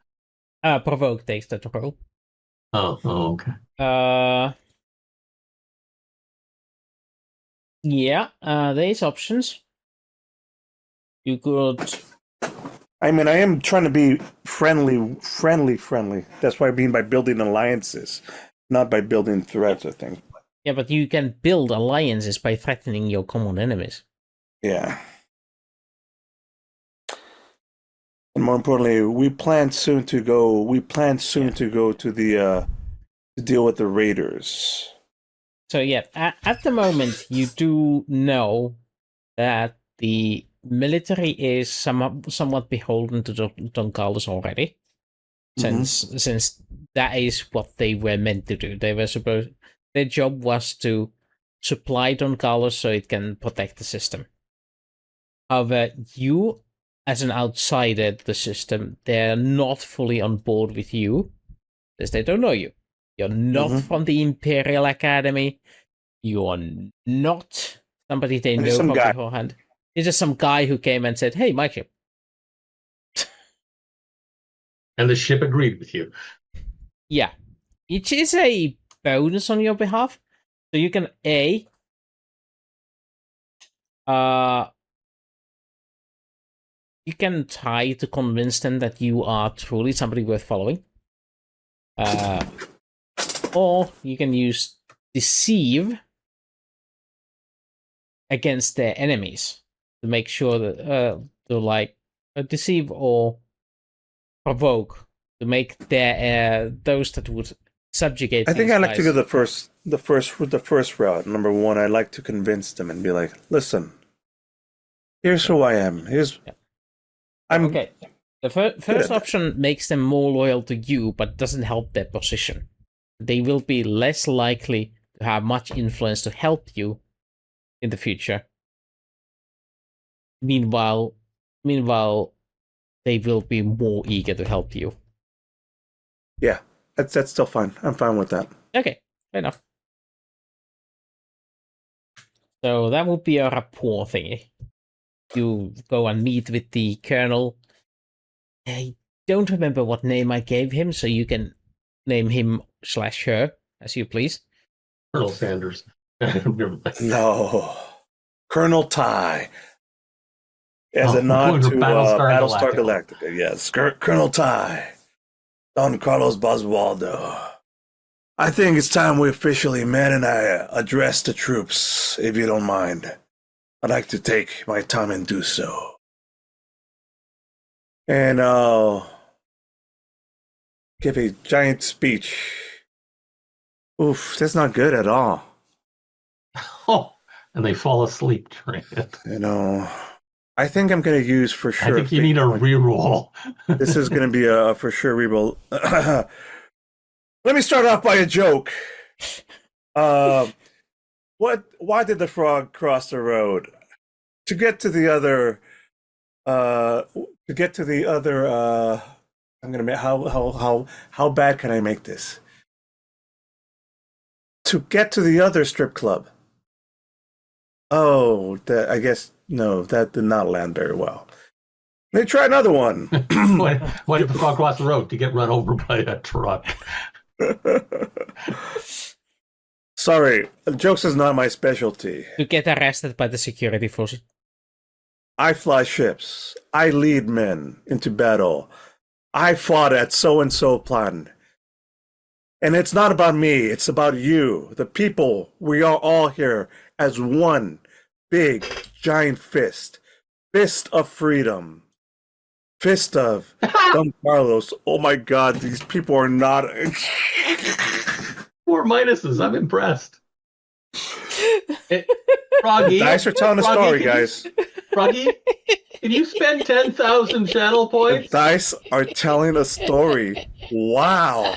A: have. Provoke takes that role.
C: Okay.
A: Yeah, there's options. You could.
B: I mean, I am trying to be friendly. That's what I mean by building alliances, not by building threats or things.
A: Yeah, but you can build alliances by threatening your common enemies.
B: Yeah. And more importantly, we plan soon to go to the to deal with the raiders.
A: So yeah, at the moment you do know that the military is somewhat beholden to Don Carlos already, since that is what they were meant to do. They were supposed their job was to supply Don Carlos so it can protect the system. However, you as an outsider to the system, they're not fully on board with you because they don't know you. You're not from the Imperial Academy. You're not somebody they know from beforehand. You're just some guy who came and said, "Hey, my ship."
C: And the ship agreed with you.
A: Yeah. Which is a bonus on your behalf. So you can you can try to convince them that you are truly somebody worth following. Or you can use deceive against their enemies to make sure that deceive or provoke to make their those that would subjugate.
B: I think I like to
A: guys.
B: go the first route. Number one, I like to convince them and be like, "Listen, here's who I am. I'm
A: okay." The first option makes them more loyal to you, but doesn't help their position. They will be less likely to have much influence to help you in the future. Meanwhile, they will be more eager to help you.
B: Yeah, that's still fine. I'm fine with that.
A: Okay, fair enough. So that would be a rapport thingy. You go and meet with the colonel. I don't remember what name I gave him, so you can name him / her as you please.
C: Colonel Sanders.
B: No, Colonel Ty. As a nod to
C: Battlestar
B: Galactica. Yes, Colonel Ty. Don Carlos Boswaldo. I think it's time we officially met and I address the troops, if you don't mind. I'd like to take my time and do so. And I'll give a giant speech. Oof, that's not good at all.
C: Oh, and they fall asleep during it.
B: You know, I think I'm going to use for sure.
C: I think you need a reroll.
B: This is going to be a for sure reroll. Let me start off by a joke. Why did the frog cross the road? To get to the other. I'm gonna make how bad can I make this? To get to the other strip club. Oh, I guess no, that did not land very well. Let me try another one.
C: Why did the frog cross the road? To get run over by a truck.
B: Sorry, jokes is not my specialty.
A: To get arrested by the security forces.
B: I fly ships. I lead men into battle. I fought at so-and-so plan. And it's not about me. It's about you, the people. We are all here as one big, giant fist. Fist of freedom. Fist of Don Carlos. Oh my God, these people are not...
C: 4 minuses. I'm impressed. Froggy,
B: Dice are telling a story, guys.
C: Froggy, can you spend 10,000 channel
B: The
C: points?
B: dice are telling a story. Wow.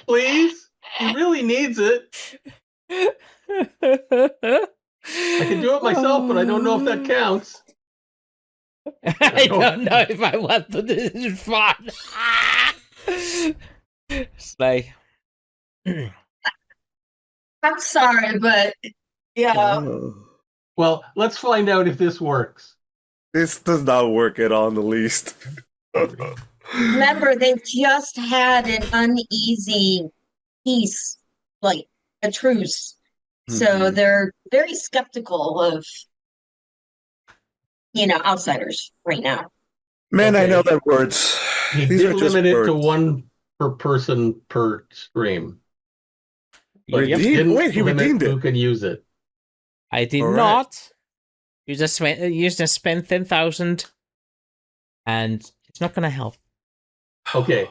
C: Please? He really needs it. I can do it myself, but I don't know if that counts.
A: I don't know if I want to do this fun. It's like...
D: I'm sorry, but yeah.
C: Well, let's find out if this works.
B: This does not work at all in the least.
D: Remember, they've just had an uneasy peace, like a truce. So they're very skeptical of, outsiders right now.
B: Man,
C: Okay.
B: I know that words.
C: He
B: These
C: did
B: are just
C: limit it
B: words.
C: to 1 per person per stream. But
B: Redeemed?
C: didn't
B: Wait, he
C: limit
B: redeemed
C: who
B: it.
C: can use it.
A: I did
B: All right.
A: not. You just spent 10,000, and it's not gonna help.
C: Okay.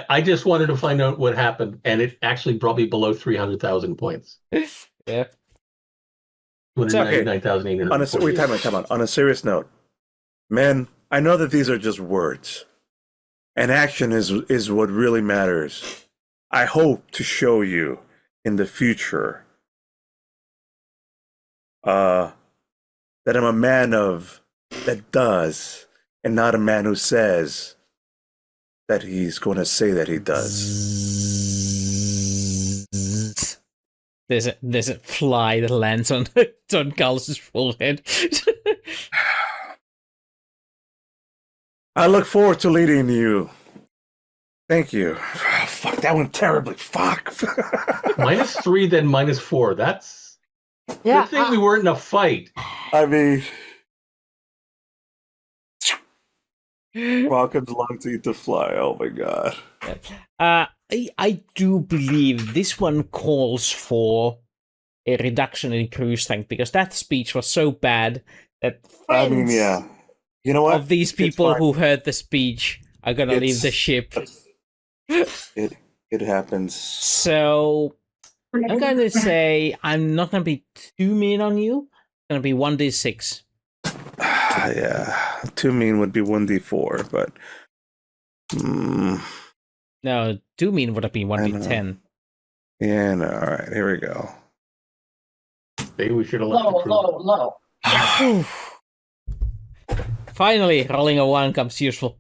C: I just wanted to find out what happened, and it actually brought me below 300,000 points.
A: Yeah.
C: 299,800.
B: Wait, time on. On a serious note, man, I know that these are just words, and action is what really matters. I hope to show you in the future that I'm a man that does, and not a man who says that he's going to say that he does.
A: There's a fly that lands on Don Carlos's forehead.
B: I look forward to leading you. Thank you. Oh, fuck, that went terribly. Fuck.
C: -3, then -4. That's
E: Yeah,
C: good thing we weren't in a fight.
B: I mean, Falcons long to eat to fly. Oh my god.
A: I do believe this one calls for a reduction in crew strength because that speech was so bad that
B: I mean,
A: friends
B: yeah. You know what?
A: of these
B: It's
A: people
B: fine.
A: who heard the speech are gonna leave the ship.
B: It happens.
A: So I'm going to say I'm not going to be too mean on you. It's going to be 1d6.
B: Yeah, too mean would be 1d4, but
A: No, too mean would have been
B: I know.
A: 1d10.
B: Yeah, no. All right, here we go.
C: Maybe we should have left
D: Low,
C: the crew.
D: low, low.
A: Finally, rolling a 1 comes useful.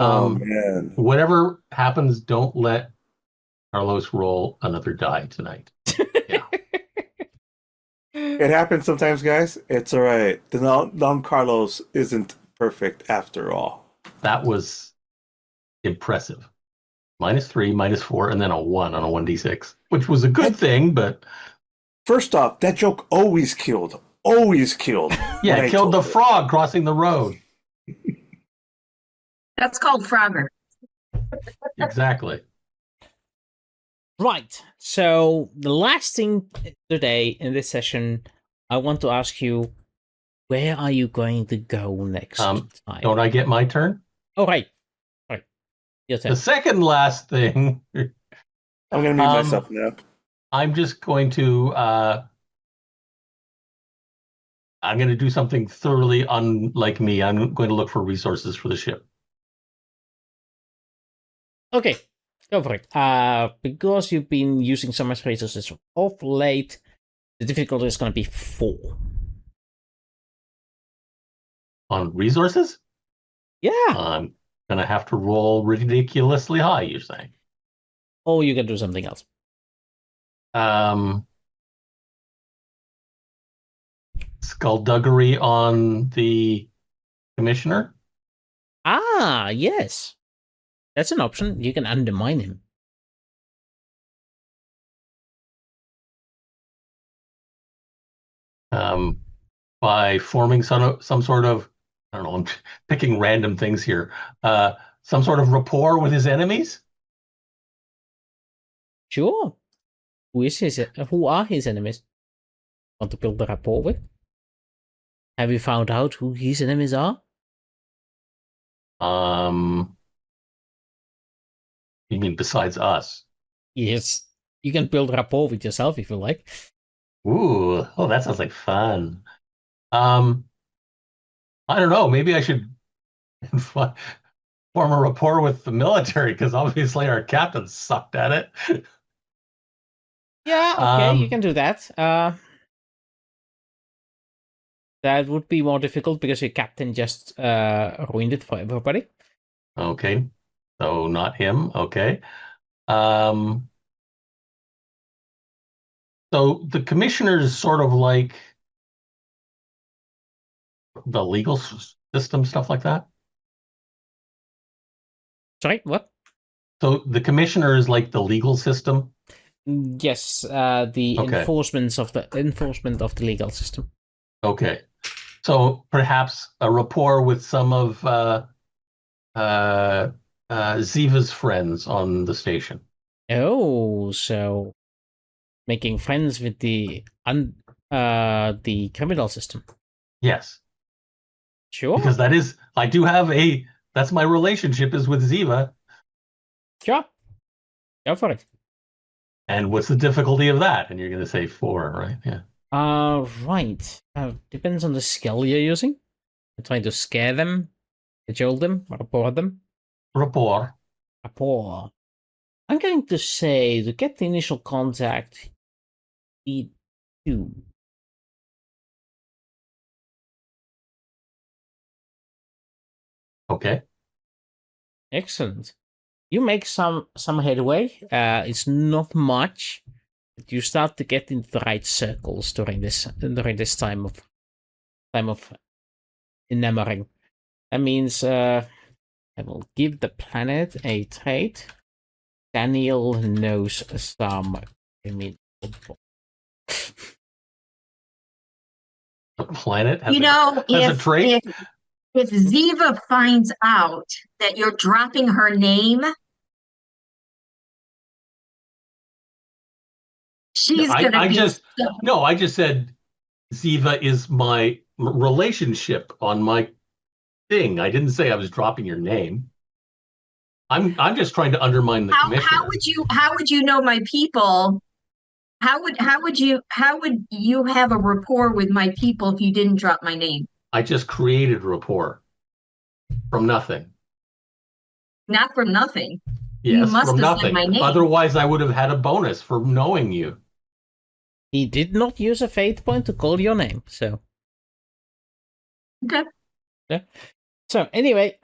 B: Oh man.
C: Whatever happens, don't let Carlos roll another die tonight. Yeah.
B: It happens sometimes, guys. It's all right. The Don Carlos isn't perfect after all.
C: That was impressive. -3, -4, and then a 1 on a 1d6, which was a good thing, but
B: First off, that joke always killed. Always killed.
C: yeah,
B: when I
C: it killed the
B: told it.
C: frog crossing the road.
D: That's called Frogger.
C: Exactly.
A: Right. So the last thing today in this session, I want to ask you, where are you going to go next time?
C: Don't I get my turn?
A: Oh, right. Right. Your turn.
C: The second last thing,
B: I'm gonna mute myself now.
C: I'm just going to I'm going to do something thoroughly unlike me. I'm going to look for resources for the ship.
A: Okay, go for it. Because you've been using so much resources of late, the difficulty is going to be 4.
C: On resources?
A: Yeah.
C: I'm going to have to roll ridiculously high, you're saying.
A: Or you can do something else.
C: Skullduggery on the commissioner?
A: Ah, yes. That's an option. You can undermine him.
C: By forming some sort of, I don't know, I'm picking random things here. Some sort of rapport with his enemies?
A: Sure. Who are his enemies? Want to build a rapport with? Have you found out who his enemies are?
C: You mean besides us?
A: Yes. You can build rapport with yourself if you like.
C: Ooh, oh, that sounds like fun. I don't know. Maybe I should form a rapport with the military because obviously our captain sucked at it.
A: Yeah, okay, you can do that. That would be more difficult because your captain just ruined it for everybody.
C: Okay, so not him. Okay. So the commissioner is sort of like the legal system, stuff like that.
A: Sorry, what?
C: So the commissioner is like the legal system.
A: Yes, the
C: Okay.
A: enforcement of the legal system.
C: Okay, so perhaps a rapport with some of Zeva's friends on the station.
A: Oh, so making friends with the criminal system.
C: Yes,
A: Sure.
C: because that's my relationship is with Zeva.
A: Sure. Go for it.
C: And what's the difficulty of that? And you're going to say 4, right? Yeah.
A: Right. Depends on the skill you're using. You're trying to scare them, cajole them, rapport them.
C: Rapport.
A: Rapport. I'm going to say to get the initial contact, need 2.
C: Okay.
A: Excellent. You make some headway. It's not much, but you start to get into the right circles during this time of enamoring. That means I will give the planet a trait. Daniel knows some.
C: planet has
D: You know,
C: has a trait.
D: if Zeva finds out that you're dropping her name, she's
C: I,
D: gonna
C: I
D: be
C: just
D: so
C: no. I just said Ziva is my relationship on my thing. I didn't say I was dropping your name. I'm just trying to undermine the commissioner.
D: how would you know my people? How would you have a rapport with my people if you didn't drop my name?
C: I just created rapport from nothing.
D: Not for nothing. You
C: Yes,
D: must
C: from
D: have said
C: nothing.
D: my name.
C: Otherwise, I would have had a bonus for knowing you.
A: He did not use a fate point to call your name, so.
D: Okay.
A: Yeah. So anyway,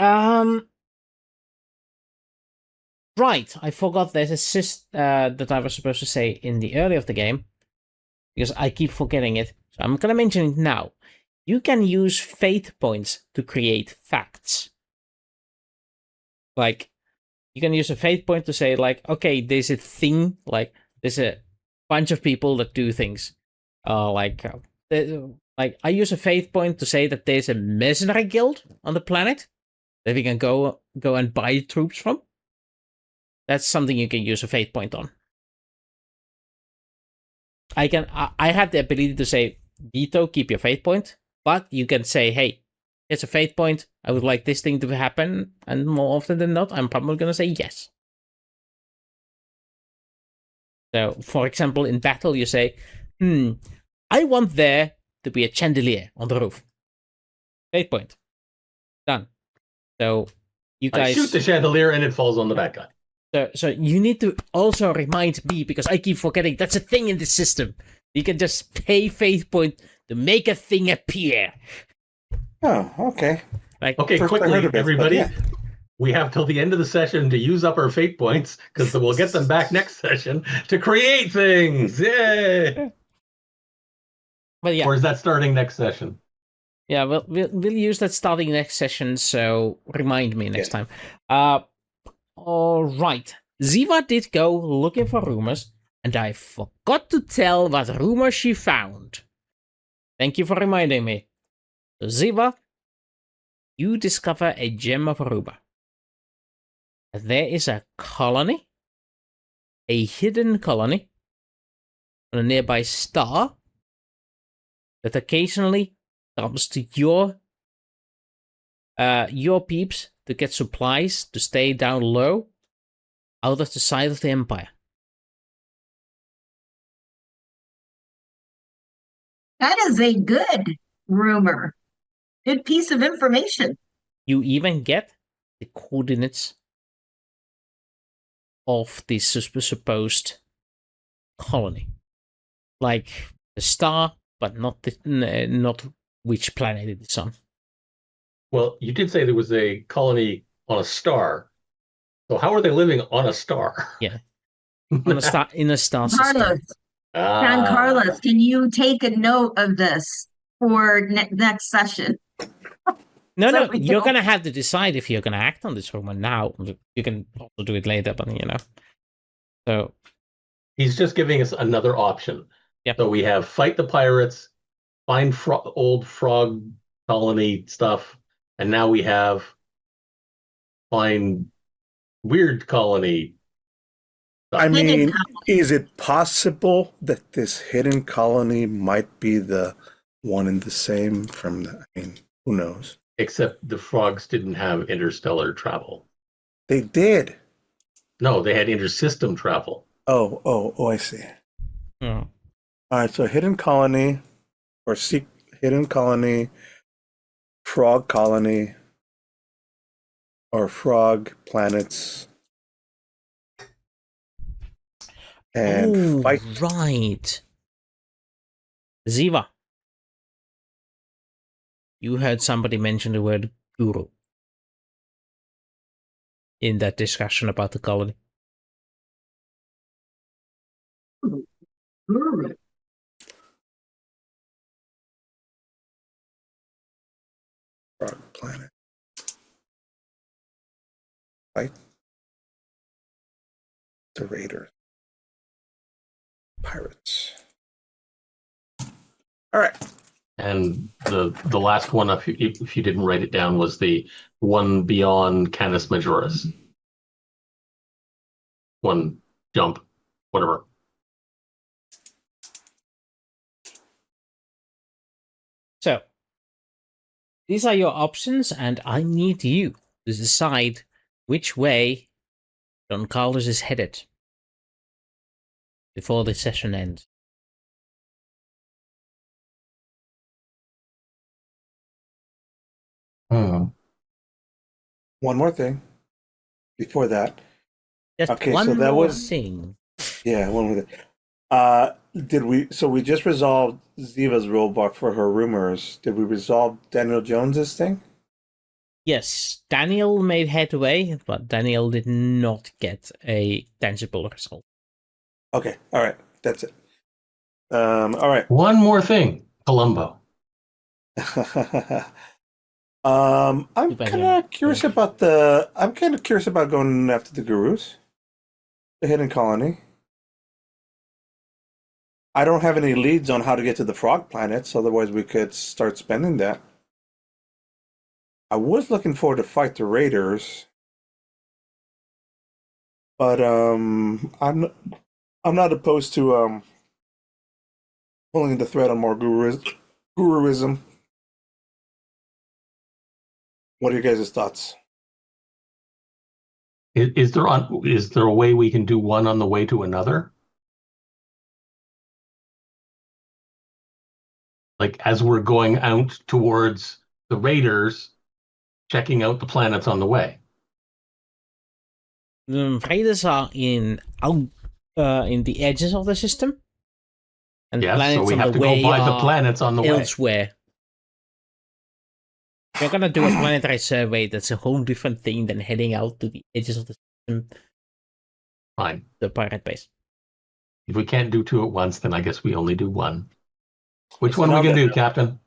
A: right, I forgot there's a that I was supposed to say in the early of the game, because I keep forgetting it. So I'm gonna mention it now. You can use fate points to create facts. Like, you can use a fate point to say, like, okay, there's a thing, like, there's a bunch of people that do things. Like I use a fate point to say that there's a mercenary guild on the planet that we can go and buy troops from. That's something you can use a fate point on. I have the ability to say, Vito, keep your fate point, but you can say, hey, it's a fate point. I would like this thing to happen, and more often than not, I'm probably going to say yes. So, for example, in battle, you say, I want there to be a chandelier on the roof. Fate point. Done. So, you guys...
C: I shoot the chandelier and it falls on the bad guy.
A: So you need to also remind me, because I keep forgetting that's a thing in the system. You can just pay fate point to make a thing appear.
B: Oh, okay.
A: Like,
C: Okay,
B: First I
C: quickly,
B: heard of it, but
C: everybody.
B: yeah.
C: We have till the end of the session to use up our fate points, because we'll get them back next session to create things. Yay!
A: but yeah,
C: Or is that starting next session?
A: yeah, we'll use that starting next session. So remind me next time. All right. Ziva did go looking for rumors, and I forgot to tell what rumor she found. Thank you for reminding me. So Ziva, you discover a gem of Aruba. There is a colony, a hidden colony, on a nearby star that occasionally comes to your peeps to get supplies to stay down low out of the sight of the Empire.
D: That is a good rumor. Good piece of information.
A: You even get the coordinates of this supposed colony, like the star, but not which planet it is on.
C: Well, you did say there was a colony on a star. So how are they living on a star?
A: Yeah, on a star in a star system.
D: Carlos, John Carlos, can you take a note of this for next session?
A: No, you're gonna have to decide if you're gonna act on this rumor now. You can also do it later, but So
C: he's just giving us another option.
A: Yep.
C: So we have fight the pirates, find old frog colony stuff, and now we have find weird colony stuff.
B: I mean, is it possible that this hidden colony might be the one and the same from the, I mean, who knows?
C: Except the frogs didn't have interstellar travel.
B: They did.
C: No, they had intersystem travel.
B: Oh, I see.
A: Oh.
B: All right, so hidden colony, or hidden colony, frog colony, or frog planets, and fight.
A: Right. Ziva, you heard somebody mention the word guru in that discussion about the colony.
B: Frog planet. Fight the raiders. Pirates. All right.
C: And the last one, if you didn't write it down, was the one beyond Canis Majoris. One jump, whatever.
A: So, these are your options, and I need you to decide which way Don Carlos is headed before the session ends.
C: Hmm.
B: One more thing before that.
A: Just
B: Okay,
A: one
B: so that
A: more
B: was
A: thing.
B: yeah, one more thing. Did we? So we just resolved Zeva's roadblock for her rumors. Did we resolve Daniel Jones's thing?
A: Yes, Daniel made headway, but Daniel did not get a tangible result.
B: Okay, all right, that's it. All right.
C: One more thing, Columbo.
B: I'm
A: Too bad
B: kind
A: you're
B: of
A: not
B: curious
A: there.
B: about I'm kind of curious about going after the gurus, the hidden colony. I don't have any leads on how to get to the frog planets. Otherwise, we could start spending that. I was looking forward to fight the raiders, but I'm not opposed to pulling the thread on more guruism. What are your guys' thoughts?
C: Is there a way we can do one on the way to another? Like as we're going out towards the raiders, checking out the planets on the way.
A: The raiders are in the edges of the system, and
C: Yes,
A: planets
C: so we
A: on
C: have
A: the
C: to go
A: way
C: by the
A: are
C: planets on the way.
A: elsewhere. You're gonna do a planetary survey. That's a whole different thing than heading out to the edges of the system,
C: Fine.
A: the pirate base.
C: If we can't do two at once, then I guess we only do one. Which
A: Yes,
C: one are we
B: and
C: going to
B: I'll
C: do, Captain?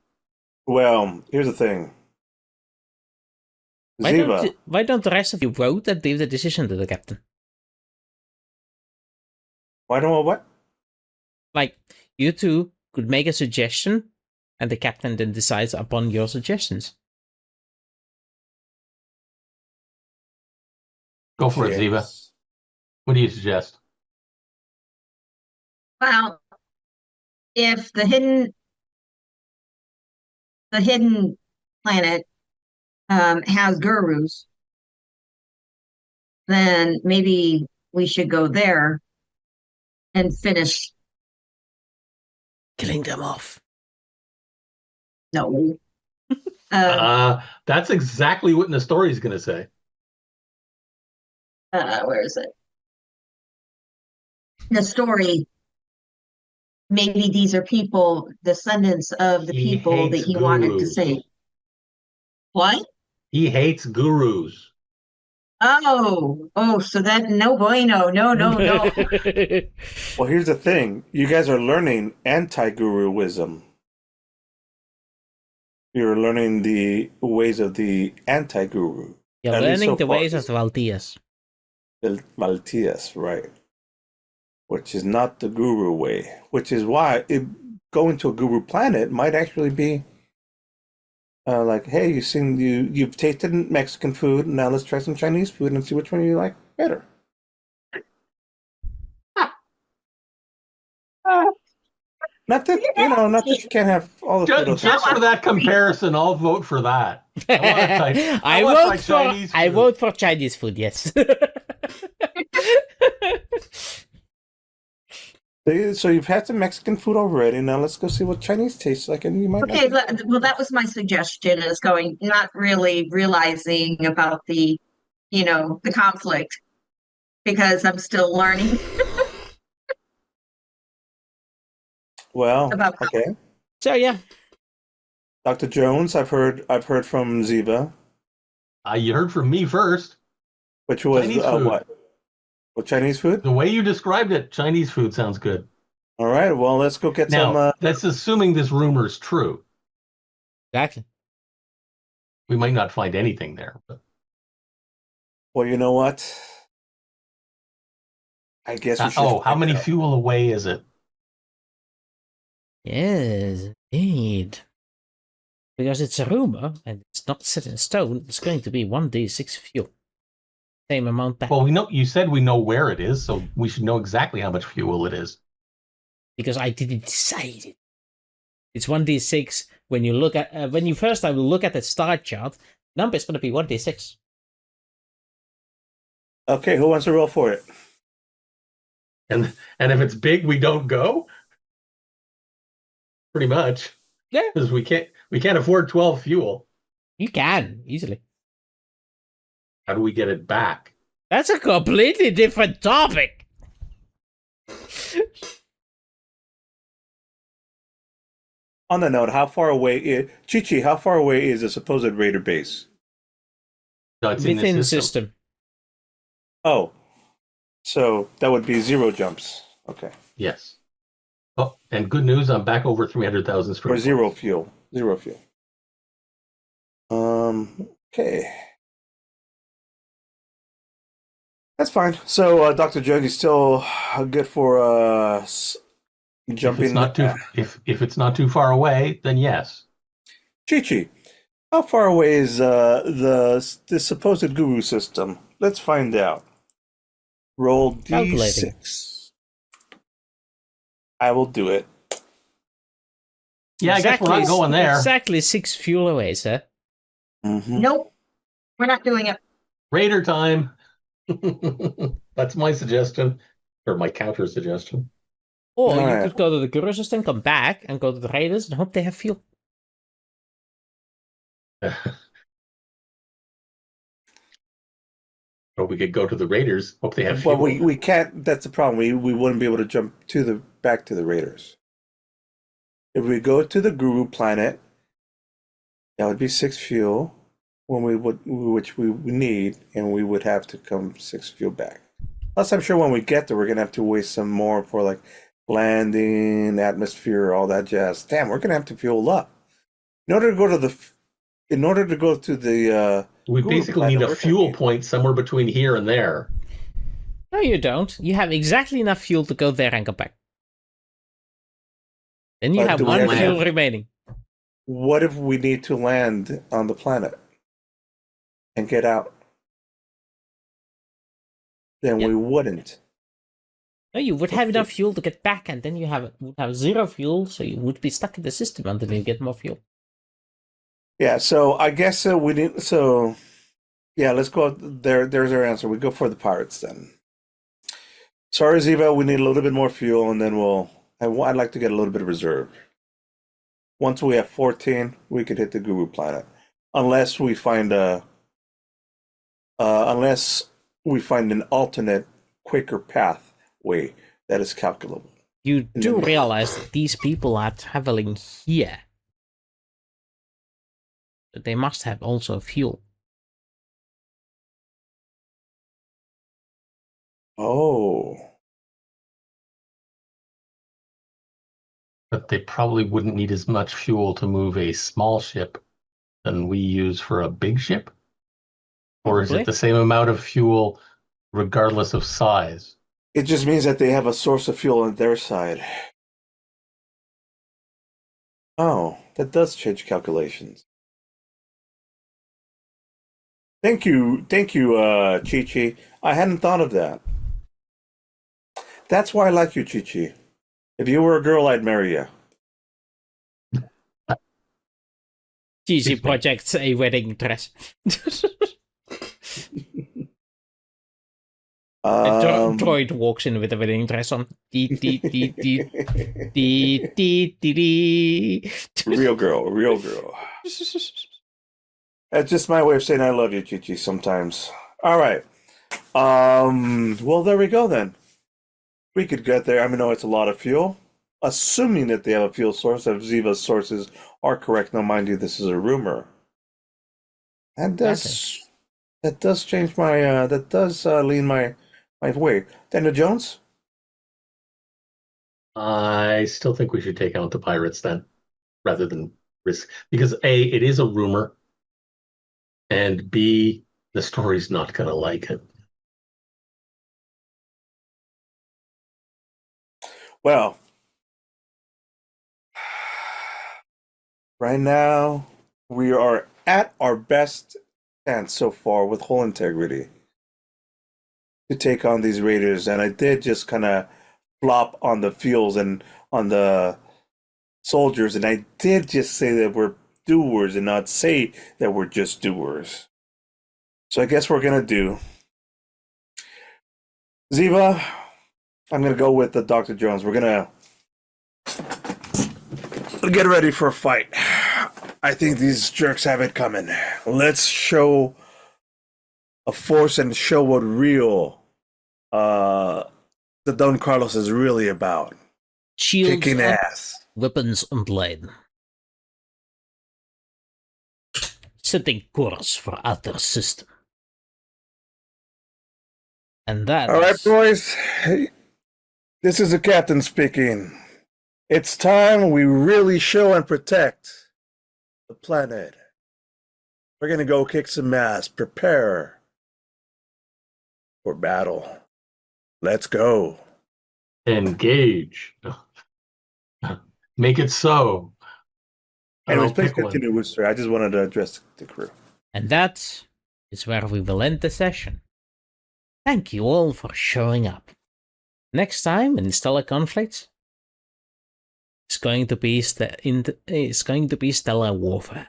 B: Well, here's the thing. Zeva,
A: Why don't the rest of you vote and leave the decision to the captain?
B: why don't I what?
A: Like, you two could make a suggestion, and the captain then decides upon your suggestions.
C: Go for it, Zeva.
B: Yes.
C: What do you suggest?
D: Well, if the hidden planet has gurus, then maybe we should go there and finish.
A: Killing them off.
D: No.
C: That's exactly what Nestori is going to say.
D: Where is it? Nestori. Maybe these are people, descendants of the
C: He
D: people that
C: hates
D: he wanted to
C: gurus.
D: save. What?
C: He hates gurus.
D: Oh, so that no bueno, no.
B: Well, here's the thing. You guys are learning anti-guruism. You're learning the ways of the anti-guru.
A: You're
B: At least
A: learning
B: so
A: the
B: far.
A: ways of the Valtias.
B: The Valtias, right. Which is not the guru way. Which is why going to a guru planet might actually be like, hey, you've tasted Mexican food, now let's try some Chinese food and see which one you like better. Not that not that you can't have all the food.
C: Just for that comparison, I'll vote for that.
A: I vote for Chinese food, yes.
B: So you've had some Mexican food already. Now let's go see what Chinese tastes like, and you might.
D: Okay,
B: like it.
D: well, that was my suggestion, is going, not really realizing about the conflict, because I'm still learning.
B: Well,
D: About-
B: okay.
A: So yeah,
B: Dr. Jones, I've heard from Zeva,
C: You heard from me first.
B: which was
C: Chinese food.
B: what? What Chinese food?
C: The way you described it, Chinese food sounds good.
B: All right. Well, let's go get
C: Now,
B: some.
C: that's assuming this rumor is true.
A: exactly.
C: We might not find anything there. But
B: Well, you know what? I guess we should.
C: how many fuel away is it?
A: Yes, indeed. Because it's a rumor, and it's not set in stone, it's going to be 1d6 fuel. Same amount back.
C: Well, we know you said we know where it is, so we should know exactly how much fuel it is.
A: Because I didn't decide it. It's 1d6 when you look at when you first time look at the star chart. Number is going to be 1d6.
B: Okay, who wants to roll for it?
C: And if it's big, we don't go. Pretty much.
A: Yeah,
C: Because we can't afford 12 fuel.
A: you can easily.
C: How do we get it back?
A: That's a completely different topic.
B: On the note, how far away is Chi-Chi, how far away is the supposed raider base?
C: No, it's
A: Within
C: in
A: the
C: the system.
A: system.
B: Oh. So that would be 0 jumps. Okay.
C: Yes. Oh, and good news, I'm back over 300,000 straight.
B: Or 0 fuel. 0 fuel. Okay. That's fine. So Dr. Jones, you still good for jumping?
C: If it's not too far away, then yes.
B: Chi-Chi, how far away is the supposed guru system? Let's find out. Roll
A: Calculating.
B: d6. I will do it.
C: Yeah, I guess we're not going there.
A: Exactly 6 fuel away, sir.
B: Mm-hmm.
D: Nope. We're not doing it.
C: Raider time. That's my suggestion, or my counter suggestion.
A: Or you
B: Alright.
A: could go to the guru system, come back, and go to the raiders and hope they have fuel.
C: Or we could go to the Raiders. Hope they have
B: Well,
C: fuel.
B: we can't. That's the problem. We wouldn't be able to jump back to the Raiders. If we go to the Guru planet, that would be 6 fuel, which we need, and we would have to come 6 fuel back. Plus, I'm sure when we get there, we're gonna have to waste some more for like landing, atmosphere, all that jazz. Damn, we're gonna have to fuel up in order to go to the.
C: We
B: Guru
C: basically
B: planet,
C: need a
B: we're
C: fuel
B: gonna
C: point somewhere between here and there.
A: No, you don't. You have exactly enough fuel to go there and come back. Then you
B: But
A: have
B: do we
A: 1
B: have to
A: fuel
C: have-
A: remaining.
B: What if we need to land on the planet and get out? Then we wouldn't.
A: No, you would have enough fuel to get back, and then you would have 0 fuel, so you would be stuck in the system until you get more fuel.
B: Yeah, so I guess we need. So, yeah, let's go there. There's our answer. We go for the pirates then. Sorry, Zeva, we need a little bit more fuel, and then I'd like to get a little bit of reserve. Once we have 14, we could hit the Guru planet, unless we find an alternate, quicker pathway that is calculable.
A: You do realize that these people are traveling here. But they must have also fuel.
B: Oh.
C: But they probably wouldn't need as much fuel to move a small ship than we use for a big ship? Or is
A: Probably.
C: it the same amount of fuel regardless of size?
B: It just means that they have a source of fuel on their side. Oh, that does change calculations. Thank you, Chi-Chi. I hadn't thought of that. That's why I like you, Chi-Chi. If you were a girl, I'd marry you.
A: GG projects a wedding dress. A droid walks in with a wedding dress on. Dee, dee, dee, dee, dee, dee, dee, dee.
B: Real girl. That's just my way of saying I love you, Chi-Chi, sometimes. All right. Well, there we go then. We could get there. I know it's a lot of fuel. Assuming that they have a fuel source, if Zeva's sources are correct. Now, mind you, this is a rumor. That does change my. That does lean my way. Daniel Jones.
C: I still think we should take out the pirates then, rather than risk. Because A, it is a rumor, and B, the story's not going to like it.
B: Well, right now we are at our best chance so far with whole integrity to take on these raiders, and I did just kind of flop on the fields and on the soldiers, and I did just say that we're doers and not say that we're just doers. So I guess we're gonna do. Zeva, I'm gonna go with the Dr. Jones. We're gonna get ready for a fight. I think these jerks have it coming. Let's show a force and show what real the Don Carlos is really about.
A: Shields
B: Kicking
A: up,
B: ass.
A: weapons unblade. Setting course for outer system. And that
B: All right,
A: is-
B: boys. This is the captain speaking. It's time we really show and protect the planet. We're gonna go kick some ass. Prepare for battle. Let's go.
C: Engage. Make it so.
B: Anyways,
C: I'll
B: please
C: pick one.
B: continue, Wooster. I just wanted to address the crew.
A: And that is where we will end the session. Thank you all for showing up. Next time in Stellar Conflicts, it's going to be Stellar Warfare.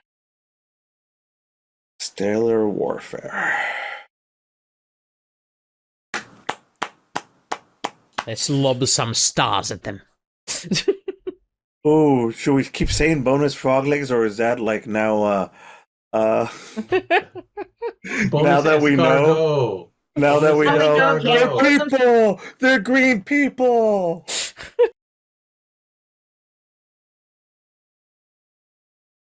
B: Stellar Warfare.
A: Let's lob some stars at them.
B: Oh, should we keep saying bonus frog legs, or is that like now
C: Bonus
B: now that we know?
C: escargot.
B: Now that we
D: There we
B: know,
D: go,
B: they're
D: yeah.
B: people. They're green people.